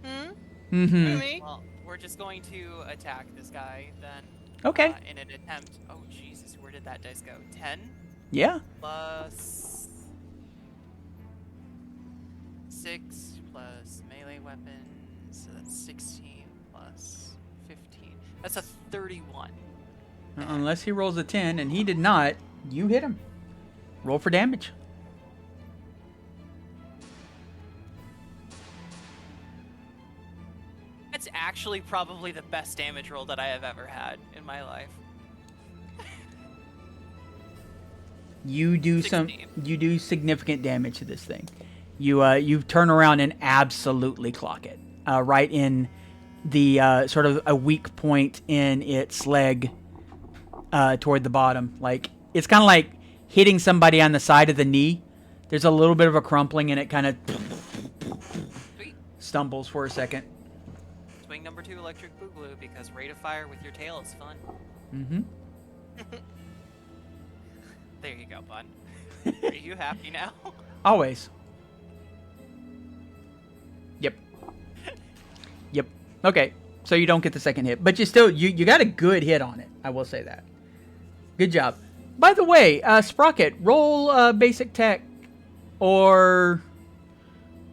Mm-hmm. Me? Well, we're just going to attack this guy then. Okay. In an attempt. Oh Jesus, where did that dice go? 10 Yeah. plus 6 plus melee weapon, so that's 16 plus 15. That's a 31. Unless he rolls a 10, and he did not, you hit him. Roll for damage. It's actually probably the best damage roll that I have ever had in my life. You do 16. you do significant damage to this thing. You turn around and absolutely clock it. Right in the sort of a weak point in its leg toward the bottom. Like, it's kind of like hitting somebody on the side of the knee. There's a little bit of a crumpling and it kind of Sweet. stumbles for a second. Swing number 2, electric boogaloo, because rate of fire with your tail is fun. Mm-hmm. There you go, bud. Are you happy now? Always. Yep. Yep. Okay. So you don't get the second hit, but you got a good hit on it. I will say that. Good job. By the way, Sprocket, roll basic tech, or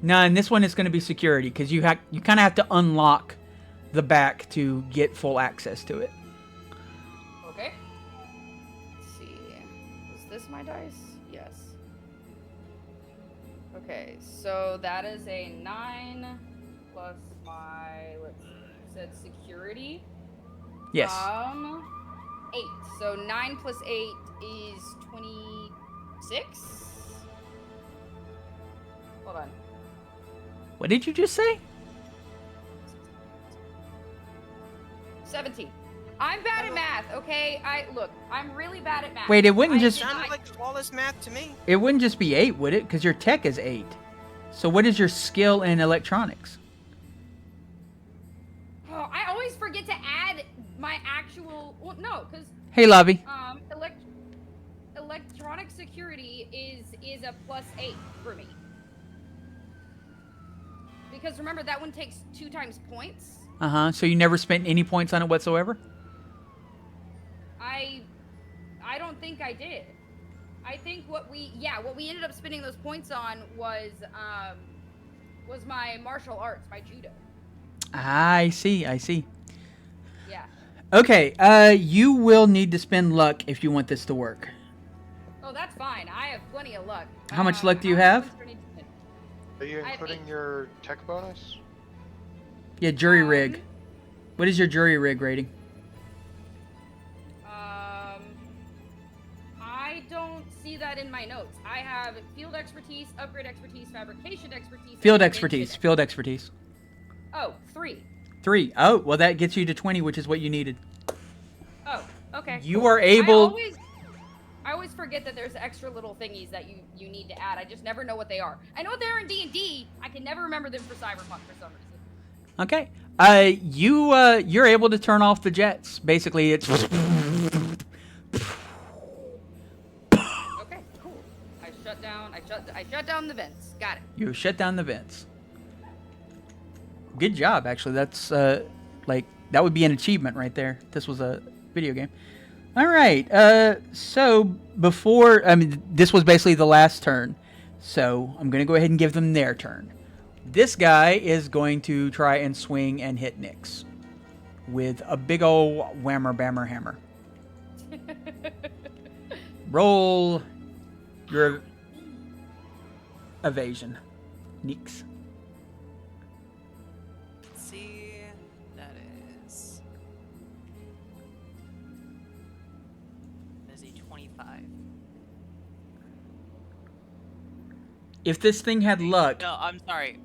no, in this one it's going to be security because you kind of have to unlock the back to get full access to it. Okay. Let's see. Is this my dice? Yes. Okay, so that is a 9 plus my, let's see, you said security? Yes. 8. So 9 plus 8 is 26? Hold on. What did you just say? 17. I'm bad at math, okay? I'm really bad at math. Wait, it wouldn't just Sounded like flawless math to me. it wouldn't just be 8, would it? Because your tech is 8. So what is your skill in electronics? Oh, I always forget to add my actual. Well, no, because Hey, Lavi. electronic security is a +8 for me. Because remember that one takes 2 times points. So you never spent any points on it whatsoever? I don't think I did. I think what we ended up spending those points on was my martial arts, my judo. I see. Yeah. Okay, you will need to spend luck if you want this to work. Oh, that's fine. I have plenty of luck. How much luck do you how much have? points do I need to spend? Are you I have including 8. your tech bonus? Yeah, jury rig. What is your jury rig rating? I don't see that in my notes. I have field expertise, upgrade expertise, fabrication expertise. Field and expertise. invention. Field expertise. Oh, 3. 3. Oh, well, that gets you to 20, which is what you needed. Oh, okay. You are able. I always forget that there's extra little thingies that you need to add. I just never know what they are. I know what they are in D&D. I can never remember them for Cyberpunk for some reason. Okay. You're able to turn off the jets. Basically, it's. Okay, cool. I shut down the vents. Got it. You shut down the vents. Good job, actually. That's like that would be an achievement right there. If this was a video game. All right. So before, this was basically the last turn. So I'm gonna go ahead and give them their turn. This guy is going to try and swing and hit Nyx with a big old whammer bammer hammer. Roll your evasion, Nyx. Let's see. That is. Is he 25? If this thing had luck. No, I'm sorry.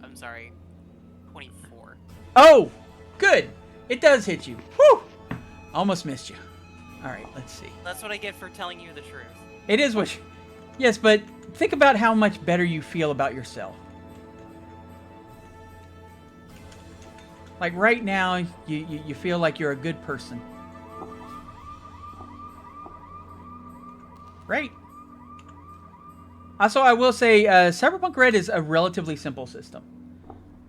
24. Oh, good. It does hit you. Whew. Almost missed you. All right, let's see. That's what I get for telling you the truth. It is what. Yes, but think about how much better you feel about yourself. Like right now, you feel like you're a good person. Right? Also, I will say, Cyberpunk Red is a relatively simple system.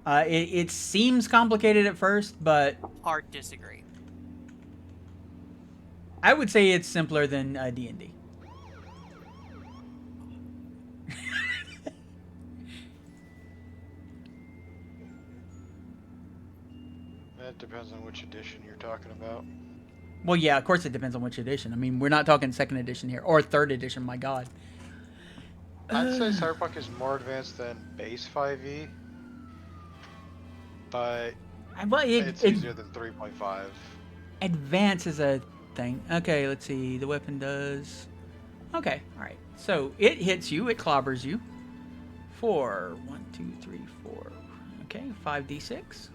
It seems complicated at first, but Hard disagree. I would say it's simpler than D&D. That depends on which edition you're talking about. Well, yeah, of course it depends on which edition. I mean, we're not talking second edition here or third edition. My God. I'd say Cyberpunk is more advanced than base 5e, but Well, it's easier than 3.5. advance is a thing. Okay, let's see. The weapon does. Okay, all right. So it hits you. It clobbers you. 4, 1, 2, 3, 4. Okay, 5d6.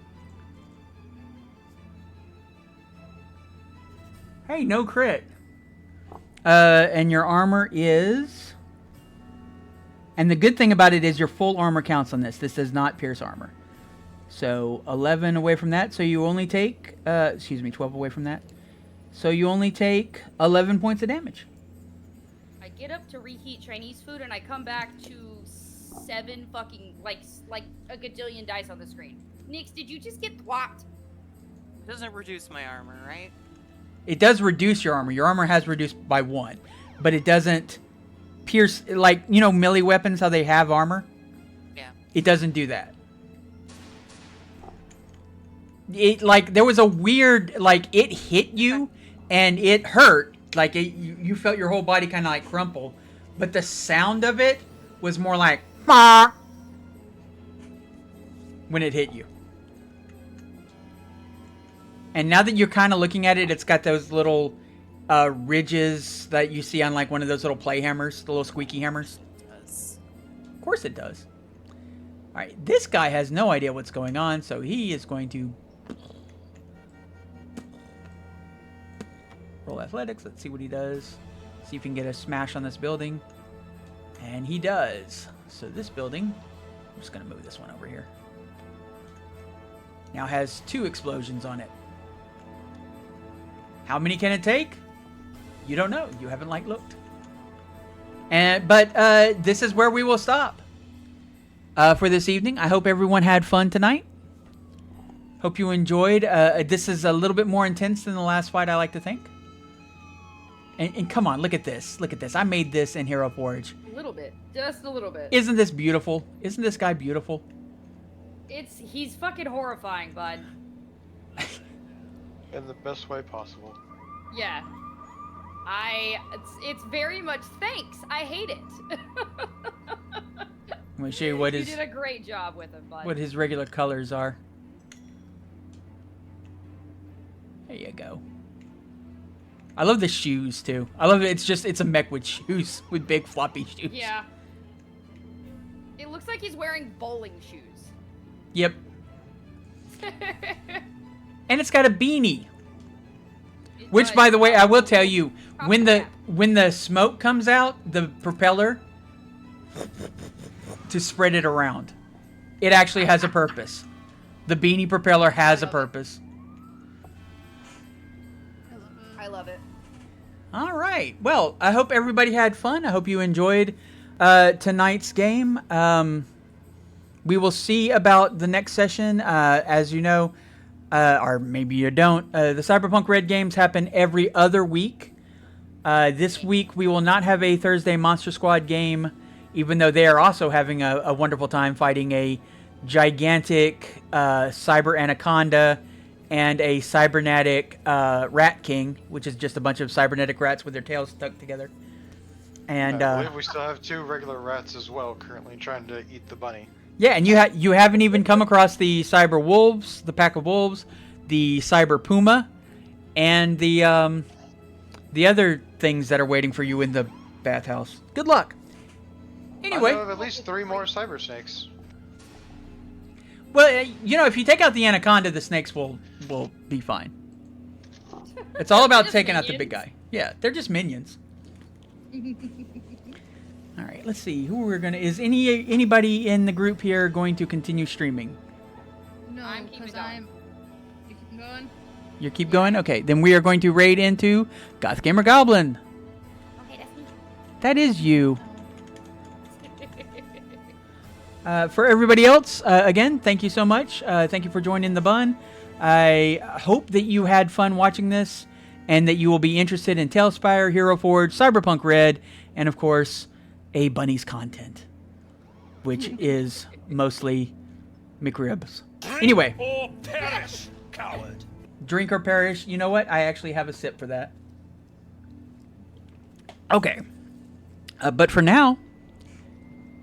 Hey, no crit. And your armor is. And the good thing about it is your full armor counts on this. This does not pierce armor. So 11 away from that. So you only take. 12 away from that. So you only take 11 points of damage. I get up to reheat Chinese food and I come back to 7 fucking like a gajillion dice on the screen. Nix, did you just get thwapped? Doesn't reduce my armor, right? It does reduce your armor. Your armor has reduced by 1, but it doesn't pierce. Like, you know, melee weapons, how they have armor. Yeah. It doesn't do that. It like there was a weird like it hit you and it hurt. Like you felt your whole body kind of like crumple, but the sound of it was more like "Ma" when it hit you. And now that you're kind of looking at it, it's got those little ridges that you see on like one of those little play hammers, the little squeaky hammers. It does. Of course it does. All right, this guy has no idea what's going on, so he is going to roll athletics. Let's see what he does. See if he can get a smash on this building. And he does. So this building, I'm just going to move this one over here. Now has 2 explosions on it. How many can it take? You don't know. You haven't like looked. But this is where we will stop for this evening. I hope everyone had fun tonight. Hope you enjoyed. This is a little bit more intense than the last fight, I like to think. And come on, look at this. Look at this. I made this in Hero Forge. A little bit. Just a little bit. Isn't this beautiful? Isn't this guy beautiful? He's fucking horrifying, bud. In the best way possible. Yeah. It's very much thanks. I hate it. I'm going to show you what You did a great job with him, bud. what his regular colors are. There you go. I love the shoes too. I love it. It's a mech with shoes, with big floppy shoes. Yeah. It looks like he's wearing bowling shoes. Yep. And it's got a beanie. Which, by the way, I will tell you, when the smoke comes out, the propeller to spread it around, it actually has a purpose. The beanie propeller has a purpose. I love it. All right. Well, I hope everybody had fun. I hope you enjoyed tonight's game. We will see about the next session. As you know, or maybe you don't, the Cyberpunk Red games happen every other week. This week, we will not have a Thursday Monster Squad game, even though they are also having a wonderful time fighting a gigantic cyber anaconda and a cybernetic rat king, which is just a bunch of cybernetic rats with their tails stuck together. And I believe we still have 2 regular rats as well, currently trying to eat the bunny. yeah, and you haven't even come across the cyber wolves, the pack of wolves, the cyber puma, and the other things that are waiting for you in the bathhouse. Good luck. Anyway, I know of at least 3 more cyber snakes. well, you know, if you take out the anaconda, the snakes will be fine. It's all about Just taking out the big minions. guy. Yeah, they're just minions. All right, let's see who we're gonna. Is anybody in the group here going to continue streaming? No, I'm keeping because going. You keep going? You keep going. Okay, then we are going to raid into Goth Gamer Goblin. Okay, that's me. That is you. For everybody else, again, thank you so much. Thank you for joining the bun. I hope that you had fun watching this and that you will be interested in Tailspire, Hero Forge, Cyberpunk Red, and of course, a Bunny's content, which is mostly McRibs. Anyway, Or perish, coward. Drink or perish. You know what? I actually have a sip for that. Okay. But for now,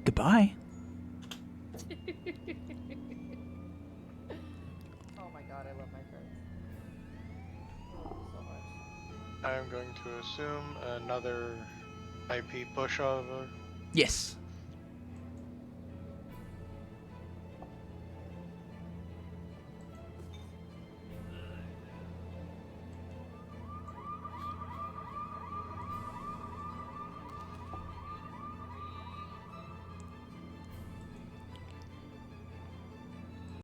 goodbye. Oh my god, I love my friends. I love you so much. I'm going to assume another IP pushover. Yes.